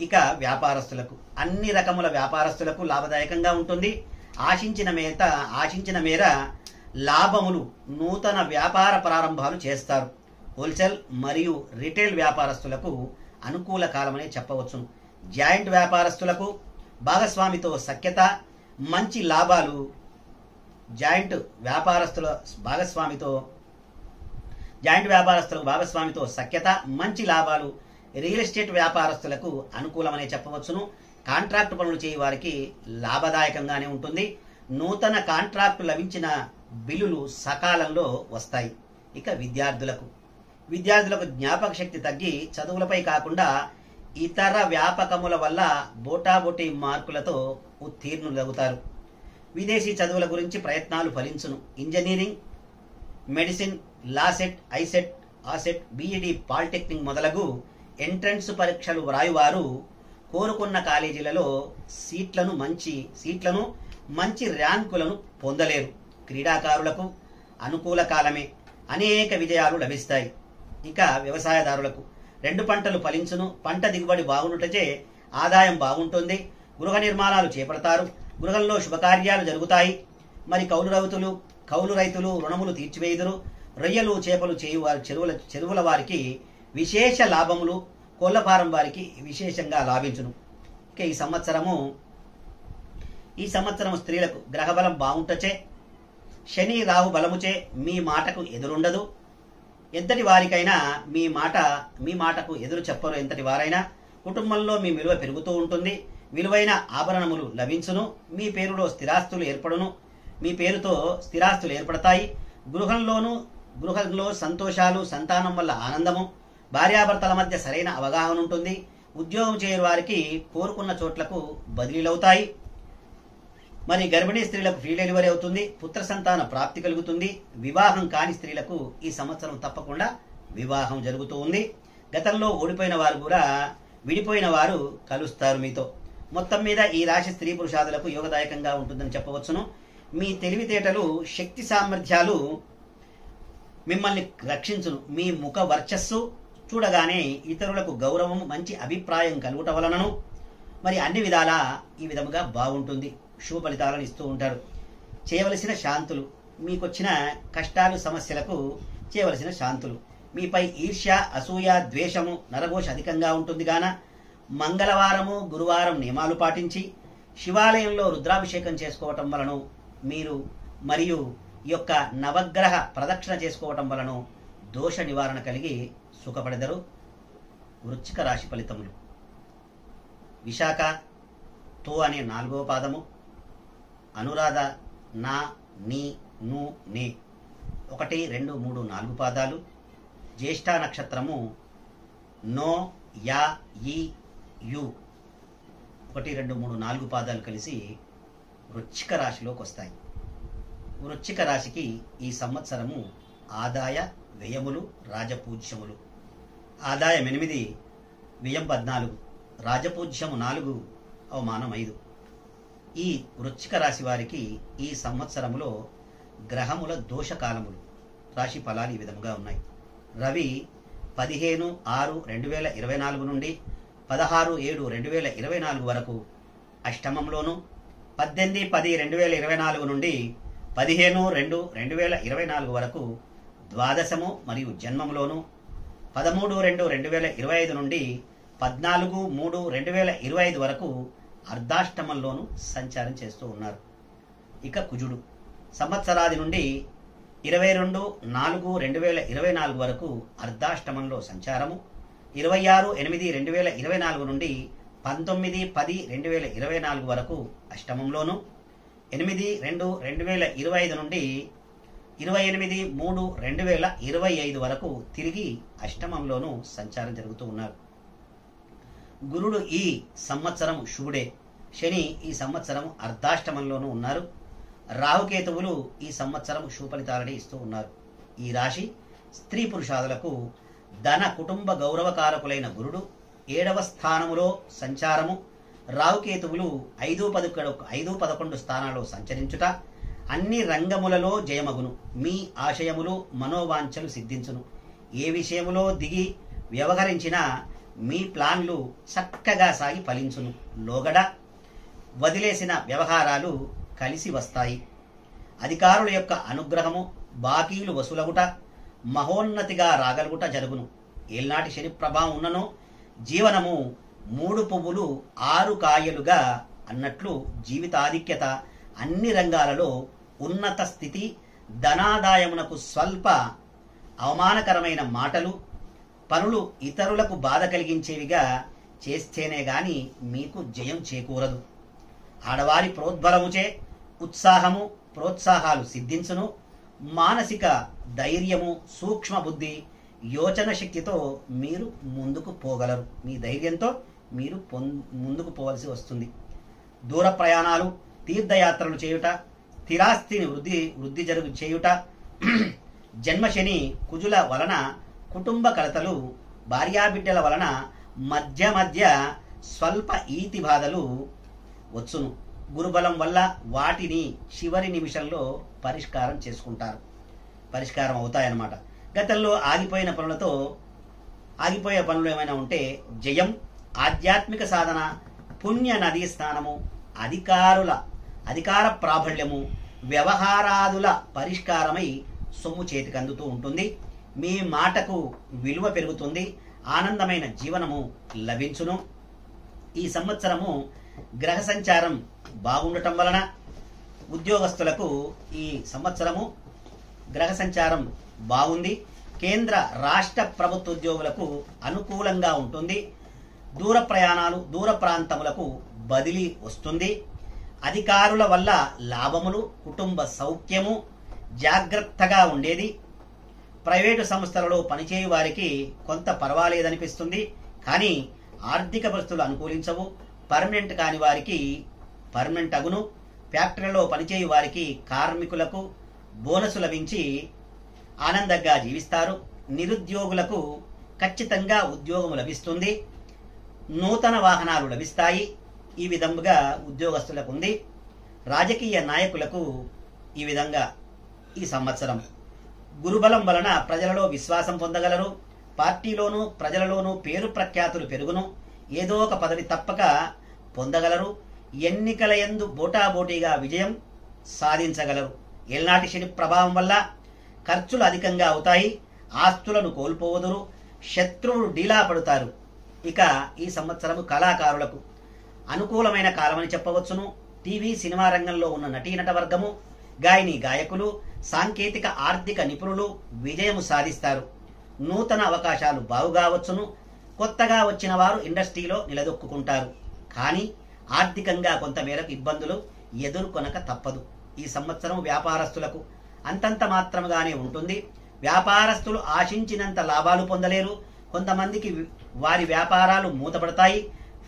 ఇక వ్యాపారస్తులకు, అన్ని రకముల వ్యాపారస్తులకు లాభదాయకంగా ఉంటుంది. ఆశించిన మేర లాభములు, నూతన వ్యాపార ప్రారంభాలు చేస్తారు. హోల్సేల్ మరియు రిటైల్ వ్యాపారస్తులకు అనుకూల కాలమనే చెప్పవచ్చును. జాయింట్ వ్యాపారస్తులకు భాగస్వామితో సఖ్యత, మంచి లాభాలు. జాయింట్ వ్యాపారస్తులకు భాగస్వామితో సఖ్యత, మంచి లాభాలు. రియల్ ఎస్టేట్ వ్యాపారస్తులకు అనుకూలమనే చెప్పవచ్చును. కాంట్రాక్ట్ పనులు చేయ వారికి లాభదాయకంగానే ఉంటుంది. నూతన కాంట్రాక్టు లభించిన బిల్లులు సకాలంలో వస్తాయి. ఇక విద్యార్థులకు జ్ఞాపక శక్తి తగ్గి చదువులపై కాకుండా ఇతర వ్యాపకముల వల్ల బోటాబోటీ మార్కులతో ఉత్తీర్ణులవుతారు. విదేశీ చదువుల గురించి ప్రయత్నాలు ఫలించును. Engineering, medicine, LAWCET, ICET, ASET, BEd, polytechnic మొదలగు ఎంట్రన్స్ పరీక్షలు వ్రాయువారు కోరుకున్న కాలేజీలలో సీట్లను మంచి ర్యాంకులను పొందలేరు. క్రీడాకారులకు అనుకూల కాలమే. అనేక విజయాలు లభిస్తాయి. ఇక వ్యవసాయదారులకు 2 పంటలు ఫలించును, పంట దిగుబడి బాగుండుటచే ఆదాయం బాగుంటుంది. గృహ నిర్మాణాలు చేపడతారు, గృహంలో శుభకార్యాలు జరుగుతాయి. మరి కౌలు రైతులు రుణములు తీర్చివేయుదురు. రొయ్యలు చేపలు చేయువారు చెరువుల వారికి విశేష లాభములు, కోళ్ల ఫారం వారికి విశేషంగా లాభించును. ఇక ఈ సంవత్సరం స్త్రీలకు గ్రహబలం బాగుంటచే, శని రాహు బలముచే మీ మాటకు ఎదురుండదు. ఎంతటి వారికైనా మీ మాటకు ఎదురు చెప్పరు. ఎంతటి వారైనా కుటుంబంలో మీ విలువ పెరుగుతూ ఉంటుంది. విలువైన ఆభరణములు లభించును. మీ పేరులో స్థిరాస్తులు ఏర్పడును. మీ పేరుతో స్థిరాస్తులు ఏర్పడతాయి. గృహంలో సంతోషాలు, సంతానం వల్ల ఆనందము, భార్యాభర్తల మధ్య సరైన అవగాహన ఉంటుంది. ఉద్యోగం చేయని వారికి కోరుకున్న చోట్లకు బదిలీలవుతాయి. మరి గర్భిణీ స్త్రీలకు ఫ్రీ డెలివరీ అవుతుంది. పుత్ర సంతాన ప్రాప్తి కలుగుతుంది. వివాహం కాని స్త్రీలకు ఈ సంవత్సరం తప్పకుండా వివాహం జరుగుతూ ఉంది. గతంలో ఓడిపోయిన వారు కూడా విడిపోయిన వారు కలుస్తారు మీతో. మొత్తం మీద ఈ రాశి స్త్రీ పురుషాదులకు యోగదాయకంగా ఉంటుందని చెప్పవచ్చును. మీ తెలివితేటలు, శక్తి సామర్థ్యాలు మిమ్మల్ని రక్షించును. మీ ముఖ వర్చస్సు చూడగానే ఇతరులకు గౌరవం, మంచి అభిప్రాయం కలుగుట వలనను మరి అన్ని విధాలా ఈ విధముగా బాగుంటుంది. శుభ ఫలితాలను ఇస్తూ ఉంటారు. చేయవలసిన శాంతులు, మీకొచ్చిన కష్టాలు, సమస్యలకు చేయవలసిన శాంతులు. మీపై ఈర్ష్య, అసూయ, ద్వేషము, నరఘోష అధికంగా ఉంటుంది గాన మంగళవారము, గురువారం నియమాలు పాటించి శివాలయంలో రుద్రాభిషేకం చేసుకోవటం వలన మీరు మరియు ఈ యొక్క నవగ్రహ ప్రదక్షిణ చేసుకోవటం వలన దోష నివారణ కలిగి సుఖపడెదరు. వృశ్చిక రాశి ఫలితములు. విశాఖ తో అనే 4వ పాదము, అనురాధ నా, నీ, ను, నే 1, 2, 3, 4 పాదాలు, జ్యేష్ఠ నక్షత్రము నో, యా, ఈ, యు 1, 2, 3, 4 పాదాలు కలిసి వృశ్చిక రాశిలోకి వస్తాయి. వృశ్చిక రాశికి ఈ సంవత్సరము ఆదాయ వ్యయములు, రాజపూజ్యములు. ఆదాయం 8, వ్యయం 14, రాజపూజ్యము 4, అవమానం 5. ఈ వృశ్చిక రాశి వారికి ఈ సంవత్సరములో గ్రహముల దోషకాలములు. రాశి ఫలాలు ఈ విధముగా ఉన్నాయి. రవి 15/6/2024 నుండి 16/7/2024 వరకు అష్టమంలోను, 18/10/2024 నుండి 15/2/2024 వరకు ద్వాదశము మరియు జన్మంలోను, 13/2/2025 నుండి 14/3/2025 వరకు అర్ధాష్టమంలోను సంచారం చేస్తూ ఉన్నారు. ఇక కుజుడు సంవత్సరాది నుండి 22/4/2024 వరకు అర్ధాష్టమంలో సంచారము, 26/8/2024 నుండి 19/10/2024 వరకు అష్టమంలోను, 8/2/2025 నుండి 28/3/2025 వరకు తిరిగి అష్టమంలోను సంచారం జరుగుతూ ఉన్నారు. గురుడు ఈ సంవత్సరం శుభుడే. శని ఈ సంవత్సరం అర్ధాష్టమంలోనూ ఉన్నారు. రాహుకేతువులు ఈ సంవత్సరం శుభఫలితాలని ఇస్తూ ఉన్నారు. ఈ రాశి స్త్రీ పురుషాదులకు ధన, కుటుంబ గౌరవకారకులైన గురుడు 7వ స్థానములో సంచారము, రాహుకేతువులు 5-11 స్థానాల్లో సంచరించుట అన్ని రంగములలో జయమగును. మీ ఆశయములు, మనోవాంఛలు సిద్ధించును. ఏ విషయములో దిగి వ్యవహరించినా మీ ప్లాన్లు చక్కగా సాగి ఫలించును. లోగడ వదిలేసిన వ్యవహారాలు కలిసి వస్తాయి. అధికారుల యొక్క అనుగ్రహము, బాకీలు వసూలగుట, మహోన్నతిగా రాగలుగుట జరుగును. ఏల్నాటి శని ప్రభావం ఉన్నను జీవనము 3 పువ్వులు 6 కాయలుగా అన్నట్లు జీవితాధిక్యత, అన్ని రంగాలలో ఉన్నత స్థితి, ధనాదాయమునకు స్వల్ప అవమానకరమైన మాటలు, పనులు ఇతరులకు బాధ కలిగించేవిగా చేస్తేనే గాని మీకు జయం చేకూరదు. ఆడవారి ప్రోద్బలముచే ఉత్సాహము, ప్రోత్సాహాలు సిద్ధించును. మానసిక ధైర్యము, సూక్ష్మ బుద్ధి, యోచన శక్తితో మీరు ముందుకు పోగలరు. మీ ధైర్యంతో మీరు ముందుకు పోవలసి వస్తుంది. దూర ప్రయాణాలు, తీర్థయాత్రలు చేయుట, స్థిరాస్తిని వృద్ధి చేయుట, జన్మశని కుజుల వలన కుటుంబ కలతలు, భార్యాబిడ్డల వలన మధ్య స్వల్ప ఈతి బాధలు వచ్చును. గురుబలం వల్ల వాటిని చివరి నిమిషంలో పరిష్కారం చేసుకుంటారు. పరిష్కారం అవుతాయన్నమాట. గతంలో ఆగిపోయే పనులు ఏమైనా ఉంటే జయం, ఆధ్యాత్మిక సాధన, పుణ్య నదీ స్నానము, అధికార ప్రాబల్యము, వ్యవహారాదుల పరిష్కారమై సొమ్ము చేతికి అందుతూ ఉంటుంది. మీ మాటకు విలువ పెరుగుతుంది. ఆనందమైన జీవనము లభించును. ఈ సంవత్సరము గ్రహ సంచారం బాగుండటం వలన ఉద్యోగస్తులకు ఈ సంవత్సరము గ్రహ సంచారం బాగుంది. కేంద్ర రాష్ట్ర ప్రభుత్వ ఉద్యోగులకు అనుకూలంగా ఉంటుంది. దూర ప్రయాణాలు, దూర ప్రాంతములకు బదిలీ వస్తుంది. అధికారుల వల్ల లాభములు, కుటుంబ సౌఖ్యము, జాగ్రత్తగా ఉండేది. ప్రైవేటు సంస్థలలో పనిచేయు వారికి కొంత పర్వాలేదనిపిస్తుంది. కానీ ఆర్థిక పరిస్థితులు అనుకూలించవు. పర్మనెంట్ కాని వారికి పర్మనెంట్ అగును. ఫ్యాక్టరీలో పనిచేయు వారికి, కార్మికులకు బోనసు లభించి ఆనందంగా జీవిస్తారు. నిరుద్యోగులకు ఖచ్చితంగా ఉద్యోగం లభిస్తుంది. నూతన వాహనాలు లభిస్తాయి. ఈ విధంగా ఉద్యోగస్తులకు ఉంది. రాజకీయ నాయకులకు ఈ విధంగా ఈ సంవత్సరం గురుబలం వలన ప్రజలలో విశ్వాసం పొందగలరు. పార్టీలోనూ ప్రజలలోనూ పేరు ప్రఖ్యాతులు పెరుగును. ఏదో ఒక పదవి తప్పక పొందగలరు. ఎన్నికల యందు బోటాబోటీగా విజయం సాధించగలరు. ఏల్నాటి శని ప్రభావం వల్ల ఖర్చులు అధికంగా అవుతాయి. ఆస్తులను కోల్పోవదురు. శత్రువులు డీలా పడతారు. ఇక ఈ సంవత్సరము కళాకారులకు అనుకూలమైన కాలమని చెప్పవచ్చును. టీవీ, సినిమా రంగంలో ఉన్న నటీనట వర్గము, గాయని గాయకులు, సాంకేతిక ఆర్థిక నిపుణులు విజయము సాధిస్తారు. నూతన అవకాశాలు బాగుగావచ్చును. కొత్తగా వచ్చిన వారు ఇండస్ట్రీలో నిలదొక్కుంటారు. కానీ ఆర్థికంగా కొంతమేరకు ఇబ్బందులు ఎదుర్కొనక తప్పదు. ఈ సంవత్సరం వ్యాపారస్తులకు అంతంత మాత్రముగానే ఉంటుంది. వ్యాపారస్తులు ఆశించినంత లాభాలు పొందలేరు. కొంతమందికి వారి వ్యాపారాలు మూతపడతాయి.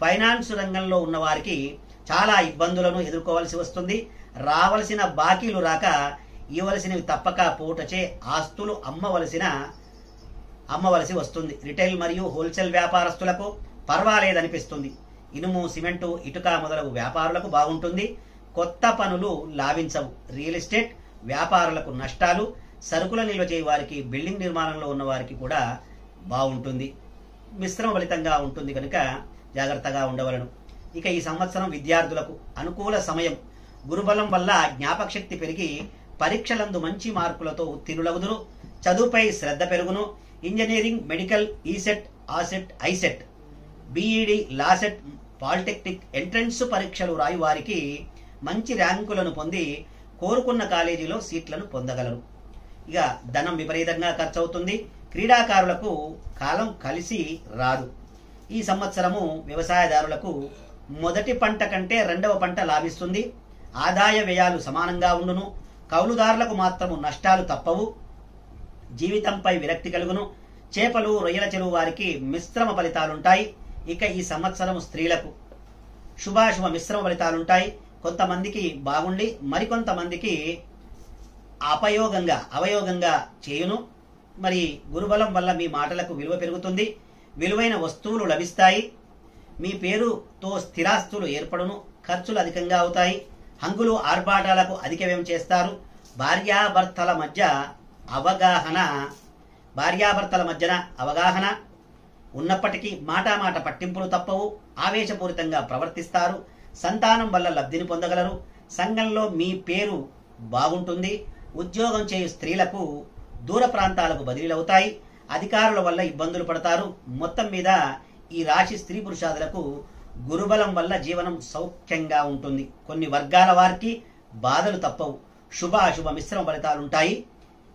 ఫైనాన్స్ రంగంలో ఉన్న వారికి చాలా ఇబ్బందులను ఎదుర్కోవాల్సి వస్తుంది. రావలసిన బాకీలు రాక ఇవ్వవలసినవి తప్పక పోటచే ఆస్తులు అమ్మవలసి వస్తుంది. రిటైల్ మరియు హోల్సేల్ వ్యాపారస్తులకు పర్వాలేదనిపిస్తుంది. ఇనుము, సిమెంటు, ఇటుక మొదలగు వ్యాపారులకు బాగుంటుంది. కొత్త పనులు లాభించవు. రియల్ ఎస్టేట్ వ్యాపారులకు నష్టాలు. సరుకుల నిల్వ చేయ వారికి, బిల్డింగ్ నిర్మాణంలో ఉన్న వారికి కూడా బాగుంటుంది. మిశ్రమ ఫలితంగా ఉంటుంది కనుక జాగ్రత్తగా ఉండవలను. ఇక ఈ సంవత్సరం విద్యార్థులకు అనుకూల సమయం. గురుబలం వల్ల జ్ఞాపకశక్తి పెరిగి పరీక్షలందు మంచి మార్కులతో ఉత్తీర్ణులగుదురు. చదువుపై శ్రద్ధ పెరుగును. Engineering, medical, ECET, AUCET, ICET, BEd, LAWCET, polytechnic entrance పరీక్షలు రాయి వారికి మంచి ర్యాంకులను పొంది కోరుకున్న కాలేజీలో సీట్లను పొందగలరు. ఇక ధనం విపరీతంగా ఖర్చు అవుతుంది. క్రీడాకారులకు కాలం కలిసి రాదు. ఈ సంవత్సరము వ్యవసాయదారులకు మొదటి పంట కంటే రెండవ పంట లాభిస్తుంది. ఆదాయ వ్యయాలు సమానంగా ఉండును. కౌలుదారులకు మాత్రము నష్టాలు తప్పవు. జీవితంపై విరక్తి కలుగును. చేపలు, రొయ్యల చెరువు వారికి మిశ్రమ ఫలితాలుంటాయి. ఇక ఈ సంవత్సరం స్త్రీలకు శుభాశుభ మిశ్రమ ఫలితాలుంటాయి. కొంతమందికి బాగుండి మరికొంతమందికి అవయోగంగా చేయును. మరి గురుబలం వల్ల మీ మాటలకు విలువ పెరుగుతుంది. విలువైన వస్తువులు లభిస్తాయి. మీ పేరుతో స్థిరాస్తులు ఏర్పడును. ఖర్చులు అధికంగా అవుతాయి. హంగులు, ఆర్భాటాలకు అధిక వ్యయం చేస్తారు. భార్యాభర్తల మధ్యన అవగాహన ఉన్నప్పటికీ మాట పట్టింపులు తప్పవు. ఆవేశపూరితంగా ప్రవర్తిస్తారు. సంతానం వల్ల లబ్ధిని పొందగలరు. సంఘంలో మీ పేరు బాగుంటుంది. ఉద్యోగం చేయు స్త్రీలకు దూర ప్రాంతాలకు బదిలీలవుతాయి. అధికారుల వల్ల ఇబ్బందులు పడతారు. మొత్తం మీద ఈ రాశి స్త్రీ పురుషాదులకు గురుబలం వల్ల జీవనం సౌఖ్యంగా ఉంటుంది. కొన్ని వర్గాల వారికి బాధలు తప్పవు. శుభాశుభ మిశ్రమ ఫలితాలుంటాయి.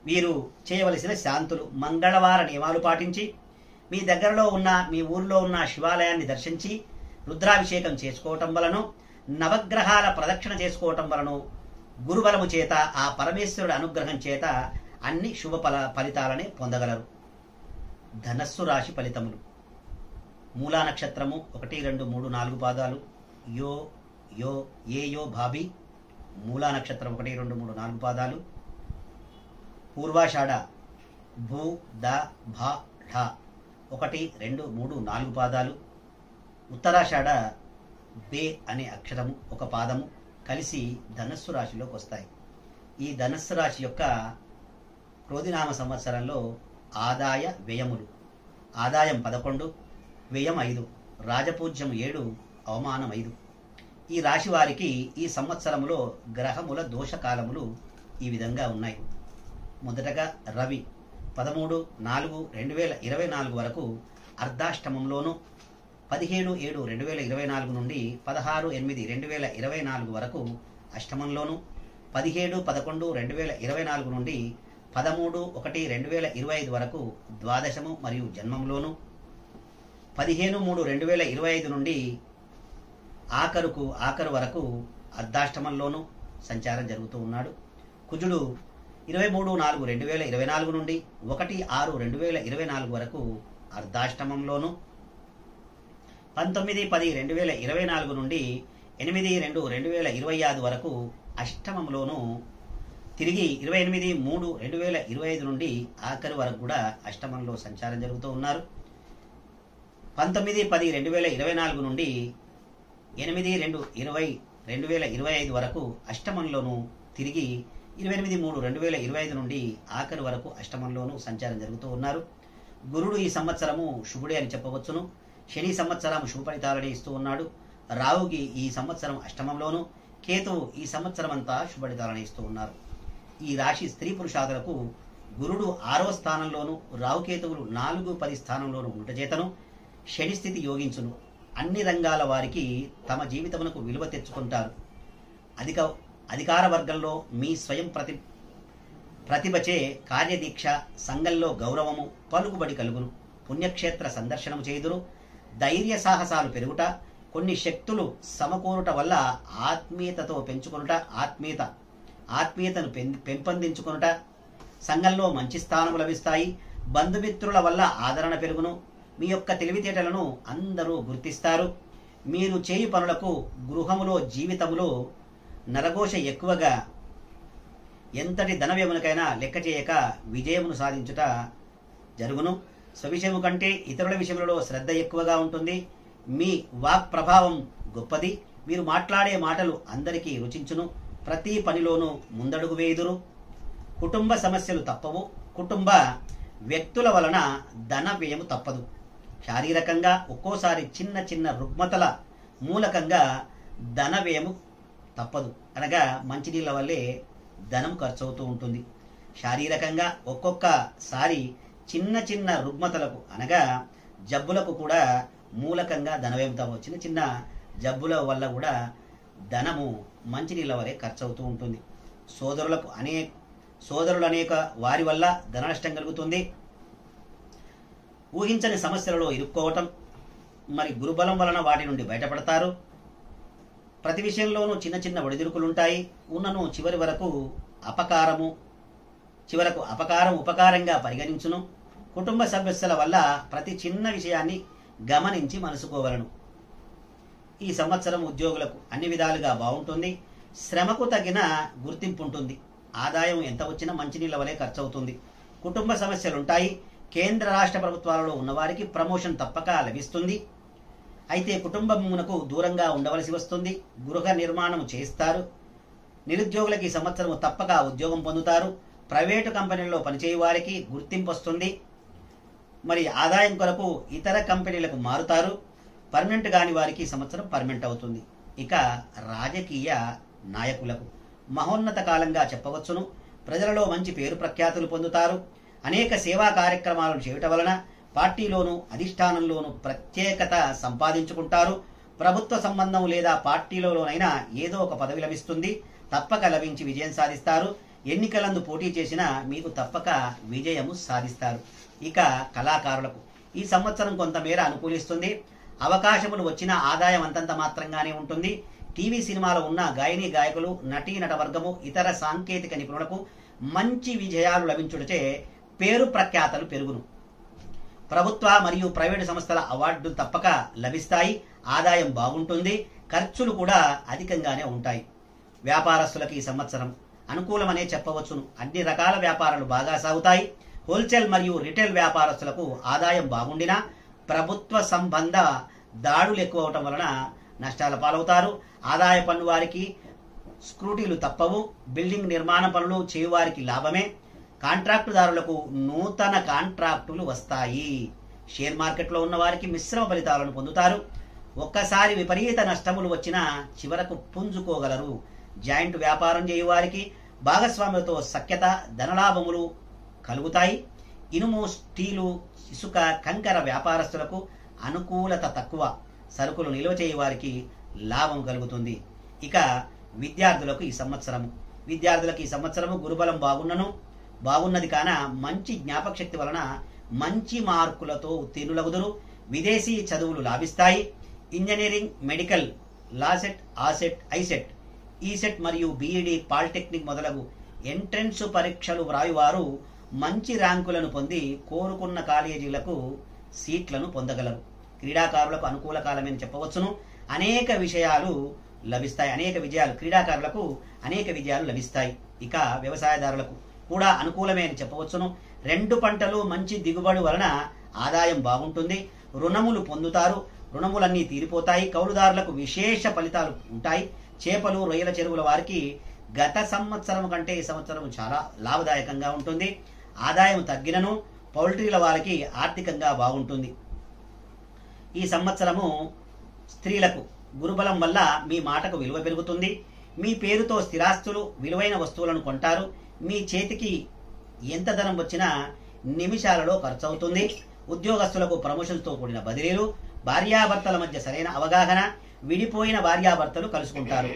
వీరు చేయవలసిన శాంతులు: మంగళవార నియమాలు పాటించి, మీ దగ్గరలో ఉన్న, మీ ఊరిలో ఉన్న శివాలయాన్ని దర్శించి రుద్రాభిషేకం చేసుకోవటం వలన, నవగ్రహాల ప్రదక్షిణ చేసుకోవటం వలన, గురుబలము చేత, ఆ పరమేశ్వరుడి అనుగ్రహం చేత అన్ని శుభ ఫలితాలనే పొందగలరు. ధనస్సు రాశి ఫలితములు: మూలా నక్షత్రము 1, 2, 3, 4 పాదాలు. యో భాబి మూలా నక్షత్రం 1, 2, 3, 4 పాదాలు. పూర్వాషాఢ భూ ద భ ఢ 1, 2, 3, 4 పాదాలు. ఉత్తరాషాఢ బే అనే అక్షరము 1 పాదము కలిసి ధనస్సు రాశిలోకి వస్తాయి. ఈ ధనస్సు రాశి యొక్క క్రోధినామ సంవత్సరంలో ఆదాయ వ్యయములు. ఆదాయం 11, వ్యయం 5, రాజపూజ్యం 7, అవమానం 5. ఈ రాశి వారికి ఈ సంవత్సరంలో గ్రహముల దోషకాలములు ఈ విధంగా ఉన్నాయి. మొదటగా రవి 13/4/2024 వరకు అర్ధాష్టమంలోను, 17/7/2024 నుండి 16/8/2024 వరకు అష్టమంలోను, 17/11/2024 నుండి 13/1/2025 వరకు ద్వాదశము మరియు జన్మంలోను, 15/3/2025 నుండి ఆఖరు వరకు అర్ధాష్టమంలోను సంచారం జరుగుతూ ఉన్నాడు. కుజుడు 23/4/2024 నుండి 1/6/2024 వరకు అర్ధాష్టమంలోను, 19/10/2024 నుండి 8/2/2025 వరకు అష్టమంలోను, తిరిగి 28/3/2025 నుండి ఆఖరి వరకు కూడా అష్టమంలో సంచారం జరుగుతూ ఉన్నారు. 19/10/2024 నుండి 8/2/2025 వరకు అష్టమంలోను, తిరిగి 28/3/2025 నుండి ఆఖరి వరకు అష్టమంలోను సంచారం జరుగుతూ ఉన్నారు. గురుడు ఈ సంవత్సరము శుభుడే అని చెప్పవచ్చును. శని సంవత్సరం శుభ ఫలితాలని ఇస్తూ ఉన్నాడు. రావుకి ఈ సంవత్సరం అష్టమంలోను, కేతువు ఈ సంవత్సరం అంతా శుభ ఫలితాలని ఇస్తూ ఉన్నారు. ఈ రాశి స్త్రీ పురుషాదులకు గురుడు 6వ స్థానంలోను, రావుకేతువులు 4, 10 స్థానంలోను ఉంట చేతను శని స్థితి యోగించును. అన్ని రంగాల వారికి తమ జీవితమునకు విలువ తెచ్చుకుంటారు. అధికార వర్గంలో మీ స్వయం ప్రతిభచే కార్యదీక్ష, సంఘంలో గౌరవము, పలుకుబడి కలుగును. పుణ్యక్షేత్ర సందర్శనము చేయుదురు. ధైర్య సాహసాలు పెరుగుట, కొన్ని శక్తులు సమకూరుట వల్ల ఆత్మీయతతో పెంచుకొనుట, ఆత్మీయతను పెంపొందించుకొనుట, సంఘంలో మంచి స్థానము లభిస్తాయి. బంధుమిత్రుల వల్ల ఆదరణ పెరుగును. మీ యొక్క తెలివితేటలను అందరూ గుర్తిస్తారు. మీరు చేయు పనులకు గృహములో జీవితములో నరఘోష ఎక్కువగా ఎంతటి ధన వ్యయమునకైనా లెక్క చేయక విజయమును సాధించుట జరుగును. స్వవిషయము కంటే ఇతరుల విషయములలో శ్రద్ధ ఎక్కువగా ఉంటుంది. మీ వాక్ ప్రభావం గొప్పది. మీరు మాట్లాడే మాటలు అందరికీ రుచించును. ప్రతి పనిలోనూ ముందడుగు వేయుదురు. కుటుంబ సమస్యలు తప్పవు. కుటుంబ వ్యక్తుల వలన ధన వ్యయము తప్పదు. శారీరకంగా ఒక్కోసారి చిన్న చిన్న రుగ్మతల మూలకంగా ధన వ్యయము తప్పదు. అనగా మంచినీళ్ళ వల్లే ధనం ఖర్చు అవుతూ ఉంటుంది. శారీరకంగా ఒక్కొక్కసారి చిన్న చిన్న రుగ్మతలకు అనగా జబ్బులకు కూడా మూలకంగా ధనవ్యయం తప్పదు. చిన్న చిన్న జబ్బుల వల్ల కూడా ధనము మంచినీళ్ళ వలె ఖర్చు అవుతూ ఉంటుంది. సోదరులు అనేక వారి వల్ల ధన నష్టం కలుగుతుంది. ఊహించని సమస్యలలో ఇరుక్కోవటం, మరి గురుబలం వలన వాటి నుండి బయటపడతారు. ప్రతి విషయంలోనూ చిన్న చిన్న ఒడిదుడుకులుంటాయి. ఉన్నను చివరకు అపకారం ఉపకారంగా పరిగణించును. కుటుంబ సభ్యుల వల్ల ప్రతి చిన్న విషయాన్ని గమనించి మనసుకోవలను. ఈ సంవత్సరం ఉద్యోగులకు అన్ని విధాలుగా బాగుంటుంది. శ్రమకు తగిన గుర్తింపు ఉంటుంది. ఆదాయం ఎంత వచ్చినా మంచినీళ్ళ వలె ఖర్చు అవుతుంది. కుటుంబ సమస్యలుంటాయి. కేంద్ర రాష్ట్ర ప్రభుత్వాలలో ఉన్నవారికి ప్రమోషన్ తప్పక లభిస్తుంది. అయితే కుటుంబమునకు దూరంగా ఉండవలసి వస్తుంది. గృహ నిర్మాణం చేస్తారు. నిరుద్యోగులకి ఈ సంవత్సరం తప్పక ఉద్యోగం పొందుతారు. ప్రైవేటు కంపెనీల్లో పనిచేయు వారికి గుర్తింపు వస్తుంది. మరి ఆదాయం కొరకు ఇతర కంపెనీలకు మారుతారు. పర్మనెంట్ కాని వారికి ఈ సంవత్సరం పర్మనెంట్ అవుతుంది. ఇక రాజకీయ నాయకులకు మహోన్నత కాలంగా చెప్పవచ్చును. ప్రజలలో మంచి పేరు ప్రఖ్యాతులు పొందుతారు. అనేక సేవా కార్యక్రమాలను చేయటం వలన పార్టీలోను అధిష్టానంలోను ప్రత్యేకత సంపాదించుకుంటారు. ప్రభుత్వ సంబంధం లేదా పార్టీలలోనైనా ఏదో ఒక పదవి లభిస్తుంది. తప్పక లభించి విజయం సాధిస్తారు. ఎన్నికలందు పోటీ చేసినా మీకు తప్పక విజయము సాధిస్తారు. ఇక కళాకారులకు ఈ సంవత్సరం కొంతమేర అనుకూలిస్తుంది. అవకాశములు వచ్చిన ఆదాయం అంతంత మాత్రంగానే ఉంటుంది. టీవీ సినిమాలో ఉన్న గాయని గాయకులు, నటీ నట వర్గము, ఇతర సాంకేతిక నిపుణులకు మంచి విజయాలు లభించుటచే పేరు ప్రఖ్యాతలు పెరుగును. ప్రభుత్వ మరియు ప్రైవేటు సంస్థల అవార్డులు తప్పక లభిస్తాయి. ఆదాయం బాగుంటుంది. ఖర్చులు కూడా అధికంగానే ఉంటాయి. వ్యాపారస్తులకు ఈ సంవత్సరం అనుకూలమనే చెప్పవచ్చును. అన్ని రకాల వ్యాపారాలు బాగా సాగుతాయి. హోల్సేల్ మరియు రిటైల్ వ్యాపారస్తులకు ఆదాయం బాగుండినా ప్రభుత్వ సంబంధ దాడులు ఎక్కువ అవటం వలన నష్టాల పాలవుతారు. ఆదాయ పన్ను వారికి స్క్రూటీలు తప్పవు. బిల్డింగ్ నిర్మాణ పనులు చేయువారికి లాభమే. కాంట్రాక్టుదారులకు నూతన కాంట్రాక్టులు వస్తాయి. షేర్ మార్కెట్లో ఉన్న వారికి మిశ్రమ ఫలితాలను పొందుతారు. ఒక్కసారి విపరీత నష్టములు వచ్చినా చివరకు పుంజుకోగలరు. జాయింట్ వ్యాపారం చేయువారికి భాగస్వాములతో సఖ్యత, ధనలాభములు కలుగుతాయి. ఇనుము, స్టీలు, ఇసుక, కంకర వ్యాపారస్తులకు అనుకూలత తక్కువ. సరుకులు నిల్వ చేయువారికి లాభం కలుగుతుంది. ఇక విద్యార్థులకు ఈ సంవత్సరము గురుబలం బాగున్నది కాన మంచి జ్ఞాపక శక్తి వలన మంచి మార్కులతో ఉత్తీర్ణులగుదురు. విదేశీ చదువులు లాభిస్తాయి. Engineering, medical, LAWCET, ASET, ICET, ECET మరియు బీఈడి, పాలిటెక్నిక్ మొదలగు ఎంట్రన్స్ పరీక్షలు వ్రాయువారు మంచి ర్యాంకులను పొంది కోరుకున్న కాలేజీలకు సీట్లను పొందగలరు. క్రీడాకారులకు అనుకూల కాలమని చెప్పవచ్చును. అనేక విజయాలు క్రీడాకారులకు అనేక విజయాలు లభిస్తాయి. ఇక వ్యవసాయదారులకు కూడా అనుకూలమే అని చెప్పవచ్చును. 2 పంటలు మంచి దిగుబడి వలన ఆదాయం బాగుంటుంది. రుణములు పొందుతారు. రుణములన్నీ తీరిపోతాయి. కౌలుదారులకు విశేష ఫలితాలు ఉంటాయి. చేపలు, రొయ్యల చెరువుల వారికి గత సంవత్సరం కంటే ఈ సంవత్సరం చాలా లాభదాయకంగా ఉంటుంది. ఆదాయం తగ్గినను పౌల్ట్రీల వారికి ఆర్థికంగా బాగుంటుంది. ఈ సంవత్సరము స్త్రీలకు గురుబలం వల్ల మీ మాటకు విలువ పెరుగుతుంది. మీ పేరుతో స్థిరాస్తులు, విలువైన వస్తువులను కొంటారు. మీ చేతికి ఎంత ధనం వచ్చినా నిమిషాలలో ఖర్చు అవుతుంది. ఉద్యోగస్తులకు ప్రమోషన్స్తో కూడిన బదిలీలు, భార్యాభర్తల మధ్య సరైన అవగాహన, విడిపోయిన భార్యాభర్తలు కలుసుకుంటారు.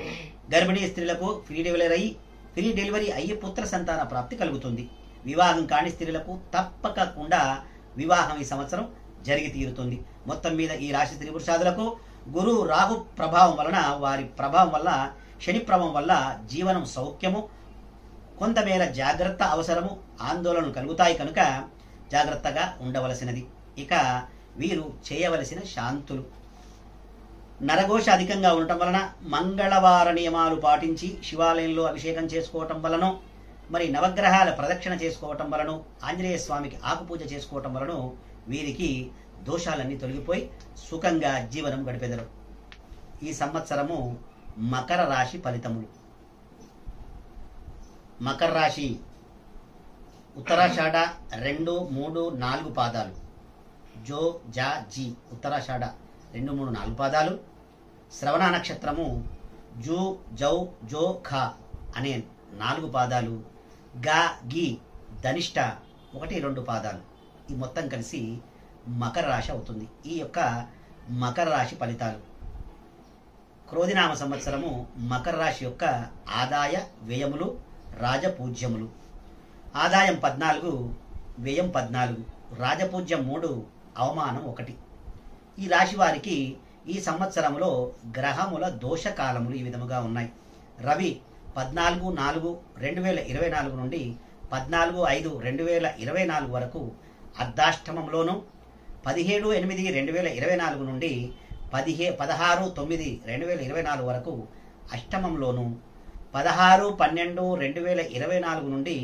గర్భిణీ స్త్రీలకు ఫ్రీ డెలివరీ అయ్యి పుత్ర సంతాన ప్రాప్తి కలుగుతుంది. వివాహం కాని స్త్రీలకు తప్పకుండా వివాహం ఈ సంవత్సరం జరిగి తీరుతుంది. మొత్తం మీద ఈ రాశి స్త్రీ పురుషాదులకు గురు రాహు ప్రభావం వల్ల శని ప్రభావం వల్ల జీవనం సౌఖ్యము, కొంతమేర జాగ్రత్త అవసరము, ఆందోళనలు కలుగుతాయి కనుక జాగ్రత్తగా ఉండవలసినది. ఇక వీరు చేయవలసిన శాంతులు: నరఘోష అధికంగా ఉండటం వలన మంగళవార నియమాలు పాటించి శివాలయంలో అభిషేకం చేసుకోవటం వలన, మరి నవగ్రహాల ప్రదక్షిణ చేసుకోవటం వలన, ఆంజనేయ స్వామికి ఆకుపూజ చేసుకోవటం వలన వీరికి దోషాలన్నీ తొలగిపోయి సుఖంగా జీవనం గడిపెదరు. ఈ సంవత్సరము మకర రాశి ఫలితములు. మకర రాశి ఉత్తరాషాఢ 2, 3, 4 పాదాలు, జో, జా, జీ, ఉత్తరాషాఢ 2, 3, 4 పాదాలు. శ్రవణ నక్షత్రము జూ, జౌ, జో, ఖ అనే 4 పాదాలు. గా, గి, ధనిష్ట 1, 2 పాదాలు. ఈ మొత్తం కలిసి మకర రాశి అవుతుంది. ఈ యొక్క మకర రాశి ఫలితాలు. క్రోధినామ సంవత్సరము మకర రాశి యొక్క ఆదాయ వ్యయములు, రాజపూజ్యములు. ఆదాయం 14, వ్యయం 14, రాజపూజ్యం 3, అవమానం 1. ఈ రాశి వారికి ఈ సంవత్సరంలో గ్రహముల దోషకాలములు ఈ విధముగా ఉన్నాయి. రవి 14/4/2024 నుండి 14/5/2024 వరకు అర్ధాష్టమంలోను, 17/8/2024 నుండి 16/9/2024 వరకు అష్టమంలోను, 16/12/2024 నుండి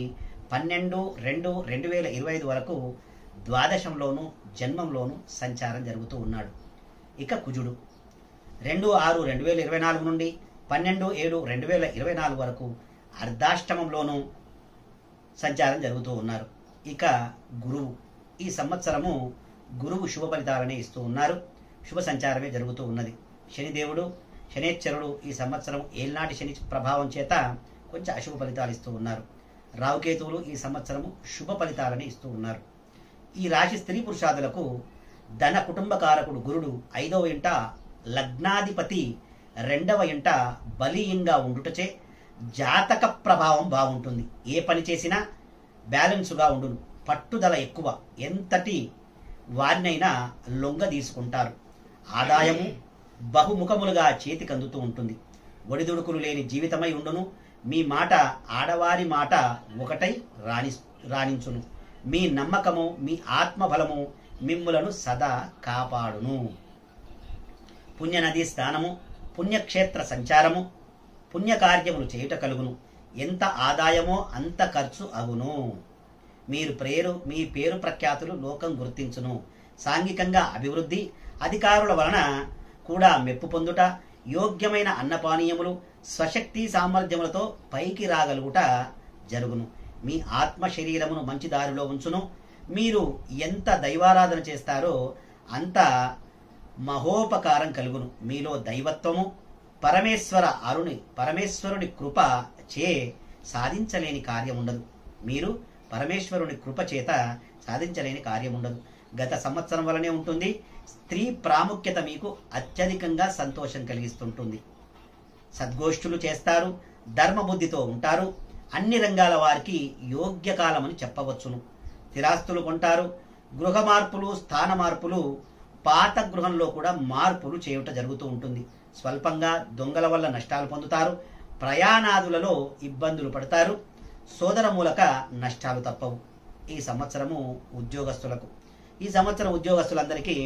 12/2/2025 వరకు ద్వాదశంలోను, జన్మంలోను సంచారం జరుగుతూ ఉన్నాడు. ఇక కుజుడు 2/6/2024 నుండి 12/7/2024 వరకు అర్ధాష్టమంలోను సంచారం జరుగుతూ ఉన్నారు. ఇక గురువు ఈ సంవత్సరము గురువు శుభ ఫలితాలనే ఇస్తూ ఉన్నారు. శుభ సంచారమే జరుగుతూ ఉన్నది. శనిదేవుడు, శనేశ్వరుడు ఈ సంవత్సరం ఏళ్నాటి శని ప్రభావం చేత కొంచెం అశుభ ఫలితాలు ఇస్తూ ఉన్నారు. రావుకేతువులు ఈ సంవత్సరము శుభ ఫలితాలని ఇస్తూ ఉన్నారు. ఈ రాశి స్త్రీ పురుషాదులకు ధన కుటుంబకారకుడు గురుడు 5వ ఇంట లగ్నాధిపతి 2వ ఇంట బలీయంగా ఉండుటచే జాతక ప్రభావం బాగుంటుంది. ఏ పని చేసినా బ్యాలెన్సుగా ఉండును. పట్టుదల ఎక్కువ. ఎంతటి వారినైనా లొంగ తీసుకుంటారు. ఆదాయము బహుముఖములుగా చేతికి అందుతూ ఉంటుంది. ఒడిదుడుకులు లేని జీవితమై ఉండును. మీ మాట ఆడవారి మాట ఒకటై రాణించును. మీ నమ్మకము, మీ ఆత్మబలము మిమ్ములను సదా కాపాడును. పుణ్యనది స్నానము, పుణ్యక్షేత్ర సంచారము, పుణ్యకార్యములు చేయుట కలుగును. ఎంత ఆదాయమో అంత ఖర్చు అగును. మీ పేరు ప్రఖ్యాతులు లోకం గుర్తించును. సాంఘికంగా అభివృద్ధి, అధికారుల వలన కూడా మెప్పు పొందుట, యోగ్యమైన అన్నపానీయములు, స్వశక్తి సామర్థ్యములతో పైకి రాగలుగుట జరుగును. మీ ఆత్మ శరీరమును మంచి దారిలో ఉంచును. మీరు ఎంత దైవారాధన చేస్తారో అంత మహోపకారం కలుగును. మీలో దైవత్వము పరమేశ్వరుని కృప చే సాధించలేని కార్యం ఉండదు. మీరు పరమేశ్వరుని కృప చేత సాధించలేని కార్యం ఉండదు. గత సంవత్సరం వలనే ఉంటుంది. స్త్రీ ప్రాముఖ్యత మీకు అత్యధికంగా సంతోషం కలిగిస్తుంటుంది. సద్గోష్ఠులు చేస్తారు, ధర్మబుద్ధితో ఉంటారు. అన్ని రంగాల వారికి యోగ్య కాలమని చెప్పవచ్చును. స్థిరాస్తులు కొంటారు. గృహ మార్పులు, స్థాన మార్పులు, పాత గృహంలో కూడా మార్పులు చేయుట జరుగుతూ ఉంటుంది. స్వల్పంగా దొంగల వల్ల నష్టాలు పొందుతారు. ప్రయాణాదులలో ఇబ్బందులు పడతారు. సోదర మూలక నష్టాలు తప్పవు. ఈ సంవత్సరము ఉద్యోగస్తులందరికీ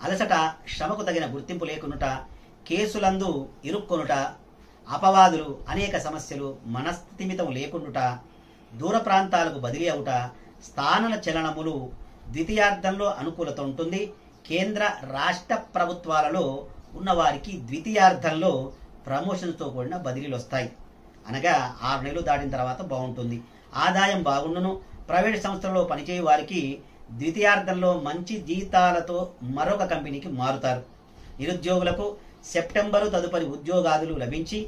అలసట, శ్రమకు తగిన గుర్తింపు లేకునుట, కేసులందు ఇరుక్కొనుట, అపవాదులు, అనేక సమస్యలు, మనస్థిమితం లేకుండుట, దూర ప్రాంతాలకు బదిలీ అవుట, స్థానల చలనములు ద్వితీయార్థంలో అనుకూలత ఉంటుంది. కేంద్ర రాష్ట్ర ప్రభుత్వాలలో ఉన్నవారికి ద్వితీయార్థంలో ప్రమోషన్స్తో కూడిన బదిలీలు వస్తాయి. అనగా 6 నెలలు దాటిన తర్వాత బాగుంటుంది. ఆదాయం బాగుండును. ప్రైవేట్ సంస్థలలో పనిచేయు వారికి ద్వితీయార్థంలో మంచి జీతాలతో మరొక కంపెనీకి మారుతారు. నిరుద్యోగులకు సెప్టెంబరు తదుపరి ఉద్యోగాదులు లభించి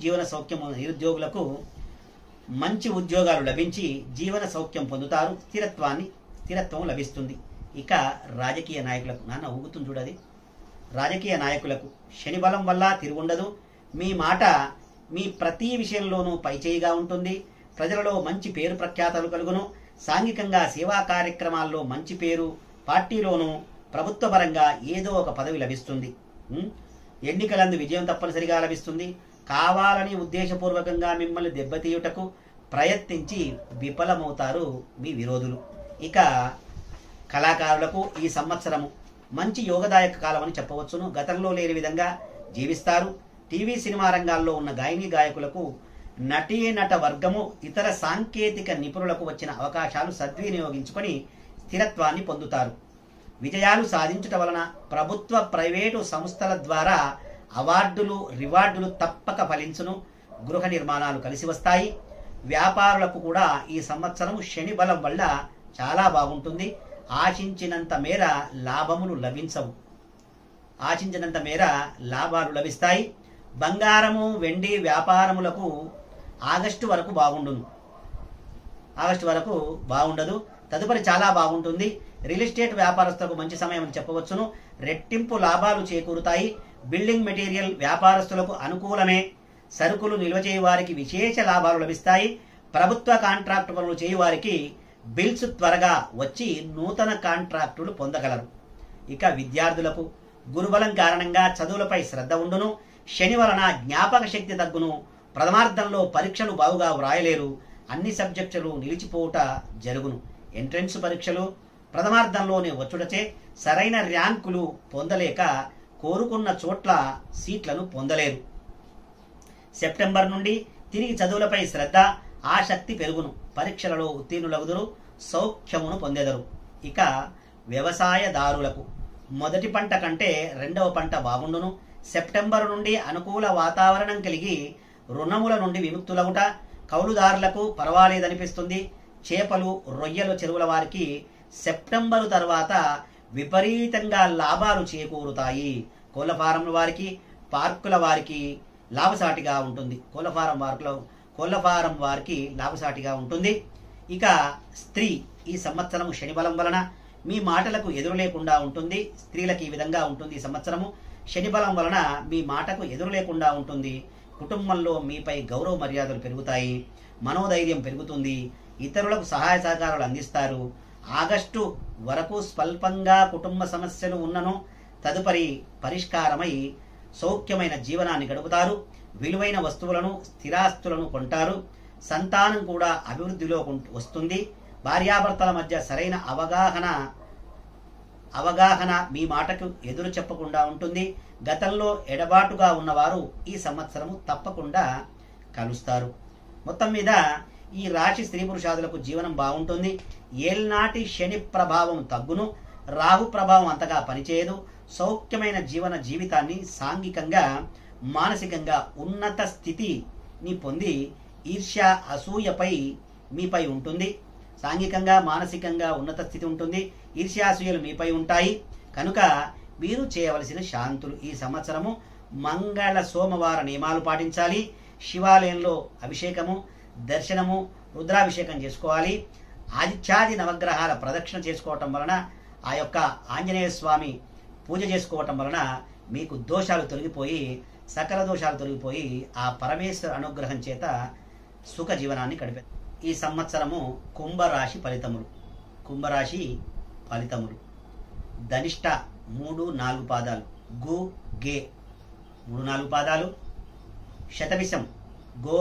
జీవన సౌఖ్యం, నిరుద్యోగులకు మంచి ఉద్యోగాలు లభించి జీవన సౌఖ్యం పొందుతారు. స్థిరత్వం లభిస్తుంది. ఇక రాజకీయ నాయకులకు, నాన్న ఊగుతుంది చూడది, రాజకీయ నాయకులకు శని బలం వల్ల తిరుగుండదు. మీ మాట మీ ప్రతి విషయంలోనూ పైచేయిగా ఉంటుంది. ప్రజలలో మంచి పేరు ప్రఖ్యాతలు కలుగును. సాంఘికంగా సేవా కార్యక్రమాల్లో మంచి పేరు, పార్టీలోనూ ప్రభుత్వ పరంగా ఏదో ఒక పదవి లభిస్తుంది. ఎన్నికలందు విజయం తప్పనిసరిగా లభిస్తుంది. కావాలని ఉద్దేశపూర్వకంగా మిమ్మల్ని దెబ్బతీయుటకు ప్రయత్నించి విఫలమవుతారు మీ విరోధులు. ఇక కళాకారులకు ఈ సంవత్సరము మంచి యోగదాయక కాలం అని చెప్పవచ్చును. గతంలో లేని విధంగా జీవిస్తారు. టీవీ సినిమా రంగాల్లో ఉన్న గాయని గాయకులకు, నటీనట వర్గము, ఇతర సాంకేతిక నిపుణులకు వచ్చిన అవకాశాలు సద్వినియోగించుకొని స్థిరత్వాన్ని పొందుతారు. విజయాలు సాధించుట వలన ప్రభుత్వ ప్రైవేటు సంస్థల ద్వారా అవార్డులు, రివార్డులు తప్పక ఫలించును. గృహ నిర్మాణాలు కలిసి వస్తాయి. వ్యాపారులకు కూడా ఈ సంవత్సరం శని బలం వల్ల చాలా బాగుంటుంది. ఆశించినంత మేర లాభాలు లభిస్తాయి. బంగారము, వెండి వ్యాపారములకు ఆగస్టు వరకు బాగుండదు. తదుపరి చాలా బాగుంటుంది. రియల్ ఎస్టేట్ వ్యాపారస్తులకు మంచి సమయం అని చెప్పవచ్చును. రెట్టింపు లాభాలు చేకూరుతాయి. బిల్డింగ్ మెటీరియల్ వ్యాపారస్తులకు అనుకూలమే. సరుకులు నిల్వ చేయు వారికి విశేష లాభాలు లభిస్తాయి. ప్రభుత్వ కాంట్రాక్టు పనులు చేయు వారికి బిల్స్ త్వరగా వచ్చి నూతన కాంట్రాక్టులు పొందగలరు. ఇక విద్యార్థులకు గురుబలం కారణంగా చదువులపై శ్రద్ధ ఉండును. శని వలన జ్ఞాపక శక్తి తగ్గును. ప్రథమార్థంలో పరీక్షలు బాగుగా వ్రాయలేరు. అన్ని సబ్జెక్టులు నిలిచిపోవుట జరుగును. ఎంట్రన్స్ పరీక్షలు ప్రథమార్థంలోనే వచ్చుటచే సరైన ర్యాంకులు పొందలేక కోరుకున్న చోట్ల సీట్లను పొందలేరు. సెప్టెంబర్ నుండి తిరిగి చదువులపై శ్రద్ధ, ఆసక్తి పెరుగును. పరీక్షలలో ఉత్తీర్ణులగుదురు. సౌఖ్యమును పొందెదరు. ఇక వ్యవసాయదారులకు మొదటి పంట కంటే రెండవ పంట బాగుండును. సెప్టెంబర్ నుండి అనుకూల వాతావరణం కలిగి రుణముల నుండి విముక్తులగుట కౌలుదారులకు పర్వాలేదనిపిస్తుంది. చేపలు, రొయ్యలు చెరువుల వారికి సెప్టెంబరు తర్వాత విపరీతంగా లాభాలు చేకూరుతాయి. కోళ్ల ఫారంల వారికి, పార్కుల వారికి లాభసాటిగా ఉంటుంది. కోళ్ల ఫారం వారికి లాభసాటిగా ఉంటుంది. ఇక స్త్రీ ఈ సంవత్సరం శని బలం వలన మీ మాటలకు ఎదురు లేకుండా ఉంటుంది. స్త్రీలకు ఈ విధంగా ఉంటుంది ఈ సంవత్సరము. శని బలం వలన మీ మాటకు ఎదురు లేకుండా ఉంటుంది. కుటుంబంలో మీపై గౌరవ మర్యాదలు పెరుగుతాయి. మనోధైర్యం పెరుగుతుంది. ఇతరులకు సహాయ సహకారాలు అందిస్తారు. ఆగస్టు వరకు స్వల్పంగా కుటుంబ సమస్యలు ఉన్నను తదుపరి పరిష్కారమై సౌఖ్యమైన జీవనాన్ని గడుపుతారు. విలువైన వస్తువులను, స్థిరాస్తులను కొంటారు. సంతానం కూడా అభివృద్ధిలో వస్తుంది. భార్యాభర్తల మధ్య సరైన అవగాహన మీ మాటకు ఎదురు చెప్పకుండా ఉంటుంది. గతంలో ఎడబాటుగా ఉన్నవారు ఈ సంవత్సరము తప్పకుండా కలుస్తారు. మొత్తం మీద ఈ రాశి స్త్రీ పురుషాదులకు జీవనం బాగుంటుంది. ఏల్నాటి శని ప్రభావం తగ్గును. రాహు ప్రభావం అంతగా పనిచేయదు. సౌఖ్యమైన జీవితాన్ని సాంఘికంగా, మానసికంగా ఉన్నత స్థితి ని పొంది ఈర్ష్య అసూయపై మీపై ఉంటుంది. సాంఘికంగా మానసికంగా ఉన్నత స్థితి ఉంటుంది. ఈర్ష్యాసూయలు మీపై ఉంటాయి. కనుక మీరు చేయవలసిన శాంతులు ఈ సంవత్సరము మంగళ సోమవార నియమాలు పాటించాలి. శివాలయంలో అభిషేకము, దర్శనము, రుద్రాభిషేకం చేసుకోవాలి. ఆదిత్యాది నవగ్రహాల ప్రదక్షిణ చేసుకోవటం వలన, ఆ యొక్క ఆంజనేయ స్వామి పూజ చేసుకోవటం వలన మీకు దోషాలు తొలగిపోయి, సకల దోషాలు తొలగిపోయి ఆ పరమేశ్వర అనుగ్రహం చేత సుఖ జీవనాన్ని గడిపారు. ఈ సంవత్సరము కుంభరాశి ఫలితములు. కుంభరాశి ఫలితములు: ధనిష్ట 3-4 పాదాలు, గు గే 3-4 పాదాలు, శతభిషం గో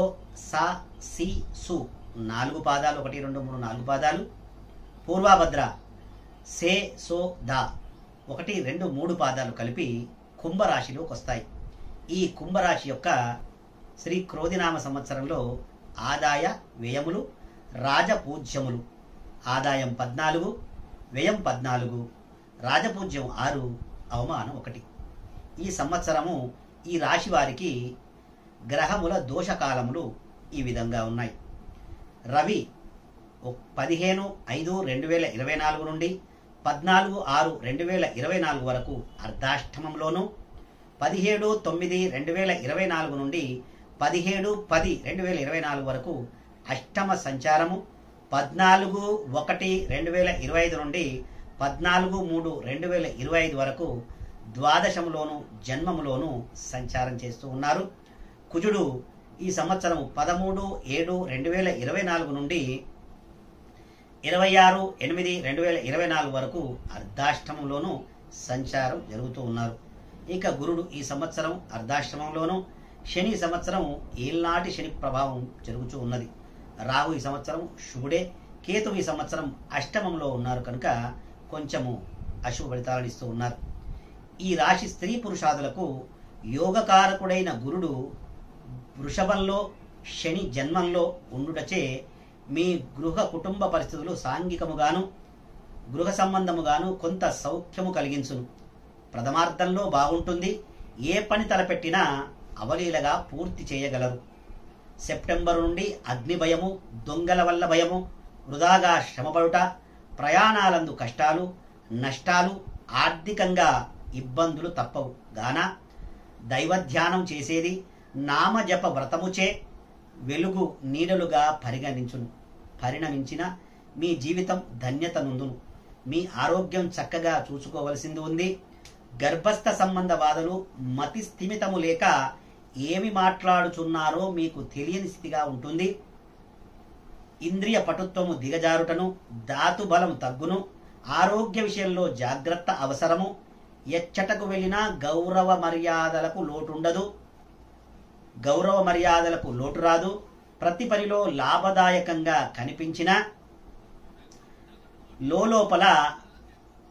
సా సి సు 4 పాదాలు, 1 2 3 4 పాదాలు, పూర్వాభద్ర సే సో దా 1 2 3 పాదాలు కలిపి కుంభరాశిలోకి వస్తాయి. ఈ కుంభరాశి యొక్క శ్రీ క్రోధినామ సంవత్సరంలో ఆదాయ వ్యయములు రాజపూజ్యములు. ఆదాయం 14, వ్యయం 14, రాజపూజ్యం 6, అవమానం 1. ఈ సంవత్సరము ఈ రాశి వారికి గ్రహముల దోషకాలములు ఈ విధంగా ఉన్నాయి. రవి 15/5/2024 నుండి 14/6/2024 వరకు అర్ధాష్టమంలోను, 17/9/2024 నుండి 17/10/2024 వరకు అష్టమ సంచారము, 14/1/2025 నుండి 14/3/2025 వరకు ద్వాదశములోను జన్మములోను సంచారం చేస్తూ ఉన్నారు. కుజుడు ఈ సంవత్సరం 13/7/2024 నుండి 26/8/2024 వరకు అర్ధాష్టమంలోను సంచారం జరుగుతూ ఉన్నారు. ఇక గురుడు ఈ సంవత్సరం అర్ధాష్టమంలోను, శని సంవత్సరం ఏళ్నాటి శని ప్రభావం జరుగుతూ ఉన్నది. రాహు ఈ సంవత్సరం శుభుడే, కేతు ఈ సంవత్సరం అష్టమంలో ఉన్నారు కనుక కొంచెము అశుభ ఫలితాలను ఇస్తూ ఉన్నారు. ఈ రాశి స్త్రీ పురుషాదులకు యోగకారకుడైన గురుడు వృషభంలో, శని జన్మంలో ఉండుటచే మీ గృహ కుటుంబ పరిస్థితులు సాంఘికముగాను గృహ సంబంధముగాను కొంత సౌఖ్యము కలిగించును. ప్రథమార్థంలో బాగుంటుంది. ఏ పని తలపెట్టినా అవలీలగా పూర్తి చేయగలరు. సెప్టెంబర్ నుండి అగ్ని భయము, దొంగల వల్ల భయము, వృధాగా శ్రమపడుట, ప్రయాణాలందు కష్టాలు, నష్టాలు, ఆర్థికంగా ఇబ్బందులు తప్పవు గాన దైవధ్యానం చేసేది నామజప వ్రతముచే వెలుగు నీడలుగా పరిణమించిన మీ జీవితం ధన్యత నొందును. మీ ఆరోగ్యం చక్కగా చూసుకోవలసింది ఉంది. గర్భస్థ సంబంధ బాధలు, మతి స్థిమితము లేక ఏమి మాట్లాడుచున్నారో మీకు తెలియని స్థితిగా ఉంటుంది. ఇంద్రియ పటుత్వము దిగజారుటను, ధాతు బలం తగ్గును. ఆరోగ్య విషయంలో జాగ్రత్త అవసరము. ఎచ్చటకు వెళ్ళినా గౌరవ మర్యాదలకు లోటు రాదు. ప్రతి పనిలో లాభదాయకంగా కనిపించిన లోపల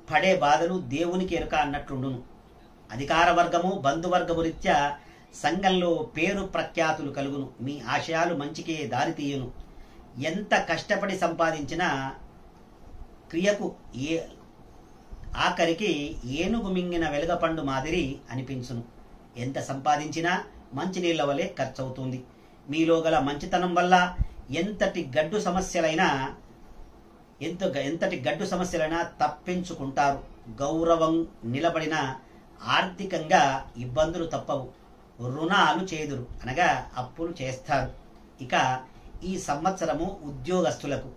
పడే బాధలు దేవునికి ఎరుక అన్నట్లుండును. అధికార వర్గము, బంధువర్గము రీత్యా సంఘంలో పేరు ప్రఖ్యాతులు కలుగును. మీ ఆశయాలు మంచికే దారితీయును. ఎంత కష్టపడి సంపాదించినా క్రియకు ఆఖరికి ఏనుగు మింగిన వెలుగపండు మాదిరి అనిపించును. ఎంత సంపాదించినా మంచినీళ్ల వలె ఖర్చవుతుంది. మీలో గల మంచితనం వల్ల ఎంతటి గడ్డు సమస్యలైనా తప్పించుకుంటారు. గౌరవం నిలబడిన ఆర్థికంగా ఇబ్బందులు తప్పవు. రుణాలు చేదురు అనగా అప్పులు చేస్తారు. ఇక ఈ సంవత్సరము ఉద్యోగస్తులకు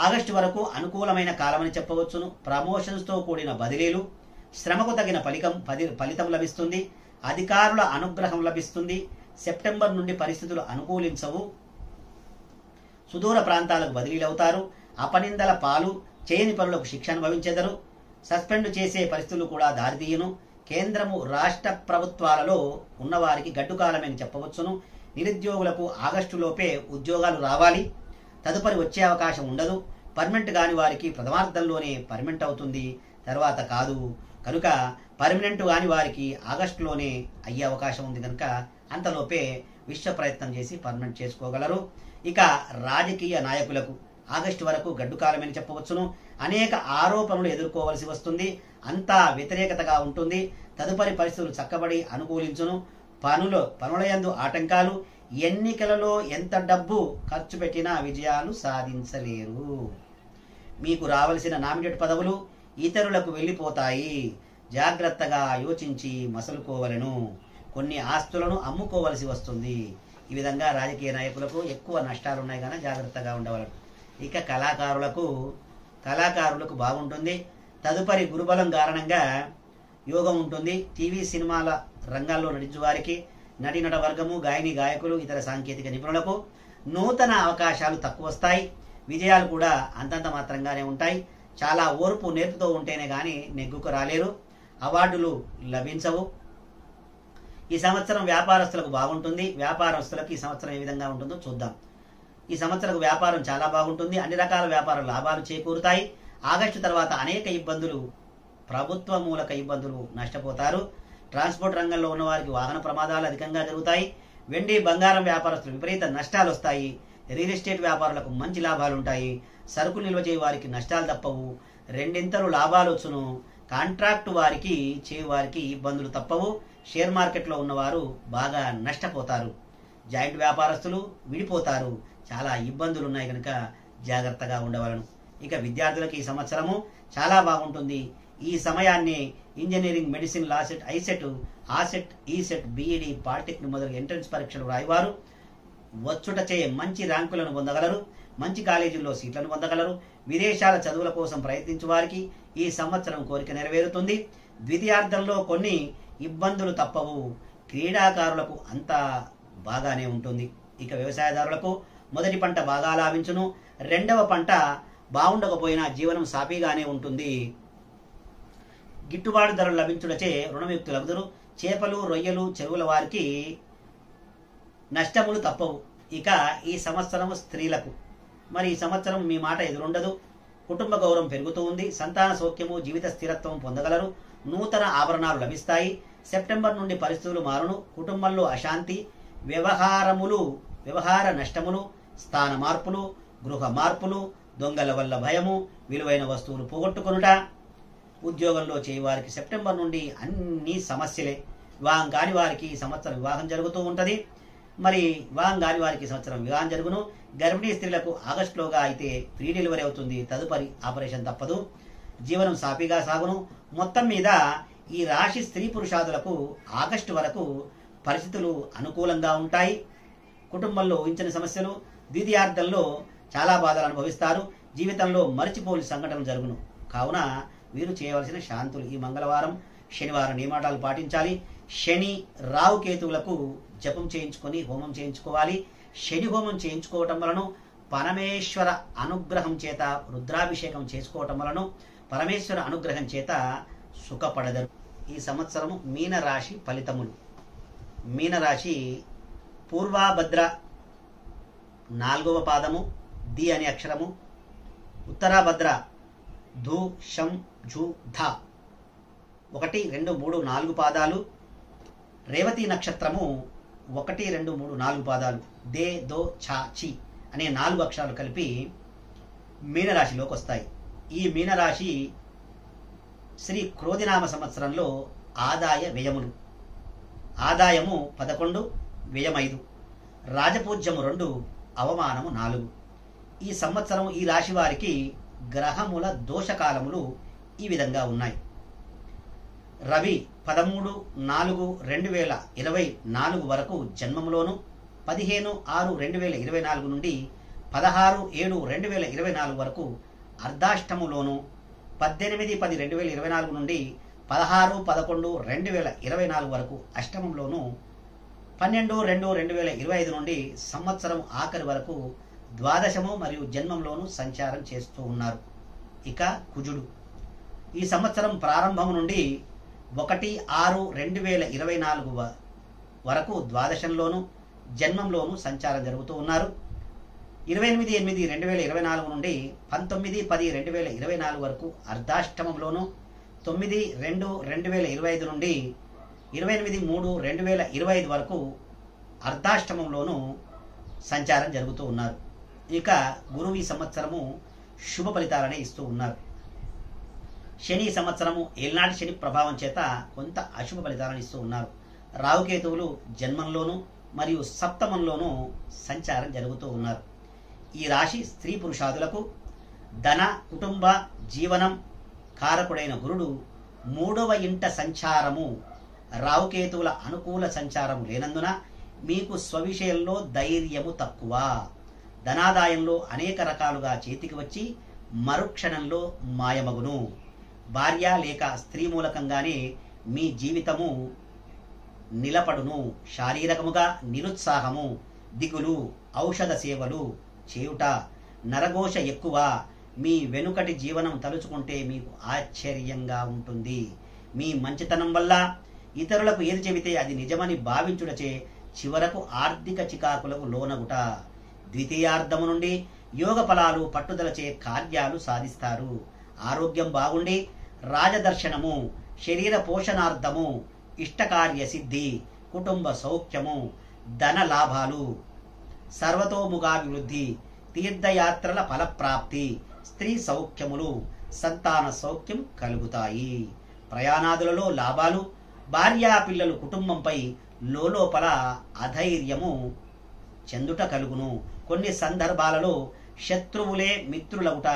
ఆగస్టు వరకు అనుకూలమైన కాలమని చెప్పవచ్చును. ప్రమోషన్స్తో కూడిన బదిలీలు, శ్రమకు తగిన ఫలితం లభిస్తుంది. అధికారుల అనుగ్రహం లభిస్తుంది. సెప్టెంబర్ నుండి పరిస్థితులు అనుకూలించవు. సుదూర ప్రాంతాలకు బదిలీలవుతారు. అపనిందల పాలు, చేయని పనులకు శిక్ష అనుభవించెదరు. సస్పెండ్ చేసే పరిస్థితులు కూడా దారితీయును. కేంద్రము, రాష్ట్ర ప్రభుత్వాలలో ఉన్నవారికి గడ్డు కాలమని చెప్పవచ్చును. నిరుద్యోగులకు ఆగస్టులోపే ఉద్యోగాలు రావాలి. తదుపరి వచ్చే అవకాశం ఉండదు. పర్మనెంట్ కాని వారికి ప్రథమార్థంలోనే పర్మనెంట్ అవుతుంది, తర్వాత కాదు. కనుక పర్మనెంట్ కాని వారికి ఆగస్టులోనే అయ్యే అవకాశం ఉంది కనుక అంతలోపే విశ్వ ప్రయత్నం చేసి పర్మనెంట్ చేసుకోగలరు. ఇక రాజకీయ నాయకులకు ఆగస్టు వరకు గడ్డు కాలమని చెప్పవచ్చును. అనేక ఆరోపణలు ఎదుర్కోవలసి వస్తుంది. అంతా వ్యతిరేకతగా ఉంటుంది. తదుపరి పరిస్థితులు చక్కబడి అనుకూలించును. పనులయందు ఆటంకాలు, ఎన్నికలలో ఎంత డబ్బు ఖర్చు పెట్టినా విజయాలు సాధించలేరు. మీకు రావలసిన నామినేట్ పదవులు ఇతరులకు వెళ్ళిపోతాయి. జాగ్రత్తగా యోచించి మసలుకోవలను. కొన్ని ఆస్తులను అమ్ముకోవలసి వస్తుంది. ఈ విధంగా రాజకీయ నాయకులకు ఎక్కువ నష్టాలు ఉన్నాయి కనుక జాగ్రత్తగా ఉండవలను. ఇక కళాకారులకు బాగుంటుంది. తదుపరి గురుబలం కారణంగా యోగం ఉంటుంది. టీవీ సినిమాల రంగాల్లో నటించు వారికి, నటీనట వర్గము, గాయని గాయకులు, ఇతర సాంకేతిక నిపుణులకు నూతన అవకాశాలు తక్కువ వస్తాయి. విజయాలు కూడా అంతంత మాత్రంగానే ఉంటాయి. చాలా ఓర్పు నేర్పుతో ఉంటేనే కానీ నెగ్గుకు రాలేరు. అవార్డులు లభించవు. ఈ సంవత్సరం వ్యాపారస్తులకు బాగుంటుంది. వ్యాపారస్తులకు ఈ సంవత్సరం ఏ విధంగా ఉంటుందో చూద్దాం. ఈ సంవత్సరం వ్యాపారం చాలా బాగుంటుంది. అన్ని రకాల వ్యాపార లాభాలు చేకూరుతాయి. ఆగస్టు తర్వాత అనేక ఇబ్బందులు, ప్రభుత్వ మూలక ఇబ్బందులు, నష్టపోతారు. ట్రాన్స్పోర్ట్ రంగంలో ఉన్న వారికి వాహన ప్రమాదాలు అధికంగా జరుగుతాయి. వెండి బంగారం వ్యాపారస్తులు విపరీత నష్టాలు వస్తాయి. రియల్ ఎస్టేట్ వ్యాపారులకు మంచి లాభాలు ఉంటాయి. సరుకులు నిల్వ చేయ వారికి నష్టాలు తప్పవు. రెండింతలు లాభాలు వచ్చును. కాంట్రాక్టు వారికి వారికి ఇబ్బందులు తప్పవు. షేర్ మార్కెట్లో ఉన్నవారు బాగా నష్టపోతారు. జాయింట్ వ్యాపారస్తులు విడిపోతారు. చాలా ఇబ్బందులు ఉన్నాయి కనుక జాగ్రత్తగా ఉండవలను. ఇక విద్యార్థులకు ఈ సంవత్సరము చాలా బాగుంటుంది. ఈ సమయాన్ని engineering, medicine, LAWCET, ICET, AUCET, ECET, BEd, polytechnic మొదలు ఎంట్రన్స్ పరీక్షలు రాయవారు వచ్చుటచే మంచి ర్యాంకులను పొందగలరు. మంచి కాలేజీల్లో సీట్లను పొందగలరు. విదేశాల చదువుల కోసం ప్రయత్నించే వారికి ఈ సంవత్సరం కోరిక నెరవేరుతుంది. ద్వితీయార్థంలో కొన్ని ఇబ్బందులు తప్పవు. క్రీడాకారులకు అంతా బాగానే ఉంటుంది. ఇక వ్యవసాయదారులకు మొదటి పంట బాగా లాభించును. రెండవ పంట బాగుండకపోయినా జీవనం సాఫీగానే ఉంటుంది. గిట్టుబాటు ధరలు లభించుటచే రుణముక్తులగుదురు. చేపలు, రొయ్యలు, చెరువుల వారికి నష్టములు తప్పవు. ఇక ఈ సంవత్సరం స్త్రీలకు మరి ఈ సంవత్సరం మీ మాట ఎదురుండదు. కుటుంబ గౌరవం పెరుగుతూ ఉంది. సంతాన సౌఖ్యము, జీవిత స్థిరత్వం పొందగలరు. నూతన ఆభరణాలు లభిస్తాయి. సెప్టెంబర్ నుండి పరిస్థితులు మారును. కుటుంబంలో అశాంతి, వ్యవహార నష్టములు, స్థాన మార్పులు, గృహ మార్పులు, దొంగల వల్ల భయము, విలువైన వస్తువులు పోగొట్టుకొనుట. ఉద్యోగంలో చేయవారికి సెప్టెంబర్ నుండి అన్ని సమస్యలే. వివాహం కాని వారికి ఈ సంవత్సరం వివాహం జరుగుతూ ఉంటుంది. మరి వివాహం కాని వారికి సంవత్సరం వివాహం జరుగును. గర్భిణీ స్త్రీలకు ఆగస్టులోగా అయితే ప్రీ డెలివరీ అవుతుంది. తదుపరి ఆపరేషన్ తప్పదు. జీవనం సాఫీగా సాగును. మొత్తం మీద ఈ రాశి స్త్రీ పురుషాదులకు ఆగస్టు వరకు పరిస్థితులు అనుకూలంగా ఉంటాయి. కుటుంబంలో ఊహించని సమస్యలు, ద్వితీయార్థంలో చాలా బాధలు అనుభవిస్తారు. జీవితంలో మరిచిపోని సంఘటనలు జరుగును. కావున వీరు చేయవలసిన శాంతులు ఈ మంగళవారం, శనివారం నియమాటాలు పాటించాలి. శని, రాహు, కేతువులకు జపం చేయించుకొని హోమం చేయించుకోవాలి. శని హోమం చేయించుకోవటం వలన పరమేశ్వర అనుగ్రహం చేత రుద్రాభిషేకం చేసుకోవటం వలన పరమేశ్వర అనుగ్రహం చేత సుఖపడదరు. ఈ సంవత్సరము మీనరాశి ఫలితములు. మీనరాశి పూర్వాభద్ర 4వ పాదము ది అనే అక్షరము, ఉత్తరాభద్ర ధు, షం, ఝు, ధ 1, 2, 3, 4 పాదాలు, రేవతి నక్షత్రము 1, 2, 3, 4 పాదాలు, దే, దో, ఛ, చి అనే 4 అక్షరాలు కలిపి మీనరాశిలోకి వస్తాయి. ఈ మీనరాశి శ్రీ క్రోధినామ సంవత్సరంలో ఆదాయ వ్యయములు. ఆదాయము 11, వ్యయం 5, రాజపూజ్యము 2, అవమానము 4. ఈ సంవత్సరం ఈ రాశి వారికి గ్రహముల దోషకాలములు ఈ విధంగా ఉన్నాయి. రవి 13/4/2024 వరకు జన్మంలోను, 15/6/2024 నుండి 16/7/2024 వరకు అర్ధాష్టములోను, 18/10/2024 నుండి 16/11/2024 వరకు అష్టమంలోను, 12/2/2025 నుండి సంవత్సరం ఆఖరి వరకు ద్వాదశము మరియు జన్మంలోను సంచారం చేస్తూ ఉన్నారు. ఇక కుజుడు ఈ సంవత్సరం ప్రారంభం నుండి 1/6/2024 వరకు ద్వాదశంలోను జన్మంలోను సంచారం జరుగుతూ ఉన్నారు. 28/8/2024 నుండి 19/10/2024 వరకు అర్ధాష్టమంలోను, 9/2/2025 నుండి 28/3/2025 వరకు అర్ధాష్టమంలోను సంచారం జరుగుతూ ఉన్నారు. ఇక గురువు ఈ సంవత్సరము శుభ ఫలితాలనే ఇస్తూ ఉన్నారు. శని సంవత్సరము ఏల్నాటి శని ప్రభావం చేత కొంత అశుభ ఫలితాలను ఇస్తూ ఉన్నారు. రాహుకేతువులు జన్మంలోను మరియు సప్తమంలోనూ సంచారం జరుగుతూ ఉన్నారు. ఈ రాశి స్త్రీ పురుషాదులకు ధన కుటుంబ జీవనం కారకుడైన గురుడు 3వ ఇంట సంచారము రావుకేతువుల అనుకూల సంచారం లేనందున మీకు స్వవిషయంలో ధైర్యము తక్కువ. ధనాదాయంలో అనేక రకాలుగా చేతికి వచ్చి మరుక్షణంలో మాయమగును. భార్య లేక స్త్రీ మూలకంగానే మీ జీవితము నిలబడును. శారీరకముగా నిరుత్సాహము, దిగులు, ఔషధ సేవలు చేయుట, నరఘోష ఎక్కువ. మీ వెనుకటి జీవనం తలుచుకుంటే మీకు ఆశ్చర్యంగా ఉంటుంది. మీ మంచితనం వల్ల ఇతరులకు ఏది చెబితే అది నిజమని భావించుటచే చివరకు ఆర్థిక చికాకులకు లోనగుట. ద్వితీయార్థము నుండి యోగ ఫలాలు పట్టుదలచే కార్యాలు సాధిస్తారు. ఆరోగ్యం బాగుండి రాజదర్శనము, శరీర పోషణార్థము, ఇష్టకార్య సిద్ధి, కుటుంబ సౌఖ్యము, ధన లాభాలు, సర్వతోముఖాభివృద్ధి, తీర్థయాత్రల ఫలప్రాప్తి, స్త్రీ సౌఖ్యములు, సంతాన సౌఖ్యం కలుగుతాయి. ప్రయాణాదులలో లాభాలు, భార్యా పిల్లలు కుటుంబంపై లోపల అధైర్యము చెందుట కలుగును. కొన్ని సందర్భాలలో శత్రువులే మిత్రులగుట,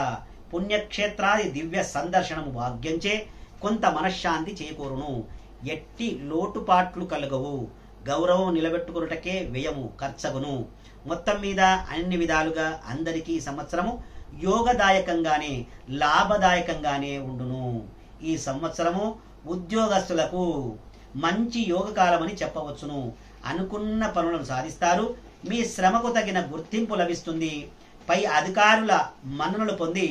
పుణ్యక్షేత్రాది దివ్య సందర్శనము భాగ్యంచే కొంత మనశ్శాంతి చేకూరును. ఎట్టి లోటుపాట్లు కలగవు. గౌరవం నిలబెట్టుకున్నటకే వ్యయము ఖర్చగును. మొత్తం మీద అన్ని విధాలుగా అందరికీ సంవత్సరము యోగదాయకంగానే లాభదాయకంగానే ఉండును. ఈ సంవత్సరము ఉద్యోగస్తులకు మంచి యోగకాలమని చెప్పవచ్చును. అనుకున్న పనులను సాధిస్తారు. మీ శ్రమకు తగిన గుర్తింపు లభిస్తుంది. పై అధికారుల మన్ననలు పొంది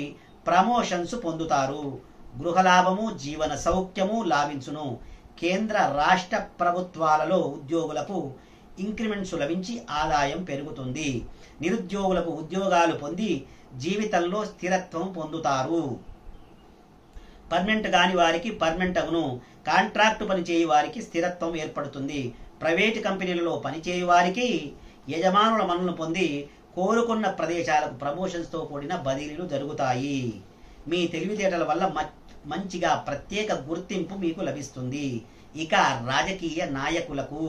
ప్రమోషన్స్ పొందుతారు. గృహలాభము, జీవన సౌఖ్యము లాభించును. కేంద్ర రాష్ట్ర ప్రభుత్వాలలో ఉద్యోగులకు ఇంక్రిమెంట్స్ లభించి ఆదాయం పెరుగుతుంది. నిరుద్యోగులకు ఉద్యోగాలు పొంది జీవితంలో స్థిరత్వం పొందుతారు. పర్మనెంట్ కాని వారికి పర్మనెంట్ అగును. కాంట్రాక్టు పనిచేయు వారికి స్థిరత్వం ఏర్పడుతుంది. ప్రైవేటు కంపెనీలలో పనిచేయు వారికి యజమానుల మన్ననలు పొంది కోరుకున్న ప్రదేశాలకు ప్రమోషన్స్తో కూడిన బదిలీలు జరుగుతాయి. మీ తెలివితేటల వల్ల మంచిగా ప్రత్యేక గుర్తింపు మీకు లభిస్తుంది. ఇక రాజకీయ నాయకులకు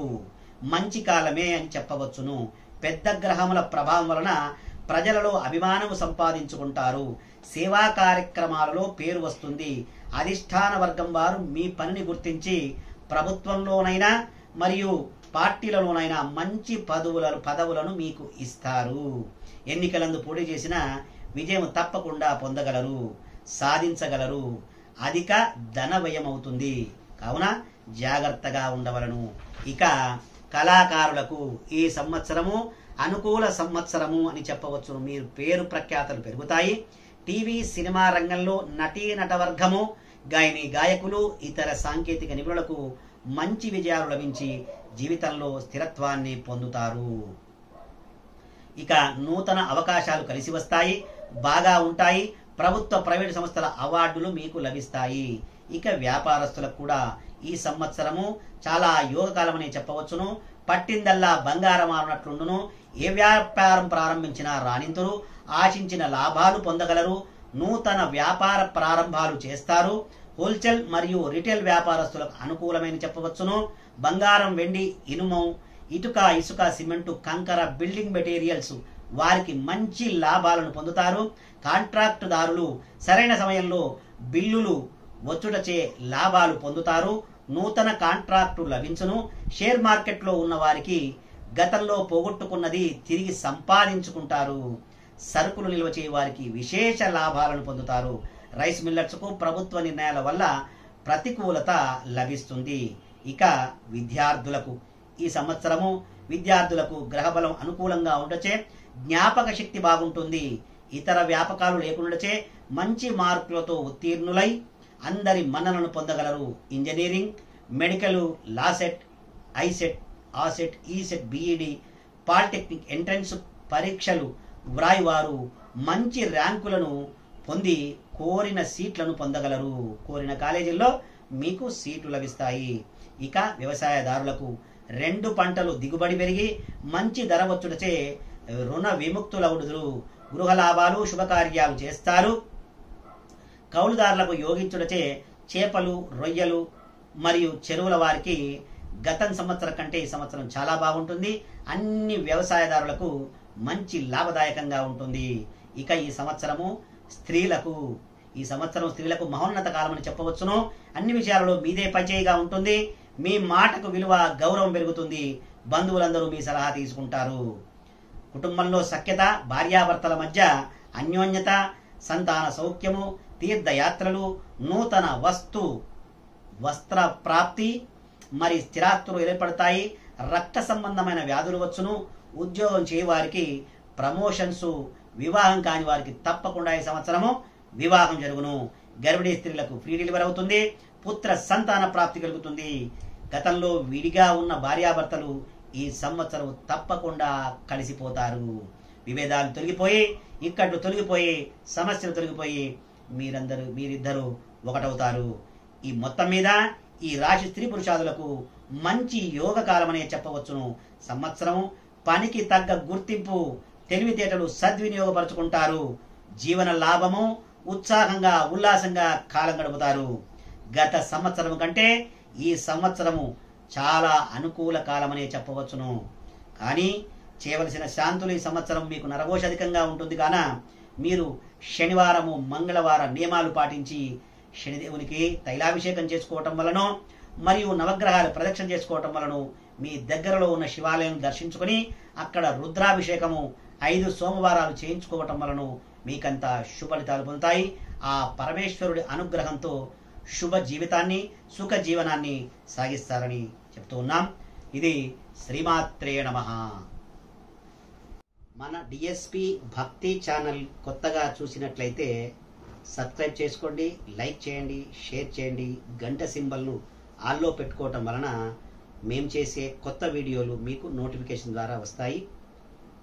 మంచి కాలమే అని చెప్పవచ్చును. పెద్ద గ్రహముల ప్రభావం వలన ప్రజలలో అభిమానము సంపాదించుకుంటారు. సేవా కార్యక్రమాలలో పేరు వస్తుంది. అధిష్టాన వర్గం వారు మీ పనిని గుర్తించి ప్రభుత్వంలోనైనా మరియు పార్టీలలోనైనా మంచి పదవులను మీకు ఇస్తారు. ఎన్నికలందు పోటీ చేసిన విజయం తప్పకుండా పొందగలరు, సాధించగలరు. అధిక ధన వ్యయం అవుతుంది. కావున జాగ్రత్తగా ఉండవలను. ఇక కళాకారులకు ఈ సంవత్సరము అనుకూల సంవత్సరము అని చెప్పవచ్చును. మీరు పేరు ప్రఖ్యాతలు పెరుగుతాయి. టీవీ సినిమా రంగంలో నటీ నటవర్గము, గాయని గాయకులు, ఇతర సాంకేతిక నిపుణులకు మంచి విజయాలు లభించి జీవితంలో స్థిరత్వాన్ని పొందుతారు. ఇక నూతన అవకాశాలు కలిసి వస్తాయి, బాగా ఉంటాయి. ప్రభుత్వ ప్రైవేటు సంస్థల అవార్డులు మీకు లభిస్తాయి. ఇక వ్యాపారస్తులకు కూడా ఈ సంవత్సరము చాలా యోగకాలమని చెప్పవచ్చును. పట్టిందల్లా బంగారం ఆరునట్లుండును. ఏ వ్యాపారం ప్రారంభించినా రాణింతురు. ఆశించిన లాభాలు పొందగలరు. నూతన వ్యాపార ప్రారంభాలు చేస్తారు. హోల్సేల్ మరియు రిటైల్ వ్యాపారస్తులకు అనుకూలమైన చెప్పవచ్చును. బంగారం, వెండి, ఇనుము, ఇటుక, ఇసుక, సిమెంటు, కంకర, బిల్డింగ్ మెటీరియల్స్ వారికి మంచి లాభాలను పొందుతారు. కాంట్రాక్టుదారులు సరైన సమయంలో బిల్లులు వచ్చుటచే లాభాలు పొందుతారు. నూతన కాంట్రాక్టు లభించును. షేర్ మార్కెట్లో ఉన్న వారికి గతంలో పోగొట్టుకున్నది తిరిగి సంపాదించుకుంటారు. సరుకులు నిల్వ చేయ వారికి విశేష లాభాలను పొందుతారు. రైస్ మిల్లర్స్కు ప్రభుత్వ నిర్ణయాల వల్ల ప్రతికూలత లభిస్తుంది. ఇక విద్యార్థులకు ఈ సంవత్సరము విద్యార్థులకు గ్రహబలం అనుకూలంగా ఉండచే జ్ఞాపక శక్తి బాగుంటుంది. ఇతర వ్యాపకాలు లేకుండాచే మంచి మార్కులతో ఉత్తీర్ణులై అందరి మన్ననను పొందగలరు. Engineering, medical, LAWCET, ICET, AUCET, ECET, BEd, polytechnic entrance పరీక్షలు వ్రాయివారు మంచి ర్యాంకులను పొంది కోరిన సీట్లను పొందగలరు. కోరిన కాలేజీల్లో మీకు సీట్లు లభిస్తాయి. ఇక వ్యవసాయదారులకు 2 పంటలు దిగుబడి పెరిగి మంచి ధర వచ్చుటచే రుణ విముక్తులవుదురు. గృహ లాభాలు, శుభకార్యాలు చేస్తారు. కౌలుదారులకు యోగించుటచే చేపలు, రొయ్యలు మరియు చెరువుల వారికి గతం సంవత్సరం కంటే ఈ సంవత్సరం చాలా బాగుంటుంది. అన్ని వ్యవసాయదారులకు మంచి లాభదాయకంగా ఉంటుంది. ఇక ఈ సంవత్సరం స్త్రీలకు మహోన్నత కాలం అని చెప్పవచ్చును. అన్ని విషయాలలో మీదే పైచేయిగా ఉంటుంది. మీ మాటకు విలువ, గౌరవం పెరుగుతుంది. బంధువులందరూ మీ సలహా తీసుకుంటారు. కుటుంబంలో సఖ్యత, భార్యాభర్తల మధ్య అన్యోన్యత, సంతాన సౌఖ్యము, తీర్థయాత్రలు, నూతన వస్త్ర ప్రాప్తి, మరి స్థిరాస్తులు ఏర్పడతాయి. రక్త సంబంధమైన వ్యాధులు వచ్చును. ఉద్యోగం చేయవారికి ప్రమోషన్స్, వివాహం కాని వారికి తప్పకుండా ఈ సంవత్సరము వివాహం జరుగును. గర్భిణీ స్త్రీలకు ఫ్రీ డెలివరీ అవుతుంది. పుత్ర సంతాన ప్రాప్తి కలుగుతుంది. గతంలో విడిగా ఉన్న భార్యాభర్తలు ఈ సంవత్సరం తప్పకుండా కలిసిపోతారు. విభేదాలు తొలగిపోయి, ఇక్కట్లు తొలగిపోయి, సమస్యలు తొలగిపోయి మీరిద్దరూ ఒకటవుతారు. ఈ మొత్తం మీద ఈ రాశి స్త్రీ పురుషాదులకు మంచి యోగ కాలమనే చెప్పవచ్చును. సంవత్సరం పనికి తగ్గ గుర్తింపు, తెలివితేటలు సద్వినియోగపరుచుకుంటారు. జీవన లాభము, ఉత్సాహంగా ఉల్లాసంగా కాలం గడుపుతారు. గత సంవత్సరం కంటే ఈ సంవత్సరము చాలా అనుకూల కాలమనే చెప్పవచ్చును. కానీ చేయవలసిన శాంతులు ఈ సంవత్సరం మీకు నరఘోష అధికంగా ఉంటుంది. కాన మీరు శనివారము, మంగళవార నియమాలు పాటించి శనిదేవునికి తైలాభిషేకం చేసుకోవటం వలన, మరియు నవగ్రహాల ప్రదక్షిణ చేసుకోవటం వలన, మీ దగ్గరలో ఉన్న శివాలయం దర్శించుకొని అక్కడ రుద్రాభిషేకము 5 సోమవారాలు చేయించుకోవటం వలన మీకంత శుభ ఫలితాలు పొందుతాయి. ఆ పరమేశ్వరుడి అనుగ్రహంతో శుభ జీవితాన్ని, సుఖ జీవనాన్ని సాగిస్తారని చెప్తూ ఉన్నాం. ఇది శ్రీమాత్రే నమః. మన డిఎస్పి భక్తి ఛానల్ కొత్తగా చూసినట్లయితే సబ్స్క్రైబ్ చేసుకోండి, లైక్ చేయండి, షేర్ చేయండి. గంట సింబల్ను ఆల్లో పెట్టుకోవటం వలన మేము చేసే కొత్త వీడియోలు మీకు నోటిఫికేషన్ ద్వారా వస్తాయి.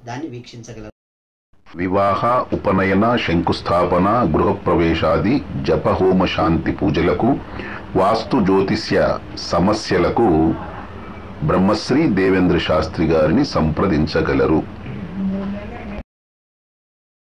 దాన్ని వీక్షించగలరు. వివాహ, ఉపనయన, శంకుస్థాపన, గృహప్రవేశాది జప, హోమ, శాంతి పూజలకు, వాస్తు జ్యోతిష్య సమస్యలకు బ్రహ్మశ్రీ దేవేంద్ర శాస్త్రి గారిని సంప్రదించగలరు.